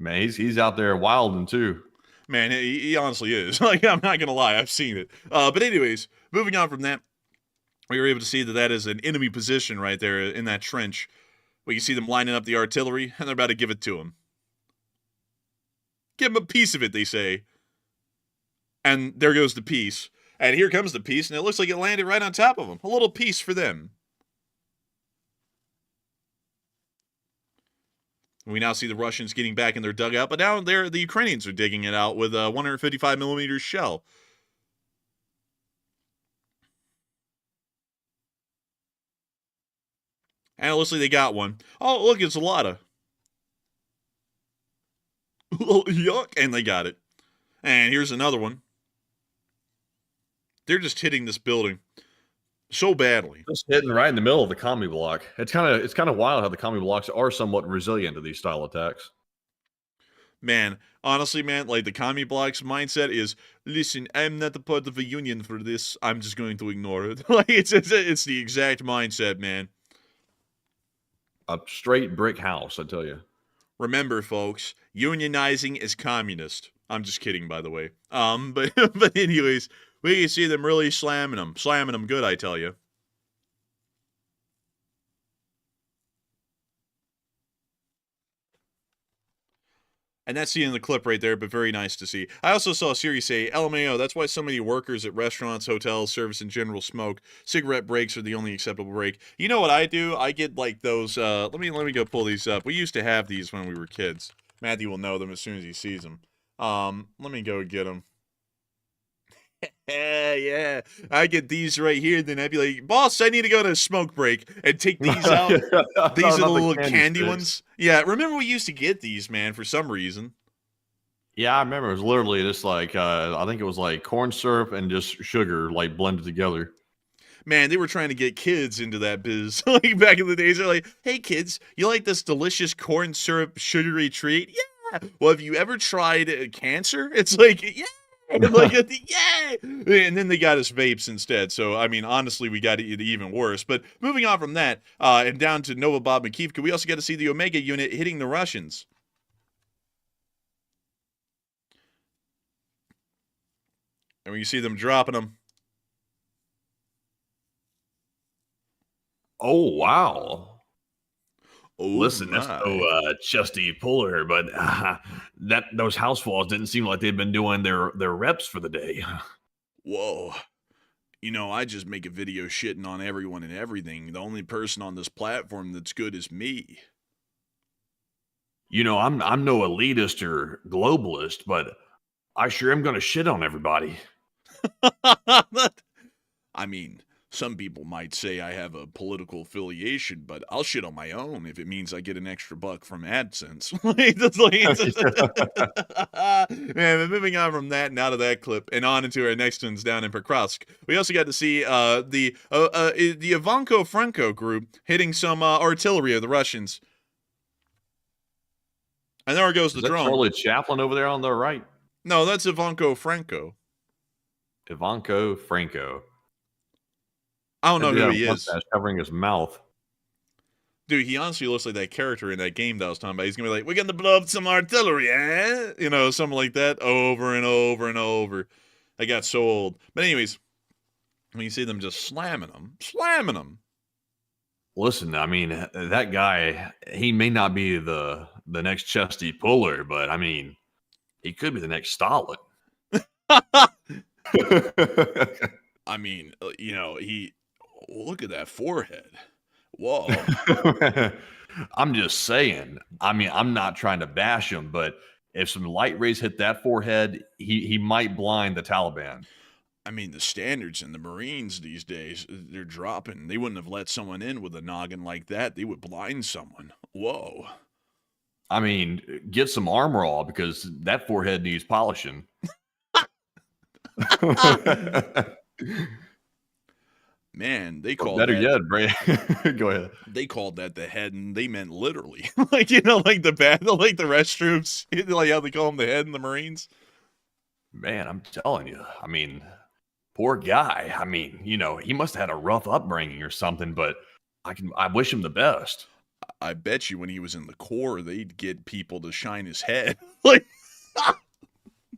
Man, he's out there wilding too. Man, he honestly is. Like, I'm not gonna lie, I've seen it. But anyways, moving on from that, we were able to see that is an enemy position right there in that trench. We can see them lining up the artillery, and they're about to give it to him. Give him a piece of it, they say. And there goes the piece. And here comes the piece, and it looks like it landed right on top of them. A little piece for them. We now see the Russians getting back in their dugout, but now the Ukrainians are digging it out with a 155 millimeter shell. And it looks like they got one. Oh, look, it's a lot of. Yuck, and they got it. And here's another one. They're just hitting this building so badly. Just hitting right in the middle of the commie block. It's kind of wild how the commie blocks are somewhat resilient to these style attacks. Man, honestly, man, like the commie block's mindset is, listen, I'm not a part of a union for this. I'm just going to ignore it. Like it's the exact mindset, man. A straight brick house, I tell you. Remember, folks, unionizing is communist. I'm just kidding, by the way. But anyways, we can see them really slamming them good, I tell you. And that's the end of the clip right there, but very nice to see. I also saw Siri say, LMAO, that's why so many workers at restaurants, hotels, service in general smoke. Cigarette breaks are the only acceptable break. You know what I do? I get like those, let me go pull these up. We used to have these when we were kids. Matthew will know them as soon as he sees them. Let me go get them. Yeah. I get these right here, then I'd be like, boss, I need to go to a smoke break and take these out. I These thought are the about little candy sticks. ones. Yeah, remember we used to get these, man, for some reason. Yeah, I remember it was literally just like I think it was like corn syrup and just sugar like blended together. Man, they were trying to get kids into that biz. Like back in the days, they're like, hey kids, you like this delicious corn syrup sugary treat? Yeah. Well, have you ever tried cancer? It's like, yeah. Like, yeah. And then they got us vapes instead. So, I mean, honestly, we got it even worse. But moving on from that, and down to Nova Bob McKeefka, we also got to see the Omega unit hitting the Russians. And when you see them dropping them. Oh wow. Oh, Listen, that's my. no chesty puller, but that those house walls didn't seem like they'd been doing their reps for the day. Whoa. You know, I just make a video shitting on everyone and everything. The only person on this platform that's good is me. You know, I'm no elitist or globalist, but I sure am gonna shit on everybody. I mean, some people might say I have a political affiliation, but I'll shit on my own if it means I get an extra buck from AdSense. Man, but moving on from that and out of that clip and on into our next ones down in Pokrovsk. We also got to see the Ivanko Franco group hitting some artillery of the Russians. And there goes the Is that drone. Charlie Chaplin over there on the right? No, that's Ivanko Franco. Ivanko Franco. I don't know Dude, who that he is. mustache covering his mouth. Dude, he honestly looks like that character in that game that I was talking about. He's gonna be like, "We're gonna blow up some artillery, eh?" You know, something like that, over and over and over. I got so old. But anyways, when you see them just slamming them. Listen, I mean, that guy, he may not be the next chesty puller, but I mean, he could be the next Stalin. I mean, you know, look at that forehead. Whoa. I'm just saying. I mean, I'm not trying to bash him, but if some light rays hit that forehead, he might blind the Taliban. I mean, the standards in the Marines these days, they're dropping. They wouldn't have let someone in with a noggin like that. They would blind someone. Whoa. I mean, get some armor all because that forehead needs polishing. Man, they called Better that, yet, Bray. Go ahead. They called that the head, and they meant literally. Like, you know, like the restrooms, like how they call them the head in the Marines. Man, I'm telling you. I mean, poor guy. I mean, you know, he must have had a rough upbringing or something, but I wish him the best. I bet you when he was in the Corps, they'd get people to shine his head. Like,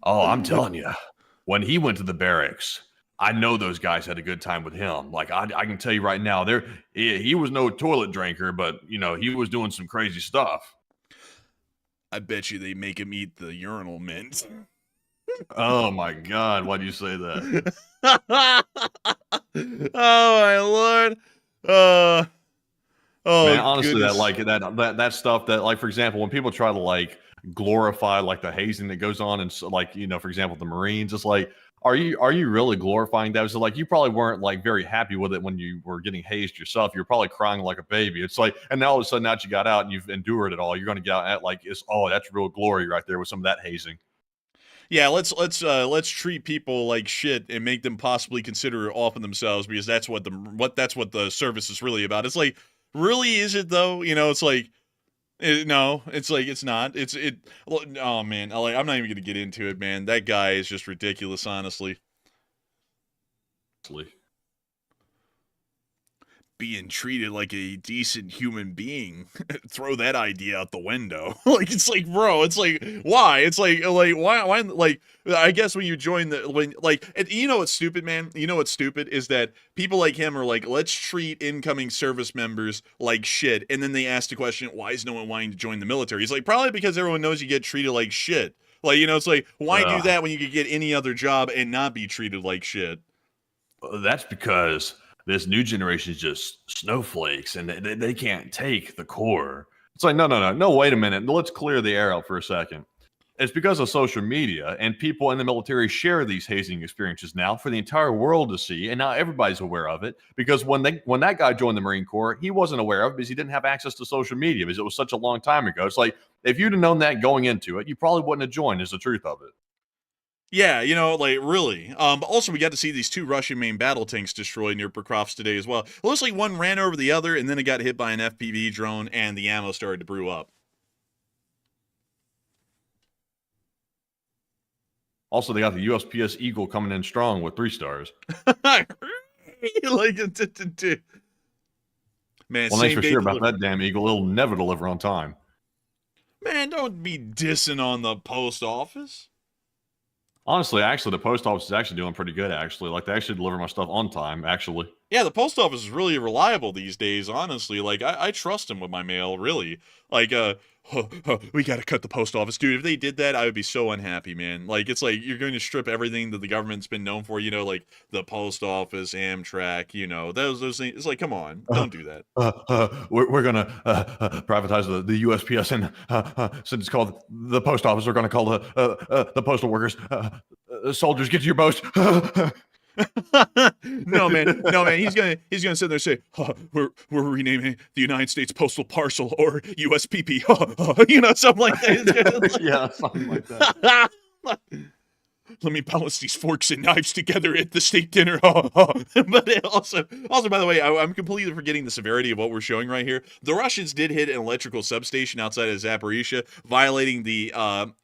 oh, I'm telling you, when he went to the barracks, I know those guys had a good time with him. Like I can tell you right now, he was no toilet drinker, but you know, he was doing some crazy stuff. I bet you they make him eat the urinal mint. Oh my God, why'd you say that? Oh my Lord. Oh, man, honestly, goodness. that stuff that, like, for example, when people try to like glorify like the hazing that goes on, and so, like, you know, for example, the Marines, it's like, are you really glorifying that? So like, you probably weren't like very happy with it when you were getting hazed yourself. You're probably crying like a baby. It's like, and now all of a sudden, now that you got out and you've endured it all, you're going to get out at like, that's real glory right there with some of that hazing. Yeah, let's treat people like shit and make them possibly consider offing themselves, because that's what the service is really about. It's like, really, is it though? You know, it's like, no, it's like, it's not. Oh man, I'm not even gonna get into it, man. That guy is just ridiculous, honestly. Being treated like a decent human being, throw that idea out the window. Like, it's like, bro, it's like, why? It's like why like, I guess when you join you know what's stupid, man? You know what's stupid is that people like him are like, let's treat incoming service members like shit, and then they ask the question, why is no one wanting to join the military? He's like, probably because everyone knows you get treated like shit. Like, you know, it's like, why do that when you could get any other job and not be treated like shit? That's because this new generation is just snowflakes, and they can't take the core. It's like, no, wait a minute. Let's clear the air out for a second. It's because of social media, and people in the military share these hazing experiences now for the entire world to see, and now everybody's aware of it. Because when that guy joined the Marine Corps, he wasn't aware of it because he didn't have access to social media because it was such a long time ago. It's like if you'd have known that going into it, you probably wouldn't have joined. Is the truth of it. Yeah, like really. But also we got to see these 2 Russian main battle tanks destroyed near Prokofsk today as well. It looks like one ran over the other, and then it got hit by an FPV drone, and the ammo started to brew up. Also, they got the USPS Eagle coming in strong with 3 stars. Like, man, Well, thanks for sure about that damn Eagle. It'll never deliver on time. Man, don't be dissing on the post office. Honestly, actually, the post office is actually doing pretty good, actually. Like, they actually deliver my stuff on time, actually. Yeah, the post office is really reliable these days, honestly. Like, I trust them with my mail, really. Like, we gotta cut the post office. Dude, if they did that, I would be so unhappy, man. Like, it's like, you're going to strip everything that the government's been known for, like, the post office, Amtrak, those things. It's like, come on, don't do that. We're gonna privatize the USPS, and since it's called the post office, we're gonna call the postal workers soldiers. Get to your post. No man, he's gonna sit there and say, we're renaming the United States Postal Parcel, or USPP, something like that. Yeah, something like that. Let me balance these forks and knives together at the state dinner. But also, by the way, I'm completely forgetting the severity of what we're showing right here. The Russians did hit an electrical substation outside of Zaporizhia, violating the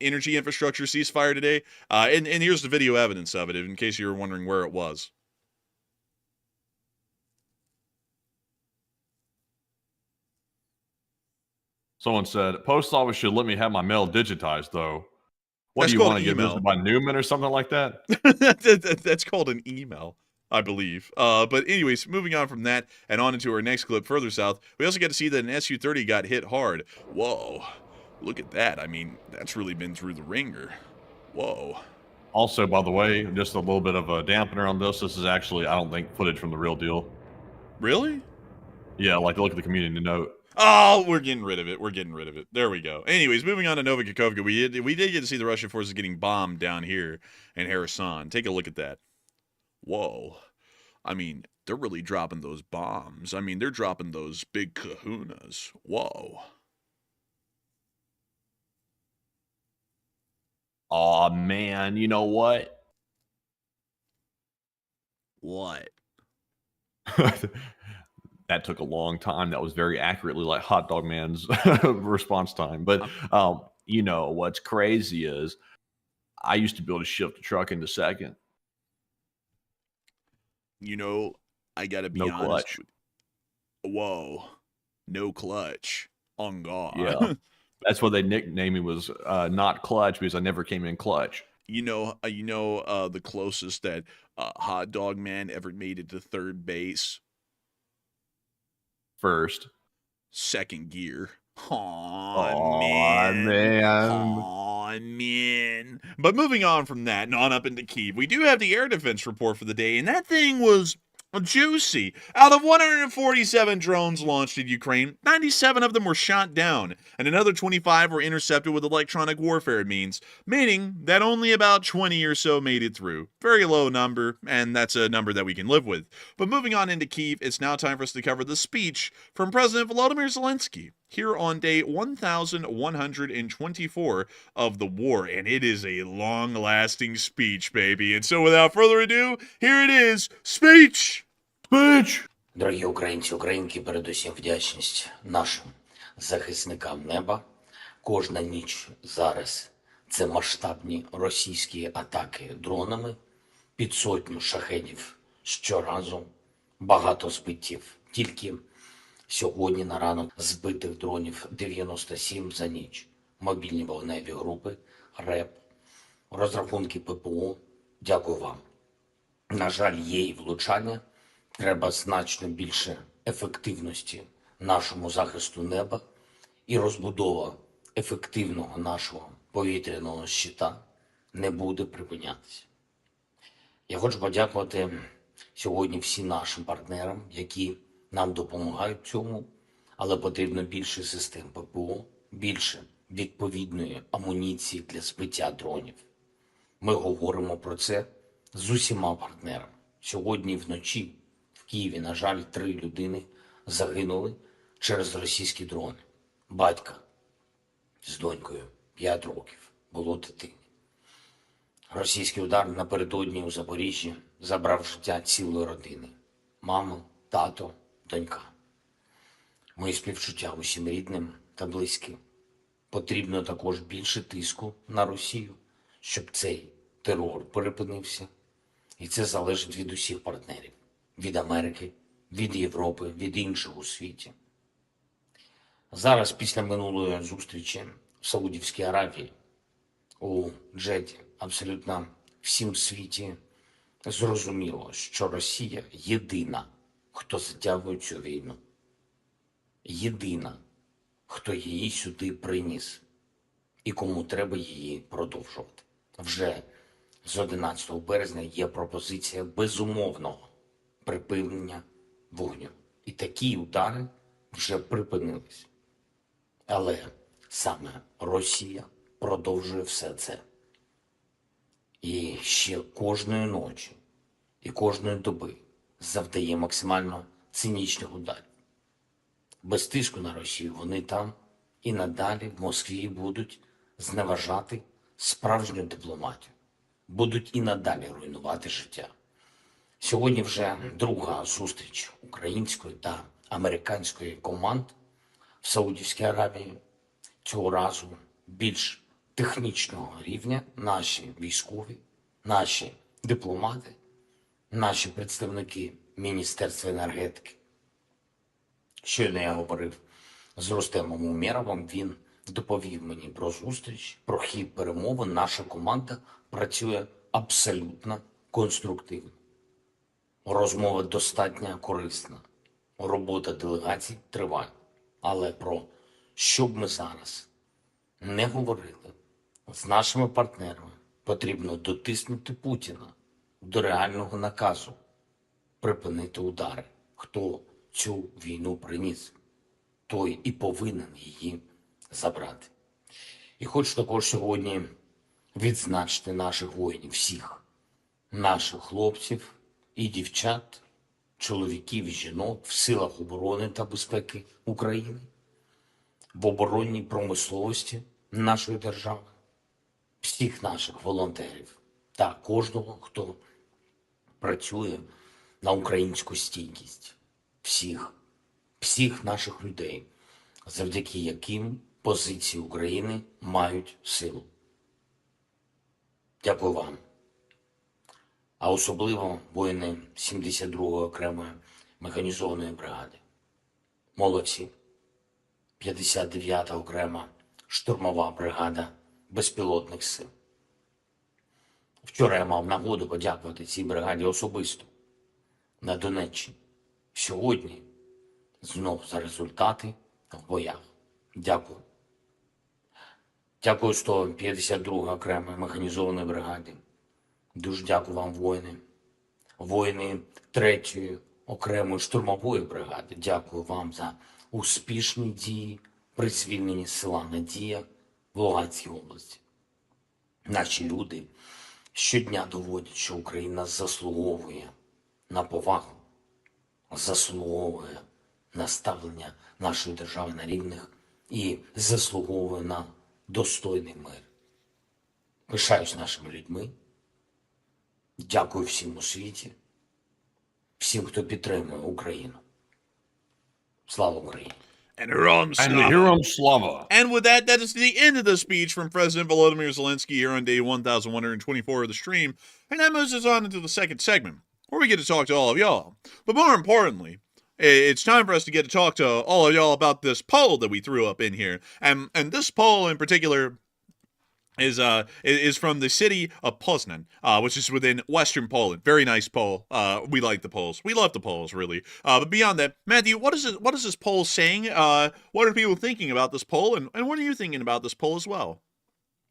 energy infrastructure ceasefire today. And here's the video evidence of it, in case you were wondering where it was. Someone said, post office should let me have my mail digitized, though. What That's do you want called to get email. visited by Newman or something like that? That's called an email, I believe. But anyways, moving on from that and on into our next clip further south, we also got to see that an Su-30 got hit hard. Whoa, look at that. I mean, that's really been through the ringer. Whoa. Also, by the way, just a little bit of a dampener on this. This is actually, I don't think, footage from the real deal. Really? Yeah, like look at the community note. Oh, we're getting rid of it. There we go. Anyways, moving on to Nova Kakhovka, we did get to see the Russian forces getting bombed down here in Kherson. Take a look at that. Whoa. I mean, they're really dropping those bombs. I mean, they're dropping those big kahunas. Whoa. Aw, man, you know what? What? That took a long time. That was very accurately like Hot Dog Man's response time. But you know what's crazy is I used to be able to shift the truck into second. I gotta be honest. Clutch. Whoa. No clutch. On God. Yeah. That's why they nicknamed me was not clutch, because I never came in clutch. The closest that Hot Dog Man ever made it to third base? First. Second gear. Aw, man. Aw, man. But moving on from that and on up into Kyiv, we do have the air defense report for the day, and that thing was juicy. Out of 147 drones launched in Ukraine, 97 of them were shot down, and another 25 were intercepted with electronic warfare means, meaning that only about 20 or so made it through. Very low number, and that's a number that we can live with. But moving on into Kyiv, it's now time for us to cover the speech from President Volodymyr Zelensky here on day 1124 of the war, and it is a long-lasting speech, baby. And so without further ado, here it is, speech! Speech! Дорогі українці, українки, передусім вдячність нашим захисникам неба. Кожна ніч зараз це масштабні російські атаки дронами, під сотню шахедів щоразу, багато збиттів. Тільки сьогодні на ранок збитих дронів 97 за ніч. Мобільні вогневі групи, РЕП, розрахунки ППО. Дякую вам. На жаль, є і влучання. Треба значно більше ефективності нашому захисту неба і розбудова ефективного нашого повітряного щита не буде припинятися. Я хочу подякувати сьогодні всім нашим партнерам, які нам допомагають в цьому, але потрібно більше систем ППО, більше відповідної амуніції для збиття дронів. Ми говоримо про це з усіма партнерами. Сьогодні вночі в Києві, на жаль, 3 людини загинули через російські дрони. Батька з донькою 5 років було дитині. Російський удар напередодні у Запоріжжі забрав життя цілої родини. Мама, тато, донька. Мої співчуття усім рідним та близьким. Потрібно також більше тиску на Росію, щоб цей терор припинився. І це залежить від усіх партнерів. Від Америки, від Європи, від інших у світі. Зараз, після минулої зустрічі в Саудівській Аравії, у Джеді, абсолютно всім світі зрозуміло, що Росія єдина, хто затягує цю війну. Єдина, хто її сюди приніс і кому треба її продовжувати. Вже з 11 березня є пропозиція безумовного припинення вогню. І такі удари вже припинились. Але саме Росія продовжує все це. І ще кожної ночі і кожної доби завдає максимально цинічних ударів. Без тиску на Росію вони там і надалі в Москві будуть зневажати справжню дипломатію, будуть і надалі руйнувати життя. Сьогодні вже друга зустріч української та американської команд в Саудівській Аравії. Цього разу більш технічного рівня наші військові, наші дипломати, наші представники Міністерства енергетики. Щойно я говорив з Рустемом Умєровим, він доповів мені про зустріч, про хід перемовин. Наша команда працює абсолютно конструктивно. Розмова достатньо корисна, робота делегацій триває. Але про що б ми зараз не говорили з нашими партнерами, потрібно дотиснути Путіна до реального наказу припинити удари. Хто цю війну приніс, той і повинен її забрати. І хочу також сьогодні відзначити наших воїнів, всіх наших хлопців і дівчат, чоловіків і жінок в силах оборони та безпеки України, в оборонній промисловості нашої держави, всіх наших волонтерів та кожного, хто працює на українську стійкість, всіх наших людей, завдяки яким позиції України мають силу. Дякую вам. А особливо воїни 72-ї окремої механізованої бригади. Молодці. 59-та окрема штурмова бригада безпілотних сил. Вчора я мав нагоду подякувати цій бригаді особисто на Донеччині. Сьогодні знов за результати в боях. Дякую. Дякую 152-й окремої механізованої бригаді. Дуже дякую вам, воїни. Воїни 3-ї окремої штурмової бригади. Дякую вам за успішні дії при звільненні села Надія в Луганській області. Наші люди щодня доводять, що Україна заслуговує на повагу, заслуговує на ставлення нашої держави на рівних і заслуговує на достойний мир. Пишаюсь нашими людьми. Дякую всім у світі, всім, хто підтримує Україну. Слава Україні! And Hiram Slava. And with that, that is the end of the speech from President Volodymyr Zelensky here on day 1124 of the stream. And that moves us on into the second segment, where we get to talk to all of y'all. But more importantly, it's time for us to get to talk to all of y'all about this poll that we threw up in here. And this poll in particular is from the city of Poznan, which is within Western Poland. Very nice poll. We like the polls. We love the polls, really. But beyond that, Matthew, what is this poll saying? What are people thinking about this poll, and what are you thinking about this poll as well?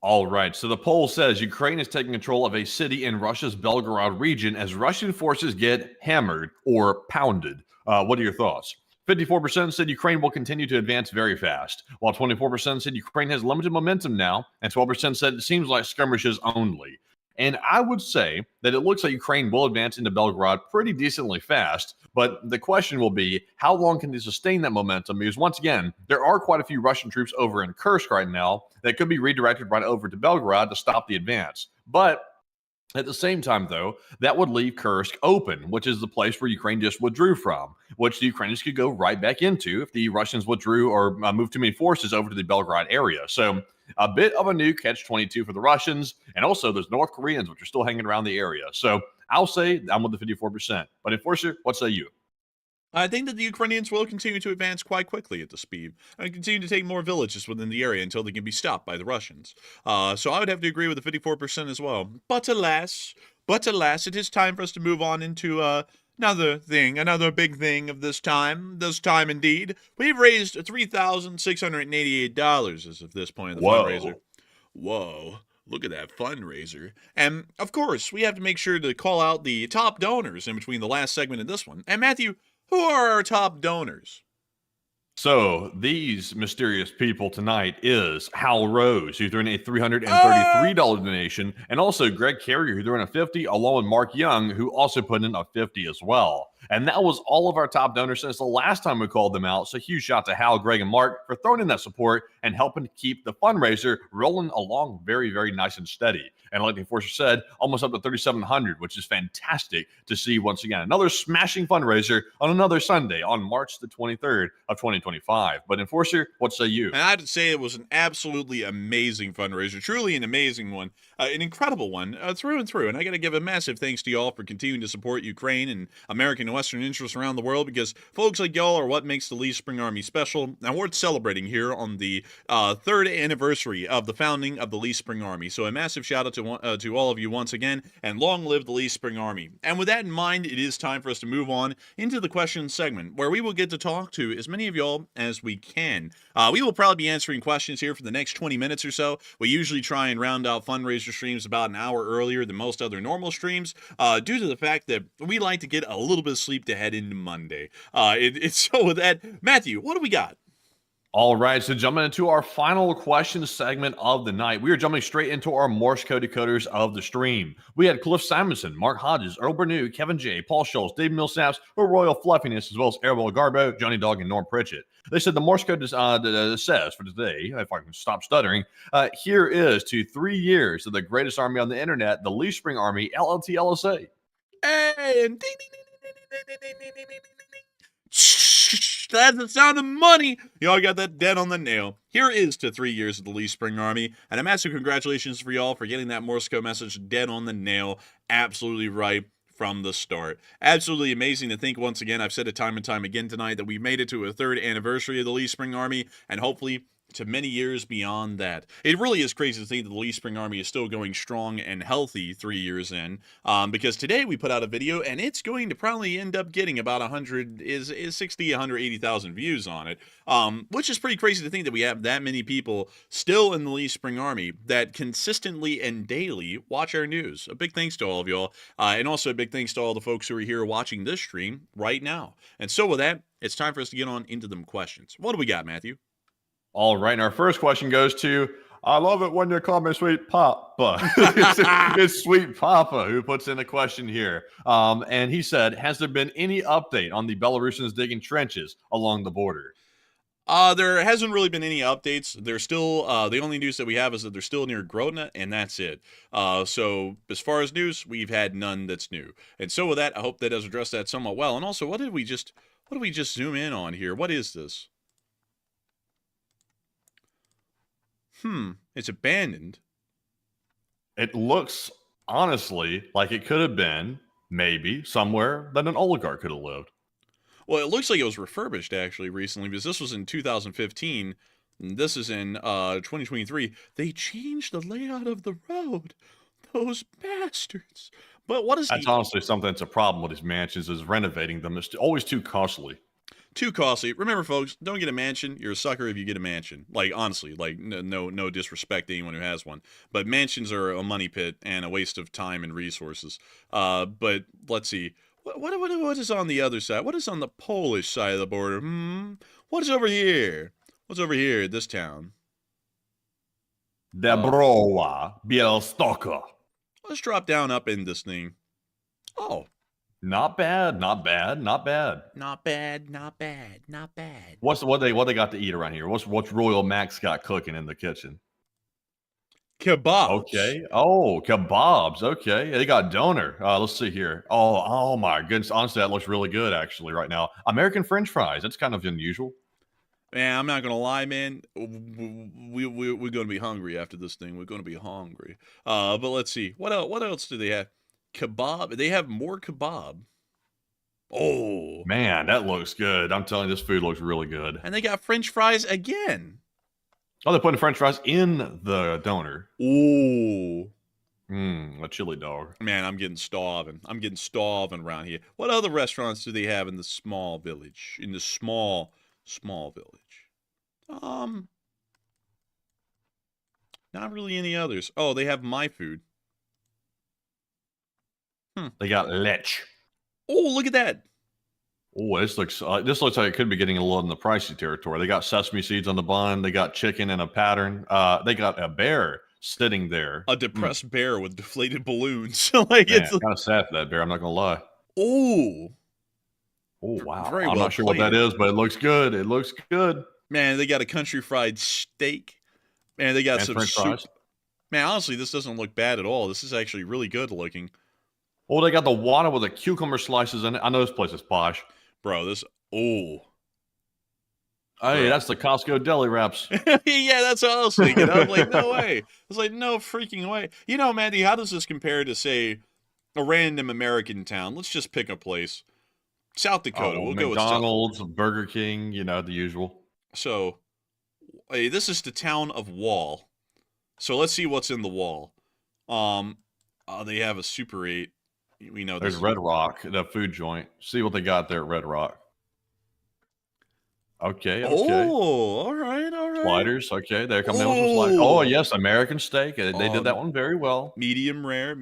All right, so the poll says Ukraine is taking control of a city in Russia's Belgorod region as Russian forces get hammered or pounded. What are your thoughts? 54% said Ukraine will continue to advance very fast, while 24% said Ukraine has limited momentum now, and 12% said it seems like skirmishes only. And I would say that it looks like Ukraine will advance into Belgrade pretty decently fast, but the question will be, how long can they sustain that momentum? Because once again, there are quite a few Russian troops over in Kursk right now that could be redirected right over to Belgrade to stop the advance. But at the same time, though, that would leave Kursk open, which is the place where Ukraine just withdrew from, which the Ukrainians could go right back into if the Russians withdrew or moved too many forces over to the Belgrade area. So a bit of a new catch-22 for the Russians, and also those North Koreans, which are still hanging around the area. So I'll say I'm with the 54%. But Enforcer, what say you? I think that the Ukrainians will continue to advance quite quickly at the speed and continue to take more villages within the area until they can be stopped by the Russians. So I would have to agree with the 54% as well. But alas, it is time for us to move on into another big thing of this time indeed. We've raised $3,688 as of this point of the fundraiser. Whoa. Look at that fundraiser. And, of course, we have to make sure to call out the top donors in between the last segment and this one. And, Matthew, who are our top donors? So these mysterious people tonight is Hal Rose, who threw in a $333 donation, and also Greg Carrier, who threw in a $50, along with Mark Young, who also put in a $50 as well. And that was all of our top donors since the last time we called them out. So huge shout to Hal, Greg, and Mark for throwing in that support and helping to keep the fundraiser rolling along very, very nice and steady. And like the Enforcer said, almost up to 3,700, which is fantastic to see once again. Another smashing fundraiser on another Sunday on March the 23rd of 2025. But Enforcer, what say you? And I'd say it was an absolutely amazing fundraiser, truly an amazing one, an incredible one through and through. And I got to give a massive thanks to y'all for continuing to support Ukraine and American and Western interests around the world, because folks like y'all are what makes the Lee Spring Army special and worth celebrating here on the third anniversary of the founding of the Lee Spring Army. So a massive shout out to all of you once again, and long live the Lee Spring Army. And with that in mind, it is time for us to move on into the question segment, where we will get to talk to as many of y'all as we can. We will probably be answering questions here for the next 20 minutes or so. We usually try and round out fundraiser streams about an hour earlier than most other normal streams, due to the fact that we like to get a little bit of sleep to head into Monday. So with that, Matthew, what do we got? All right, so jumping into our final question segment of the night, we are jumping straight into our Morse code decoders of the stream. We had Cliff Simonson, Mark Hodges, Earl Bernew, Kevin J, Paul Schultz, Dave Millsaps, Royal Fluffiness, as well as Arabelle Garbo, Johnny Dog, and Norm Pritchett. They said the Morse code says for today, if I can stop stuttering, here is to 3 years of the greatest army on the internet, the Lee Spring Army, LLT LSA. And ding, ding, ding, ding, ding, ding, ding, ding, ding, ding, ding. That's the sound of money. Y'all got that dead on the nail. Here is to 3 years of the Lee Spring Army, and a massive congratulations for y'all for getting that Morse code message dead on the nail. Absolutely right from the start. Absolutely amazing to think, once again, I've said it time and time again tonight, that we made it to a third anniversary of the Lee Spring Army, and hopefully to many years beyond that. It really is crazy to think that the Lee Spring Army is still going strong and healthy 3 years in, because today we put out a video and it's going to probably end up getting about 180,000 views on it, which is pretty crazy to think that we have that many people still in the Lee Spring Army that consistently and daily watch our news. A big thanks to all of y'all, and also a big thanks to all the folks who are here watching this stream right now. And so with that, it's time for us to get on into them questions. What do we got, Matthew? All right, and our first question goes to, I love it when you call me Sweet Papa. it's Sweet Papa who puts in a question here. And he said, has there been any update on the Belarusians digging trenches along the border? There hasn't really been any updates. They're still, the only news that we have is that they're still near Grodna, and that's it. So as far as news, we've had none that's new. And so with that, I hope that does address that somewhat well. And also, what did we just zoom in on here? What is this? It's abandoned. It looks, honestly, like it could have been, maybe, somewhere that an oligarch could have lived. Well, it looks like it was refurbished, actually, recently, because this was in 2015, and this is in 2023. They changed the layout of the road. Those bastards. But what is That's honestly something that's a problem with these mansions, is renovating them. It's always too costly. Too costly. Remember, folks, don't get a mansion. You're a sucker if you get a mansion. Like, honestly, like, no disrespect to anyone who has one. But mansions are a money pit and a waste of time and resources. But let's see. What is on the other side? What is on the Polish side of the border? What is over here? What's over here at this town? Debrowa, Bielstoka. Let's drop down up in this thing. Oh, Not bad, not bad, not bad. not bad, not bad, not bad. What they got to eat around here? What's Royal Max got cooking in the kitchen? Kebabs. Okay. Oh, kebabs. Okay. They got doner. Let's see here. Oh my goodness. Honestly, that looks really good actually right now. American French fries. That's kind of unusual. Man, I'm not gonna lie, man. We're gonna be hungry after this thing. We're gonna be hungry. But let's see. What else do they have? Kebab. They have more kebab. Oh, Man, that looks good. I'm telling you, this food looks really good. and they got French fries again. Oh, they're putting French fries in the doner. Ooh. A chili dog. Man, I'm getting starving. I'm getting starving around here. What other restaurants do they have in the small village? In the small village? Not really any others. Oh, they have my food. They got lech. Oh, look at that. Oh, this looks like it could be getting a little in the pricey territory. They got sesame seeds on the bun. They got chicken in a pattern. They got a bear sitting there. A depressed bear with deflated balloons. Like Man, it's kind of sad for that bear. I'm not gonna lie. oh, Oh wow. very I'm well not sure what played. that is, but it looks good. It looks good. man, they got a country fried steak. Man, they got And some French soup. fries. Man, honestly, this doesn't look bad at all. This is actually really good looking. Oh, they got the water with the cucumber slices in it. I know this place is posh. Bro, this oh. Hey, Bro. that's the Costco deli wraps. Yeah, that's what I was thinking. I was like, no way. I was like, no freaking way. You know, Mandy, how does this compare to, say, a random American town? Let's just pick a place. South Dakota. We'll go with South. McDonald's, Burger King, the usual. So, hey, this is the town of Wall. So let's see what's in the Wall. They have a Super 8. We know There's this. Red Rock, the food joint. See what they got there at Red Rock. Okay. Oh, all right. Sliders. Okay, they're coming in with some sliders. Oh, yes, American steak. They did that one very well. Medium rare,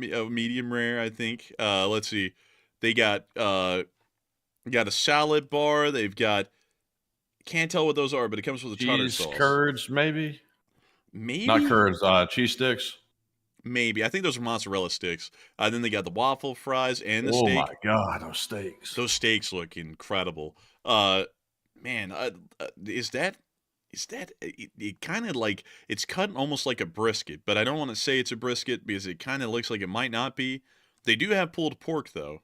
I think. Let's see. They got a salad bar. They've got, can't tell what those are, but it comes with a tartar Cheese sauce. curds, maybe? Maybe? Not curds, cheese sticks. Maybe. I think those are mozzarella sticks. Then they got the waffle fries and the Oh steak. my God, those steaks. Those steaks look incredible. Man, is that it kind of like, it's cut almost like a brisket, but I don't want to say it's a brisket because it kind of looks like it might not be. They do have pulled pork though.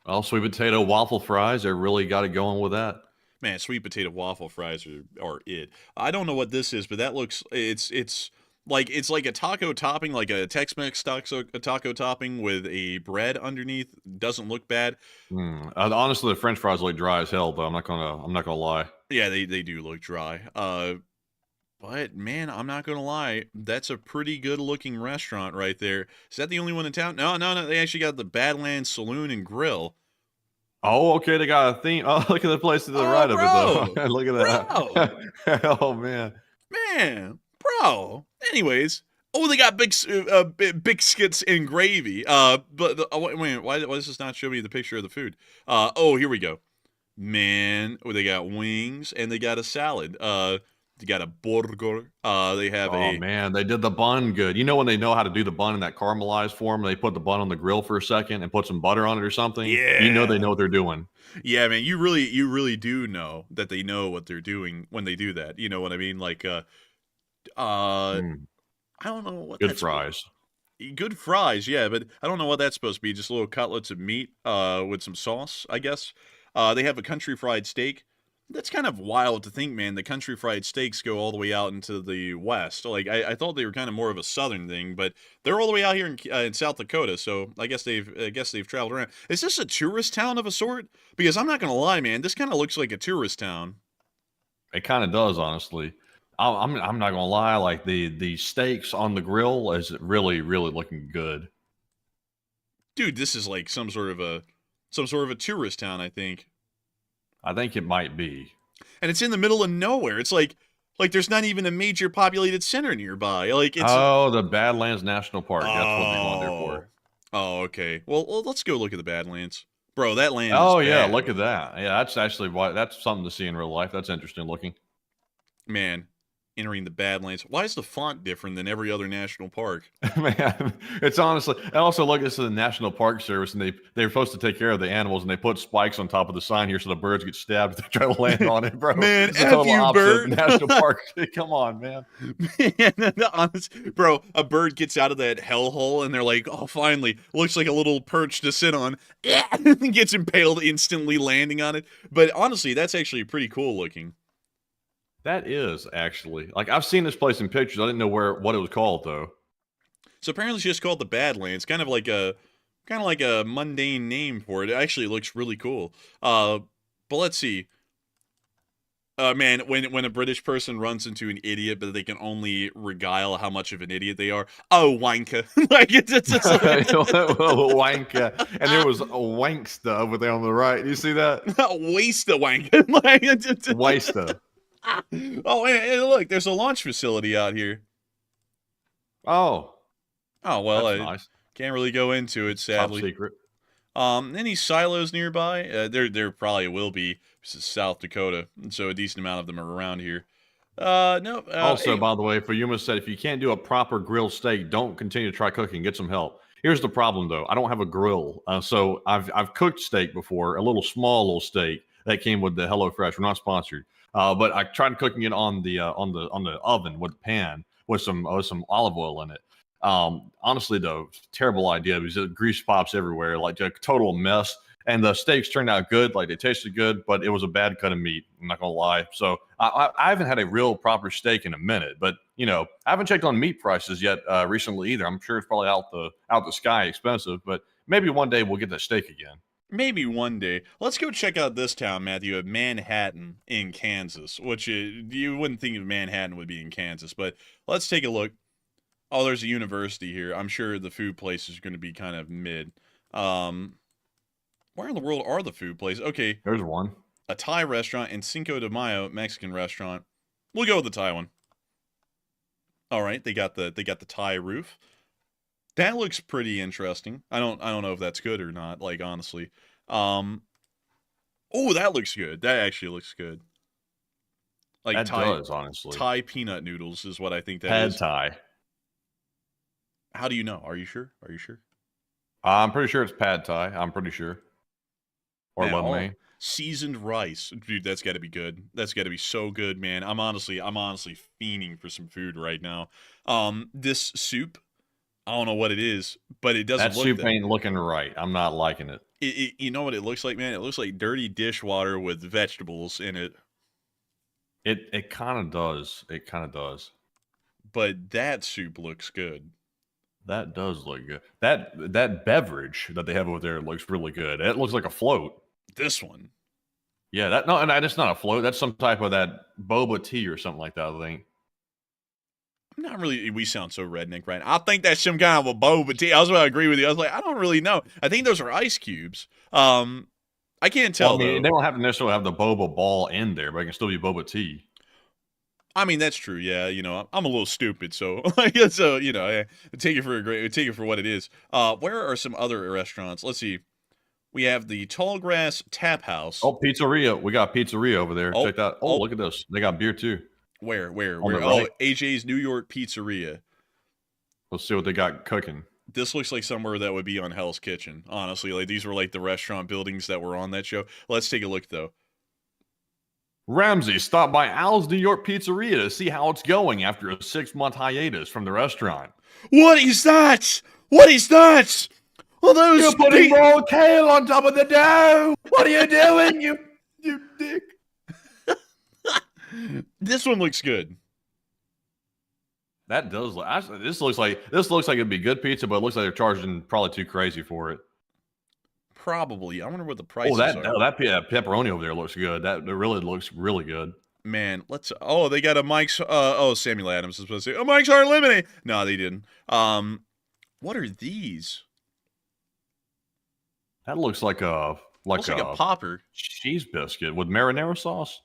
Well, sweet potato waffle fries, they really got it going with that. Man, sweet potato waffle fries are it. I don't know what this is, but that looks, it's like a taco topping, like a Tex-Mex taco topping with a bread underneath. Doesn't look bad. Honestly, the French fries look dry as hell, though. I'm not gonna lie. Yeah, they do look dry. But man, I'm not gonna lie, that's a pretty good looking restaurant right there. Is that the only one in town? No. They actually got the Badlands Saloon and Grill. Oh, okay, they got a theme. Oh, look at the place to the right of it, though. Look at that. Oh man. Bro. Anyways, they got big skits and gravy. Wait, why does this not show me the picture of the food? Here we go. Man, they got wings and they got a salad. They got a burger. They have man, they did the bun good. You know when they know how to do the bun in that caramelized form, they put the bun on the grill for a second and put some butter on it or something. Yeah. You know they know what they're doing. Yeah, man, you really do know that they know what they're doing when they do that. You know what I mean? Like, I don't know what. Good fries. Good fries, yeah, but I don't know what that's supposed to be. Just little cutlets of meat, with some sauce, I guess. They have a country fried steak. That's kind of wild to think, man. The country fried steaks go all the way out into the west. Like I thought they were kind of more of a southern thing, but they're all the way out here in South Dakota. So I guess they've traveled around. Is this a tourist town of a sort? Because I'm not gonna lie, man. This kind of looks like a tourist town. It kind of does, honestly. I'm not gonna lie. Like the steaks on the grill is really looking good. Dude, this is like some sort of a tourist town, I think. I think it might be. And it's in the middle of nowhere. It's like there's not even a major populated center nearby. Like it's the Badlands National Park. That's what they want there for. Oh, okay. Well, let's go look at the Badlands. Bro, that land is Oh yeah, bad. look at that. Yeah, that's actually that's something to see in real life. That's interesting looking. Man, entering the Badlands. Why is the font different than every other national park? Man, it's honestly. I also look at the National Park Service, and they're supposed to take care of the animals, and they put spikes on top of the sign here so the birds get stabbed if they try to land on it, bro. Man, It's the F total you, opposite of the bird. national park. Come on, man. Man, honest, bro, a bird gets out of that hellhole and they're like, oh, finally, looks like a little perch to sit on. And gets impaled instantly landing on it. But honestly, that's actually pretty cool looking. That is actually like I've seen this place in pictures. I didn't know what it was called though. So apparently it's just called the Badlands, kind of like a mundane name for it. It actually looks really cool. But let's see. Man, when a British person runs into an idiot, but they can only regale how much of an idiot they are. Oh, wanker! Like it's just like Wanker, and there was a wankster over there on the right. You see that? waste the wanker. Like, Waster. oh, hey, look, there's a launch facility out here. Oh, Oh well, that's I nice. can't really go into it, Top sadly. secret. Any silos nearby? There probably will be. This is South Dakota, and so a decent amount of them are around here. No. Also, Hey, by the way, for Yuma said, if you can't do a proper grilled steak, don't continue to try cooking. Get some help. Here's the problem, though. I don't have a grill, so I've cooked steak before, a little small little steak that came with the HelloFresh. We're not sponsored, but I tried cooking it on the oven with the pan with some olive oil in it. Honestly, though, terrible idea because the grease pops everywhere, like a total mess. And the steaks turned out good, like they tasted good, but it was a bad cut of meat. I'm not gonna lie. So I haven't had a real proper steak in a minute, but I haven't checked on meat prices yet recently either. I'm sure it's probably out the sky expensive, but maybe one day we'll get that steak again. maybe one day. Let's go check out this town, Matthew, of Manhattan in Kansas, which you wouldn't think of Manhattan would be in Kansas, but let's take a look. Oh, there's a university here. I'm sure the food place is going to be kind of mid. Where in the world are the food places? Okay, There's one. a Thai restaurant and Cinco de Mayo Mexican restaurant. We'll go with the Thai one. All right, they got the Thai roof. That looks pretty interesting. I don't know if that's good or not. Like honestly, oh, that looks good. That actually looks good. Like That does, honestly. Thai peanut noodles is what I think that Pad is. Thai. How do you know? Are you sure? Are you sure? I'm pretty sure it's pad Thai. I'm pretty sure. Or Man, lo all mein. seasoned rice, dude. That's got to be good. That's got to be so good, man. I'm honestly fiending for some food right now. This soup, I don't know what it is, but it doesn't That look soup that. ain't looking right. I'm not liking it. You know what it looks like, man? It looks like dirty dishwater with vegetables in it. It kind of does. It kind of does. But that soup looks good. That does look good. That beverage that they have over there looks really good. It looks like a float. This one, Yeah, and that's not a float. That's some type of that boba tea or something like that, I think. I'm not really. We sound so redneck, right? I think that's some kind of a boba tea. I was about to agree with you. I was like, I don't really know. I think those are ice cubes. I can't tell Well, I mean, though. they don't have to necessarily have the boba ball in there, but it can still be boba tea. I mean, that's true. Yeah, I'm a little stupid, so so I take it for what it is. Where are some other restaurants? Let's see. We have the Tallgrass Tap House. Oh, pizzeria. We got pizzeria over there. Oh, Check that. Oh, look at this. They got beer too. Where? On the Oh, right. AJ's New York Pizzeria. Let's see what they got cooking. This looks like somewhere that would be on Hell's Kitchen. Honestly, like these were like the restaurant buildings that were on that show. Let's take a look though. Ramsey stopped by Al's New York Pizzeria to see how it's going after a 6-month hiatus from the restaurant. What is that? What is that? Well, those You're putting more kale on top of the dough. What are you doing, you dick? This one looks good. That does. This looks like it'd be good pizza, but it looks like they're charging probably too crazy for it. Probably. I wonder what the prices Oh, are. that pepperoni over there looks good. That really looks really good. Man, let's. Oh, they got a Mike's. Samuel Adams is supposed to say, "Oh, Mike's Hard Lemonade." No, they didn't. What are these? That looks like Looks like a popper. cheese biscuit with marinara sauce.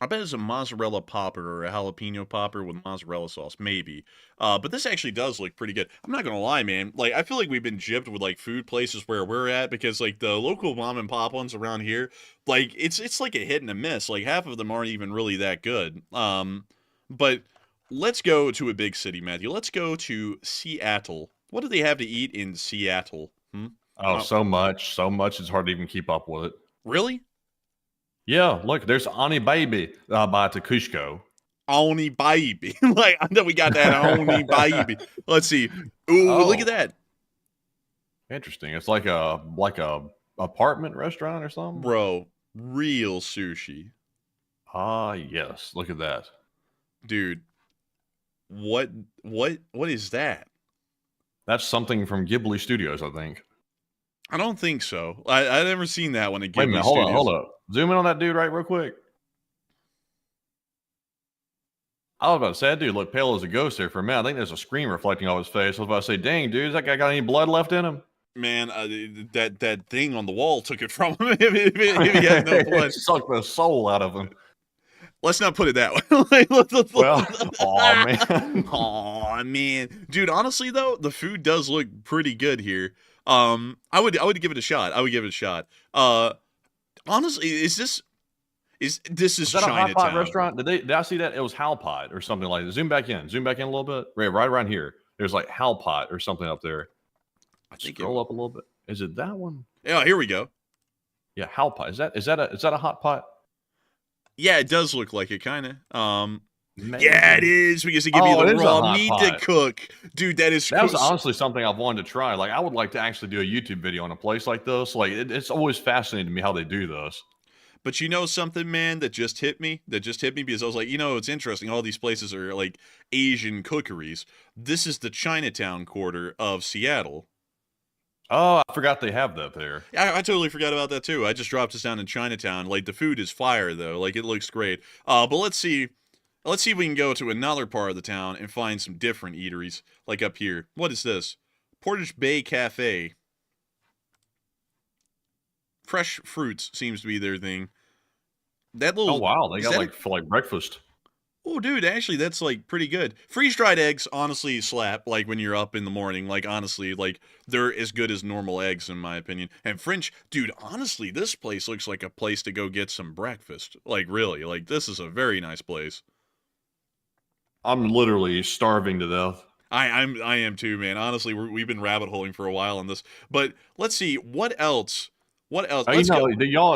I bet it's a mozzarella popper or a jalapeno popper with mozzarella sauce, maybe. But this actually does look pretty good. I'm not gonna lie, man. Like, I feel like we've been gypped with like food places where we're at because like the local mom and pop ones around here, like it's like a hit and a miss. Like half of them aren't even really that good. But let's go to a big city, Matthew. Let's go to Seattle. What do they have to eat in Seattle? Hmm? Oh, so much, it's hard to even keep up with it. Really? Yeah, look, there's Ani Baby by Takushko. Oni baby. Like, I know we got that Oni baby. Let's see. Ooh, look at that. Interesting. It's like a apartment restaurant or something. Bro, real sushi. Ah, yes. Look at that. Dude. What is that? That's something from Ghibli Studios, I think. I don't think so. I've never seen that one at Ghibli Wait a minute, Studios. hold up. Zoom in on that dude right real quick. I was about to say, that dude looked pale as a ghost there for a minute. I think there's a screen reflecting off his face. I was about to say, dang, dude, has that guy got any blood left in him? Man, that thing on the wall took it from him if he had no blood. It sucked the soul out of him. Let's not put it that way. Well, aw, man. Aw, man. Dude, honestly, though, the food does look pretty good here. I would give it a shot. Honestly, is this Is that a hot pot Chinatown? restaurant? Did I see that? It was Halpot or something like that. Zoom back in a little bit. Right around here. There's like Halpot or something up there. I think Scroll up a little bit. Is it that one? Yeah, here we go. Yeah, Halpot. Is that a hot pot? Yeah, it does look like it, kind of. Maybe. Yeah, it is because they give you it the is a raw hot meat pot. to cook, dude. That is That was honestly something I've wanted to try. Like, I would like to actually do a YouTube video on a place like this. Like, it's always fascinating to me how they do this. But you know something, man, that just hit me? Because I was like, it's interesting. All these places are like Asian cookeries. This is the Chinatown quarter of Seattle. Oh, I forgot they have that there. I totally forgot about that too. I just dropped this down in Chinatown. Like, the food is fire though. Like, it looks great. But let's see if we can go to another part of the town and find some different eateries. Like up here. What is this? Portage Bay Cafe. Fresh fruits seems to be their thing. That little. Oh wow, they is got that like for like breakfast. Oh, dude, actually, that's like pretty good. Freeze-dried eggs honestly slap. Like when you're up in the morning. Like honestly, like they're as good as normal eggs in my opinion. And French, dude, honestly, this place looks like a place to go get some breakfast. Like really, like this is a very nice place. I'm literally starving to death. I am too, man. Honestly, we've been rabbit holing for a while on this. But let's see what else. What else? Let's go.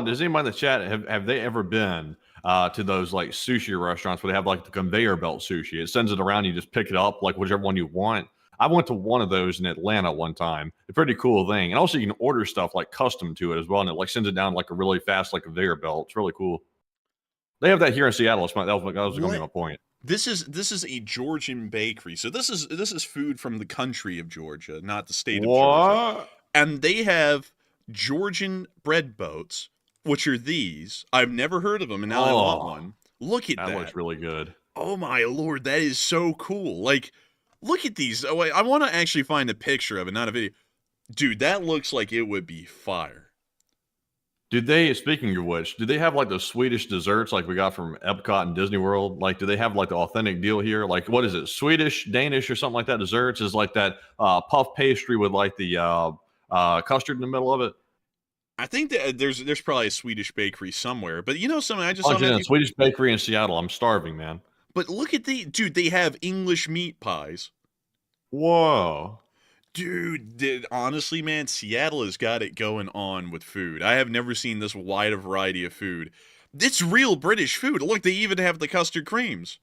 Does anybody in the chat have they ever been to those like sushi restaurants where they have like the conveyor belt sushi? It sends it around, you just pick it up, like whichever one you want. I went to one of those in Atlanta one time. A pretty cool thing. And also you can order stuff like custom to it as well, and it like sends it down like a really fast like conveyor belt. It's really cool. They have that here in Seattle. That was going to be my point. This is a Georgian bakery. So this is food from the country of Georgia, not the state of Georgia. And they have Georgian bread boats, which are these. I've never heard of them, and now I want one. Look at that. That looks really good. Oh my lord, that is so cool. Like, look at these. Oh, wait, I want to actually find a picture of it, not a video. Dude, that looks like it would be fire. Speaking of which, do they have like the Swedish desserts like we got from Epcot and Disney World? Like, do they have like the authentic deal here? Like, what is it? Swedish, Danish, or something like that? Desserts is like that puff pastry with like the custard in the middle of it. I think that there's probably a Swedish bakery somewhere, but you know something I just saw a Swedish bakery in Seattle. I'm starving, man. But look at dude, they have English meat pies. Whoa. Dude, honestly, man, Seattle has got it going on with food. I have never seen this wide a variety of food. It's real British food. Look, they even have the custard creams.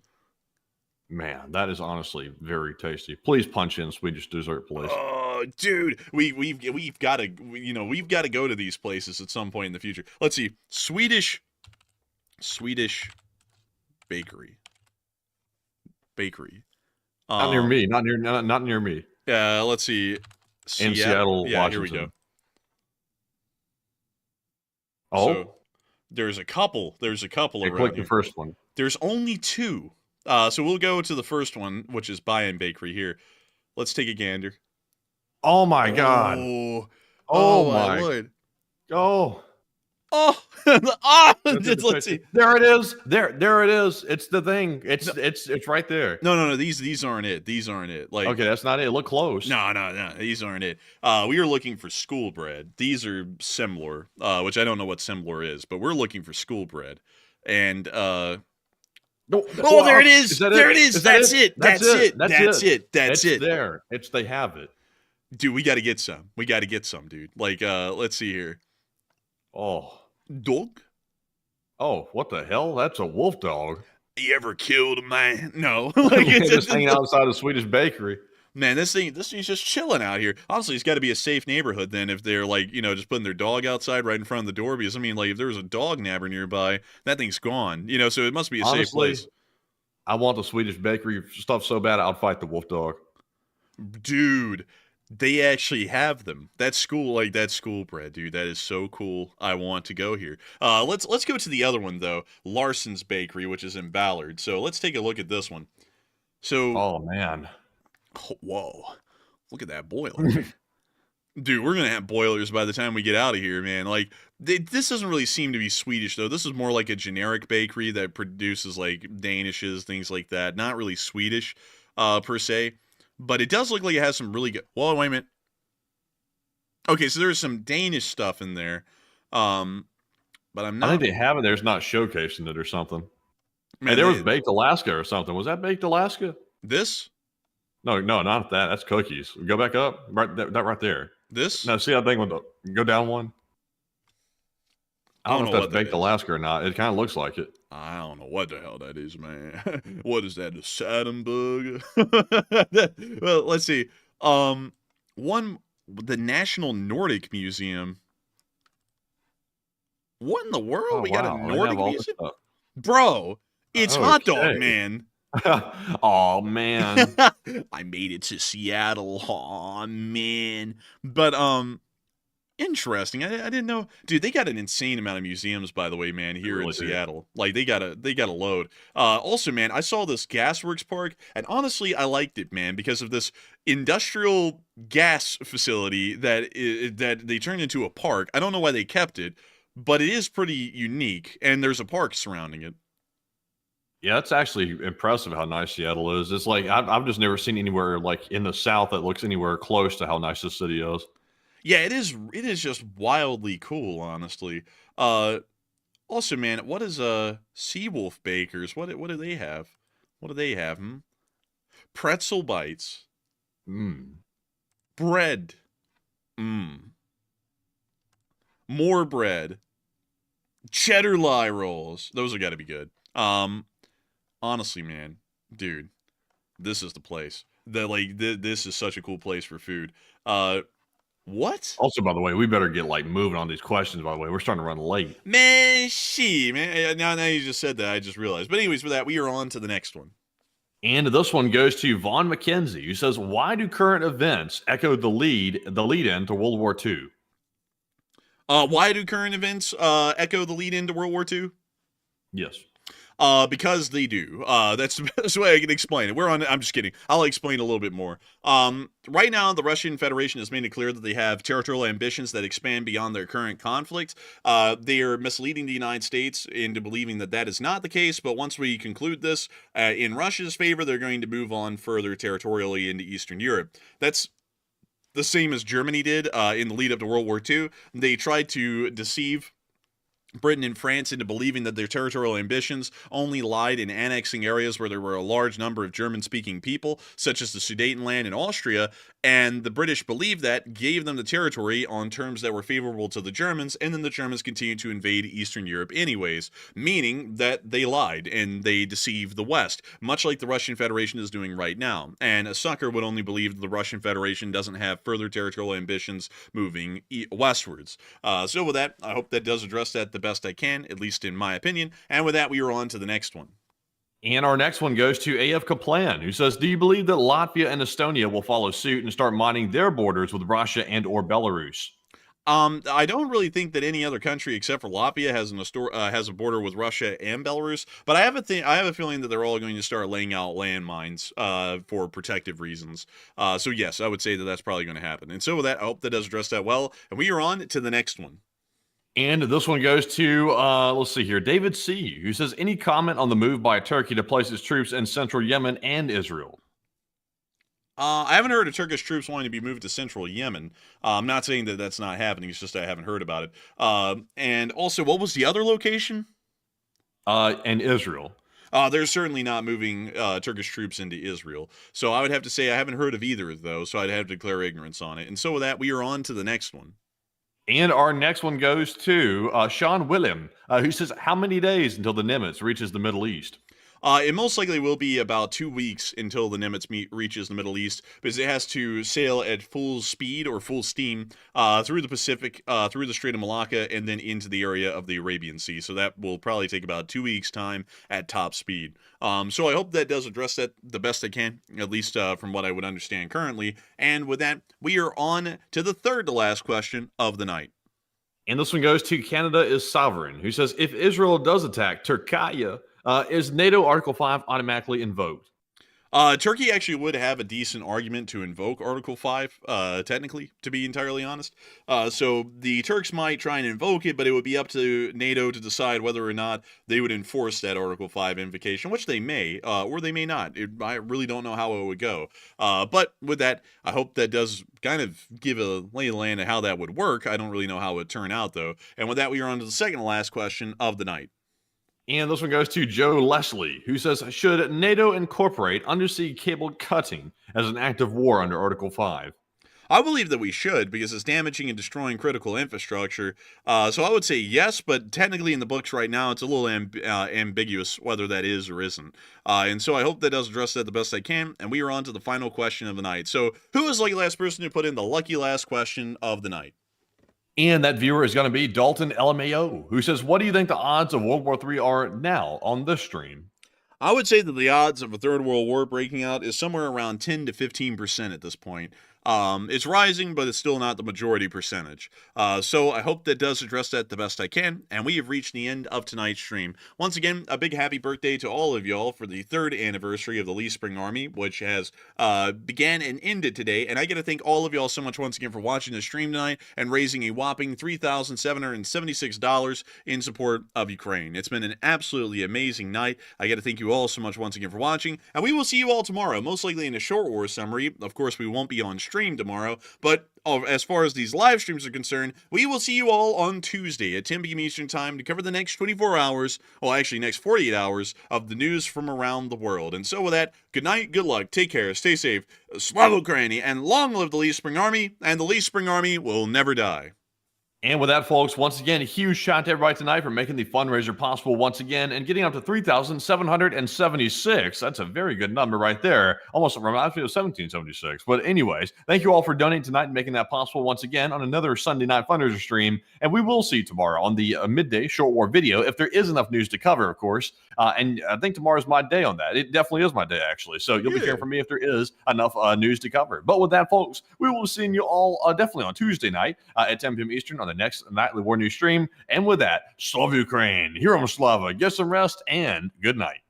Man, that is honestly very tasty. Please punch in Swedish dessert, please. Oh, dude, we've got to go to these places at some point in the future. Let's see, Swedish bakery. Not near me. Not near me. Let's see. In Seattle, yeah, Washington. Here we go. Oh, so, there's a couple around click here. the first one. There's only two. So we'll go to the first one, which is Buy-In Bakery here. Let's take a gander. Oh my god. Oh my lord. Oh. Oh, let's see. There it is. There it is. It's the thing. It's right there. No. These aren't it. These aren't it. Like, Okay, that's not it. Look close. no. These aren't it. We were looking for school bread. These are similar, which I don't know what similar is, but we're looking for school bread. And No, oh, there it is. that There it is. That's it. That's it. It's there. They have it. Dude, we got to get some. We got to get some, dude. Like, let's see here. Oh. Dog? Oh, what the hell? That's a wolf dog. You ever killed a man? No. Like, It's just hanging outside a Swedish bakery. Man, this thing's just chilling out here. Honestly, it's got to be a safe neighborhood then if they're like, just putting their dog outside right in front of the door. Because I mean, like, if there was a dog nabber nearby, that thing's gone. So it must be a safe place. I want the Swedish bakery stuff so bad I'd fight the wolf dog. Dude, they actually have them. That's school bread, dude. That is so cool. I want to go here. Let's go to the other one though, Larson's Bakery, which is in Ballard. So let's take a look at this one. So, oh man, whoa, look at that boiler. Dude, we're gonna have boilers by the time we get out of here, man. Like, this doesn't really seem to be Swedish though. This is more like a generic bakery that produces like Danishes, things like that. Not really Swedish, per se. But it does look like it has some really good... Whoa, wait a minute. Okay, so there's some Danish stuff in there. But I'm not... I think they have it there. It's not showcasing it or something. Man, hey, there was Baked Alaska or something. Was that Baked Alaska? This? No, not that. That's cookies. Go back up. That right there. This? No, see that thing with the... Go down one. I don't know if that's Baked Alaska or not. It kind of looks like it. I don't know what the hell that is, man. What is that, a Saturn bug? Well, let's see. The National Nordic Museum. What in the world? Oh, we got a Nordic museum? Bro, it's okay. Hot Dog Man. Oh, man. I made it to Seattle. Oh, man. But, interesting. I didn't know, dude. They got an insane amount of museums, by the way, man. Here in Seattle, like they got a load. Also, man, I saw this gasworks park, and honestly, I liked it, man, because of this industrial gas facility that they turned into a park. I don't know why they kept it, but it is pretty unique, and there's a park surrounding it. Yeah, it's actually impressive how nice Seattle is. It's like I've just never seen anywhere like in the South that looks anywhere close to how nice this city is. Yeah, it is. It is just wildly cool, honestly. Also, man, what is Seawolf Bakers? What do they have? What do they have? Pretzel bites. Bread. More bread. Cheddar lie rolls. Those have got to be good. Honestly, man, dude, this is the place. This is such a cool place for food. What? Also, by the way, we better get like moving on these questions. By the way, we're starting to run late. Man, now you just said that, I just realized. But anyways, with that, we are on to the next one. And this one goes to Vaughn McKenzie, who says, "Why do current events echo the lead-in to World War II?" Why do current events echo the lead-in to World War II? Yes. Because they do. That's the best way I can explain it. I'm just kidding. I'll explain a little bit more. Right now, the Russian Federation has made it clear that they have territorial ambitions that expand beyond their current conflict. They are misleading the United States into believing that that is not the case, but once we conclude this in Russia's favor, they're going to move on further territorially into Eastern Europe. That's the same as Germany did in the lead up to World War II. They tried to deceive Britain and France into believing that their territorial ambitions only lied in annexing areas where there were a large number of German-speaking people, such as the Sudetenland in Austria, and the British believed that, gave them the territory on terms that were favorable to the Germans, and then the Germans continued to invade Eastern Europe anyways, meaning that they lied and they deceived the West, much like the Russian Federation is doing right now. And a sucker would only believe that the Russian Federation doesn't have further territorial ambitions moving westwards. So with that, I hope that does address that the best I can, at least in my opinion. And with that, we are on to the next one. And our next one goes to AF Kaplan, who says, "Do you believe that Latvia and Estonia will follow suit and start mining their borders with Russia and or Belarus?" I don't really think that any other country except for Latvia has a border with Russia and Belarus, but I have a feeling that they're all going to start laying out landmines for protective reasons. So yes, I would say that that's probably going to happen. And so with that, I hope that does address that well. And we are on to the next one. And this one goes to, let's see here, David C., who says, any comment on the move by Turkey to place its troops in central Yemen and Israel? I haven't heard of Turkish troops wanting to be moved to central Yemen. I'm not saying that that's not happening. It's just I haven't heard about it. And also, what was the other location? And Israel. They're certainly not moving Turkish troops into Israel. So I would have to say I haven't heard of either of those, so I'd have to declare ignorance on it. And so with that, we are on to the next one. And our next one goes to Sean William, who says, how many days until the Nimitz reaches the Middle East? It most likely will be about 2 weeks until the Nimitz reaches the Middle East, because it has to sail at full speed or full steam through the Pacific, through the Strait of Malacca, and then into the area of the Arabian Sea. So that will probably take about 2 weeks' time at top speed. So I hope that does address that the best I can, at least from what I would understand currently. And with that, we are on to the third to last question of the night. And this one goes to Canada is Sovereign, who says, if Israel does attack Turkey, is NATO Article 5 automatically invoked? Turkey actually would have a decent argument to invoke Article 5, technically, to be entirely honest. So the Turks might try and invoke it, but it would be up to NATO to decide whether or not they would enforce that Article 5 invocation, which they may, or they may not. I really don't know how it would go. But with that, I hope that does kind of give a lay of the land of how that would work. I don't really know how it would turn out, though. And with that, we are on to the second to last question of the night. And this one goes to Joe Leslie, who says, should NATO incorporate undersea cable cutting as an act of war under Article 5? I believe that we should, because it's damaging and destroying critical infrastructure. So I would say yes, but technically in the books right now, it's a little ambiguous whether that is or isn't. And so I hope that does address that the best I can. And we are on to the final question of the night. So who is the lucky last person who put in the lucky last question of the night? And that viewer is going to be Dalton LMAO, who says, what do you think the odds of World War III are now on this stream? I would say that the odds of a third world war breaking out is somewhere around 10 to 15% at this point. It's rising, but it's still not the majority percentage. So I hope that does address that the best I can. And we have reached the end of tonight's stream. Once again, a big happy birthday to all of y'all for the 3rd anniversary of the Lee Spring Army, which has began and ended today. And I got to thank all of y'all so much once again for watching the stream tonight and raising a whopping $3,776 in support of Ukraine. It's been an absolutely amazing night. I got to thank you all so much once again for watching. And we will see you all tomorrow, most likely in a short war summary. Of course, we won't be on stream tomorrow, but as far as these live streams are concerned, we will see you all on Tuesday at 10 p.m. Eastern Time to cover the next 24 hours, well, actually, next 48 hours of the news from around the world. And so with that, good night, good luck, take care, stay safe, Slava Ukraini, and long live the Lee Spring Army, and the Lee Spring Army will never die. And with that, folks, once again, a huge shout out to everybody tonight for making the fundraiser possible once again and getting up to 3,776. That's a very good number right there. Almost reminds me of 1776. But anyways, thank you all for donating tonight and making that possible once again on another Sunday night fundraiser stream. And we will see you tomorrow on the midday short war video, if there is enough news to cover, of course. And I think tomorrow's my day on that. It definitely is my day, actually. So you'll be hearing from me if there is enough news to cover. But with that, folks, we will see you all definitely on Tuesday night at 10 p.m. Eastern on the next nightly war news stream. And with that, Slava Ukraine, Hero Slava, get some rest, and good night.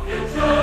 Future